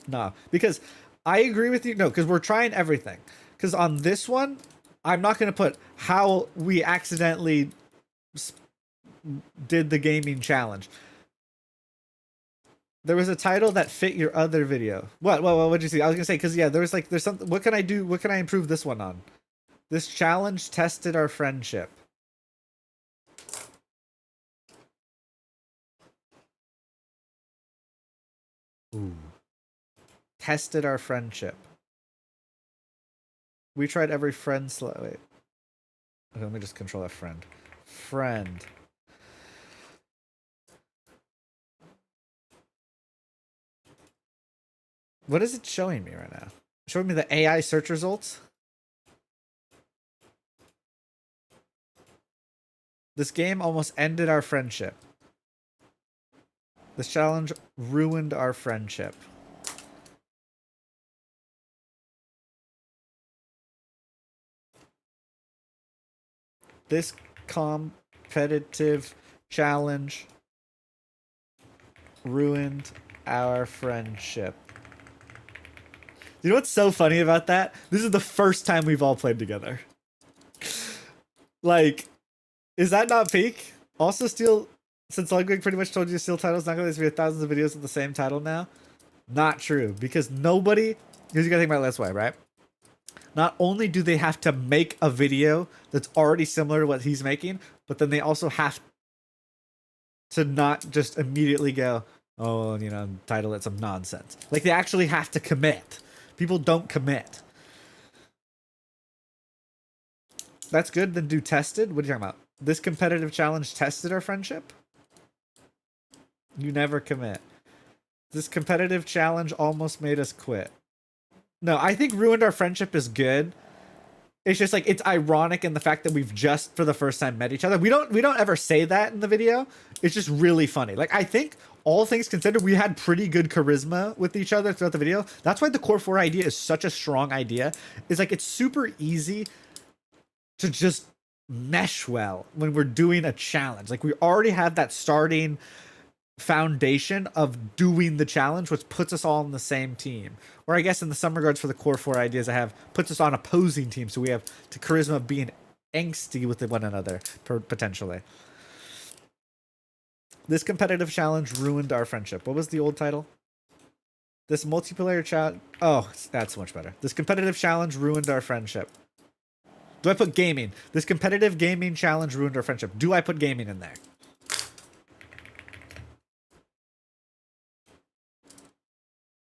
No, because I agree with you. No, because we're trying everything. Because on this one, I'm not going to put how we accidentally did the gaming challenge. There was a title that fit your other video. What'd you see? I was gonna say, because yeah, there's something. What can I do? What can I improve this one on? This challenge tested our friendship. Ooh. Tested our friendship. We tried every friend wait. Okay, let me just control that friend. Friend. What is it showing me right now? Showing me the AI search results? This game almost ended our friendship. This challenge ruined our friendship. This competitive challenge ruined our friendship. You know what's so funny about that? This is the first time we've all played together. Like, is that not peak? Also, Steel, since Ludwig pretty much told you Steel title's not going to be thousands of videos with the same title now. Not true, because nobody. Here's you gotta think about it this way, right? Not only do they have to make a video that's already similar to what he's making, but then they also have to not just immediately go, oh, you know, title it some nonsense. Like, they actually have to commit. People don't commit. That's good, then do tested? What are you talking about? This competitive challenge tested our friendship? You never commit. This competitive challenge almost made us quit. No, I think ruined our friendship is good. It's just like, it's ironic in the fact that we've just for the first time met each other. We don't ever say that in the video. It's just really funny. Like, I think all things considered, we had pretty good charisma with each other throughout the video. That's why the Core 4 idea is such a strong idea. It's like, it's super easy to just mesh well when we're doing a challenge. Like, we already have that starting foundation of doing the challenge, which puts us all on the same team. Or I guess in some regards for the Core 4 ideas I have, puts us on opposing teams, so we have the charisma of being angsty with one another, potentially. This competitive challenge ruined our friendship. What was the old title? This multiplayer challenge. Oh, that's much better. This competitive challenge ruined our friendship. Do I put gaming? This competitive gaming challenge ruined our friendship. Do I put gaming in there?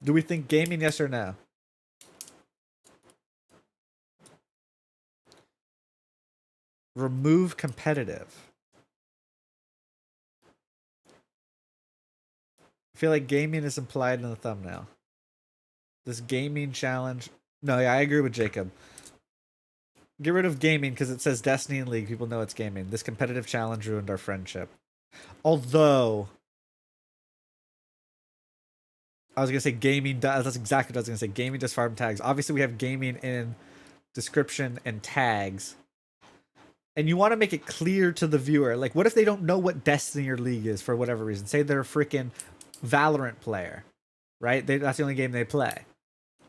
Do we think gaming, yes or no? Remove competitive. I feel like gaming is implied in the thumbnail. This gaming challenge. No, yeah, I agree with Jacob. Get rid of gaming because it says Destiny and League. People know it's gaming. This competitive challenge ruined our friendship. Although, I was going to say gaming does. That's exactly what I was going to say. Gaming does farm tags. Obviously, we have gaming in description and tags. And you want to make it clear to the viewer. Like, what if they don't know what Destiny or League is for whatever reason? Say they're a freaking Valorant player, right? That's the only game they play.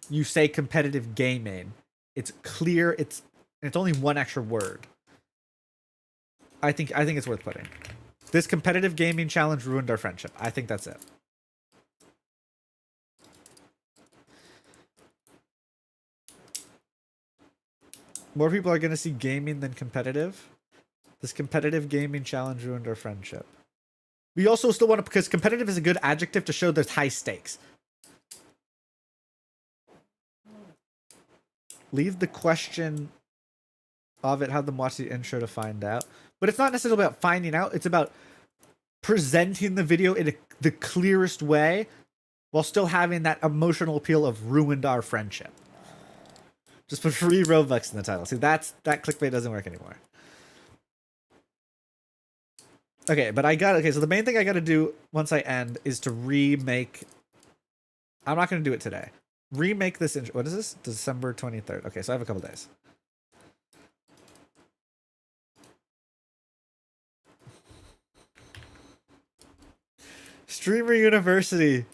You say competitive gaming. It's clear. It's only one extra word. I think it's worth putting. This competitive gaming challenge ruined our friendship. I think that's it. More people are going to see gaming than competitive. This competitive gaming challenge ruined our friendship. We also still want to, because competitive is a good adjective to show there's high stakes. Leave the question of it, have them watch the intro to find out. But it's not necessarily about finding out. It's about presenting the video in the clearest way while still having that emotional appeal of ruined our friendship. Just put free Robux in the title. See, that clickbait doesn't work anymore. Okay, but so the main thing I gotta do once I end is to remake. I'm not gonna do it today. Remake this intro. What is this? December 23rd. Okay, so I have a couple days. Streamer University.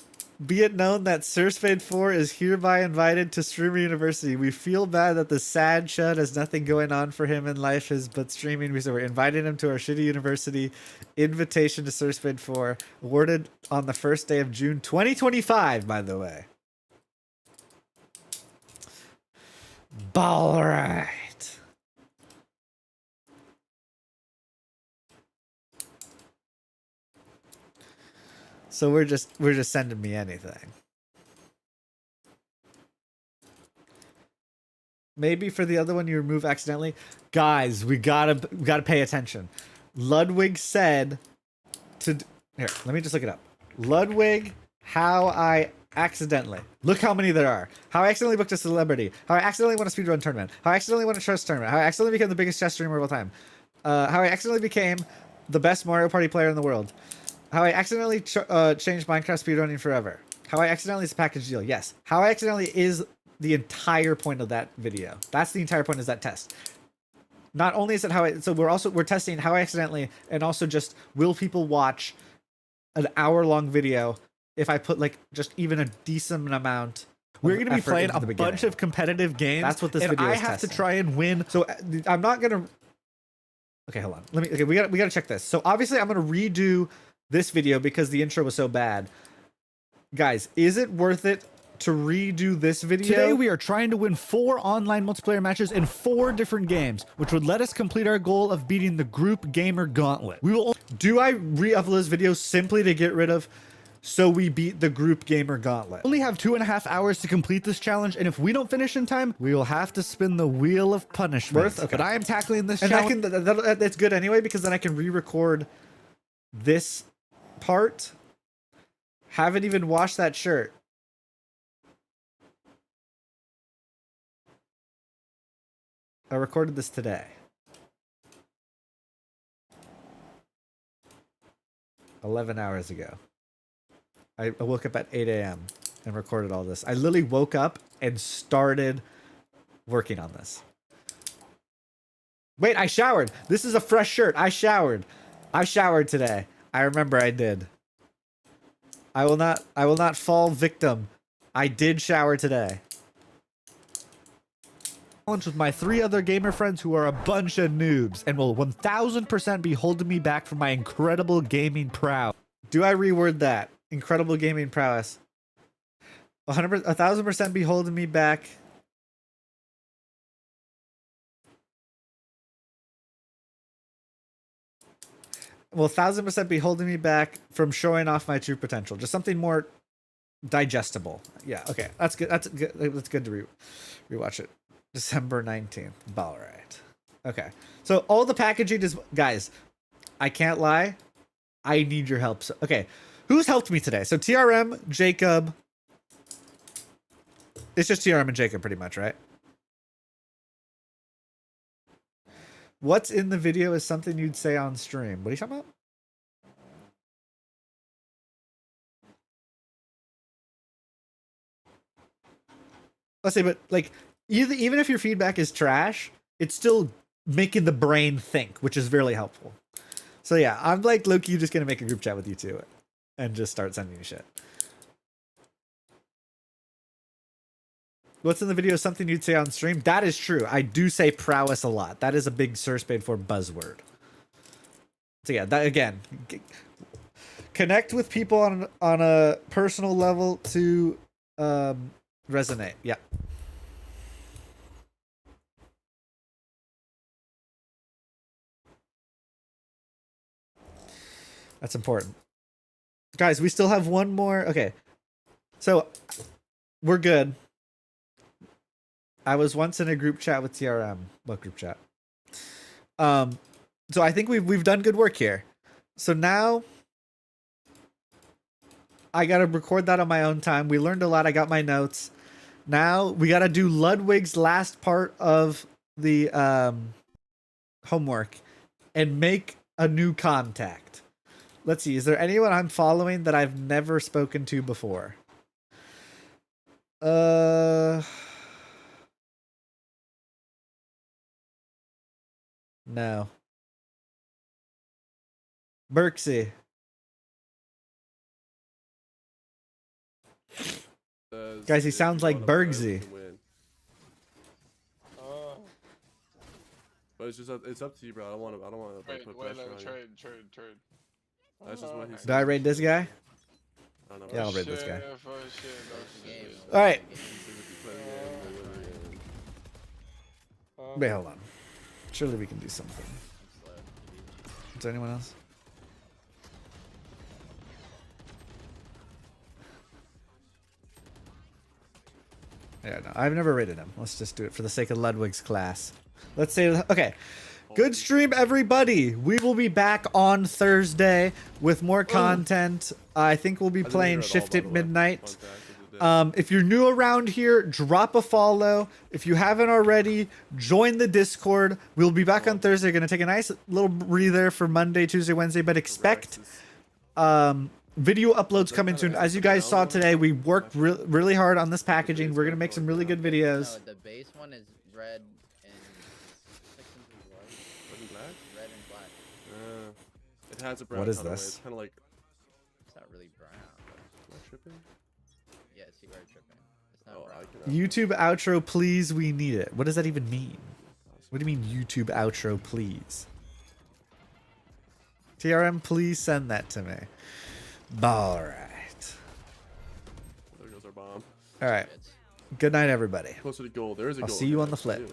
Be it known that SirSpade4 is hereby invited to Streamer University. We feel bad that the sad chud has nothing going on for him in life but streaming. So we're inviting him to our shitty university. Invitation to SirSpade4. Awarded on the first day of June 2025, by the way. Ball right. So we're just sending me anything. Maybe for the other one you remove accidentally. Guys, we gotta pay attention. Ludwig said to here, let me just look it up. Ludwig, how I accidentally. Look how many there are. How I accidentally booked a celebrity. How I accidentally won a speedrun tournament. How I accidentally won a chess tournament. How I accidentally became the biggest chess streamer of all time. How I accidentally became the best Mario Party player in the world. How I accidentally changed Minecraft speedrunning forever. How I accidentally is a package deal. Yes. How I accidentally is the entire point of that video. That's the entire point is that test. Not only is it how I, so we're testing how I accidentally, and also just will people watch an hour-long video if I put like just even a decent amount. We're going to be playing a bunch of competitive games. That's what this video is. I have to try and win. So I'm not going to. Okay, hold on. Okay, we got to check this. So obviously I'm going to redo this video because the intro was so bad. Guys, is it worth it to redo this video? Today we are trying to win 4 online multiplayer matches in 4 different games, which would let us complete our goal of beating the Group Gamer Gauntlet. Do I re-upload this video simply to get rid of so we beat the Group Gamer Gauntlet? We only have 2.5 hours to complete this challenge, and if we don't finish in time, we will have to spin the wheel of punishment. Okay. But I am tackling this challenge. That's good anyway, because then I can re-record this part. Haven't even washed that shirt. I recorded this today. 11 hours ago. I woke up at 8 a.m. and recorded all this. I literally woke up and started working on this. Wait, I showered. This is a fresh shirt. I showered. I showered today. I remember I did. I will not fall victim. I did shower today. With my 3 other gamer friends who are a bunch of noobs and will 1000% be holding me back from my incredible gaming prowess. Do I reword that? Incredible gaming prowess. 1000% be holding me back. Well, 1000% be holding me back from showing off my true potential. Just something more digestible. Yeah, okay. That's good. That's good. That's good to rewatch it. December 19th. All right. Okay. So all the packaging is, guys, I can't lie. I need your help. So, okay. Who's helped me today? So TRM, Jacob. It's just TRM and Jacob pretty much, right? What's in the video is something you'd say on stream. What are you talking about? Let's say, but like, even if your feedback is trash, it's still making the brain think, which is really helpful. So yeah, I'm like low-key just gonna make a group chat with you two and just start sending you shit. What's in the video is something you'd say on stream. That is true. I do say prowess a lot. That is a big Sir Spade for buzzword. So yeah, that again, connect with people on a personal level to resonate. Yeah. That's important. Guys, we still have one more. Okay. So we're good. I was once in a group chat with TRM. What group chat? So I think we've done good work here. So now I gotta record that on my own time. We learned a lot. I got my notes. Now we gotta do Ludwig's last part of the homework and make a new contact. Let's see. Is there anyone I'm following that I've never spoken to before? No. Berksy. Guys, he sounds like Bergsy. But it's just it's up to you, bro. I don't want to put pressure on you. Trade. That's just what he said. Do I raid this guy? I don't know. Yeah, I'll raid this guy. All right. Wait, hold on. Surely we can do something. Is there anyone else? Yeah, no, I've never rated him. Let's just do it for the sake of Ludwig's class. Let's say, okay. Good stream, everybody. We will be back on Thursday with more content. I think we'll be playing Shift at Midnight. If you're new around here, drop a follow. If you haven't already, join the Discord. We'll be back on Thursday. Going to take a nice little breather for Monday, Tuesday, Wednesday, but expect video uploads coming soon. As you guys saw today, we worked really hard on this packaging. We're going to make some really good videos. No, the base one is red and Red and black? red and black. It has a brown What is colorway. this? It's kind of like. It's not really brown. Am I tripping? Yes, you are tripping. It's not Oh, brown. I can. YouTube outro, please. We need it. What does that even mean? What do you mean YouTube outro, please? TRM, please send that to me. All right. There goes our bomb. All right. Good night, everybody. Closer to goal. There is a I'll goal. see you here. on the flip.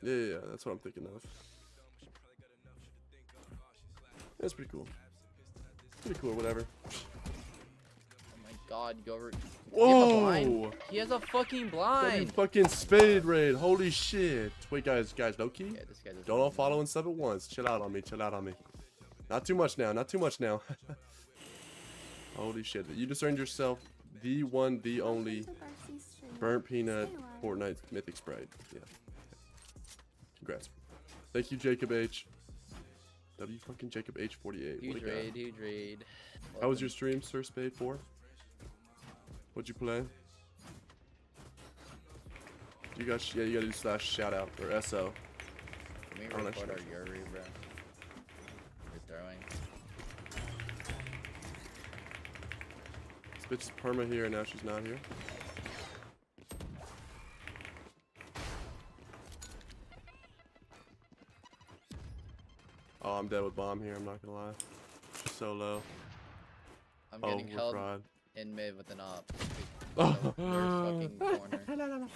Yeah, that's what I'm thinking of. That's pretty cool. Pretty cool, whatever. Oh my god, go over. Whoa! He has a fucking Fucking blind. fucking spade raid. Holy shit. Wait, guys, low key. Yeah, this guy doesn't Don't all follow and sub at once. Chill out on me. Chill out on me. Not too much now. Not too much now. Holy shit. You just earned yourself the one, the only burnt peanut Fortnite mythic sprite. Yeah. Congrats. Thank you, Jacob H. W fucking Jacob H 48. Huge raid, huge raid. How was your stream, Sir Spade 4? What'd you play? You got you gotta do slash shout out or SO. Can we I don't record actually our Yuri, bro? You're throwing. This bitch is perma here and now she's not here. Oh, I'm dead with bomb here, I'm not gonna lie. She's so low. I'm Oh, getting we're held fried. in mid with an op. Oh. Fucking corner.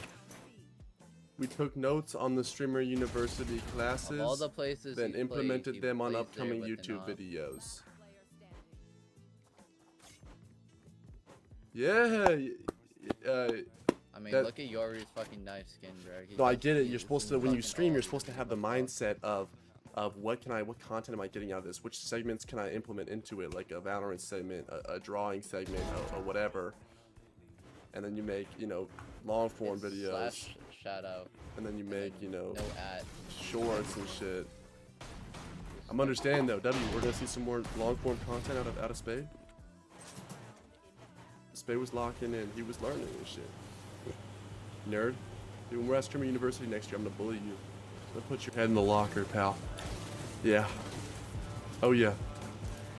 We took notes on the Streamer University classes, Of all the places then he implemented played, them on he plays upcoming there with an YouTube op. videos. Yeah. I mean, that- look at Yori's fucking knife skin, bro. He No, I just get it. uses You're supposed to, fucking when you stream, all you're these supposed to have things. the mindset of what content am I getting out of this? Which segments can I implement into it? Like a Valorant segment, a drawing segment, or whatever. And then you make, long form It's videos. slash shout out. And then you make, No ad. shorts and shit. I'm understanding though, W, we're gonna see some more long form content out of Spade. Spade was locking in, he was learning and shit. Nerd. Dude, when we're at Streamer University next year, I'm gonna bully you. I'm gonna put your head in the locker, pal. Yeah. Oh yeah.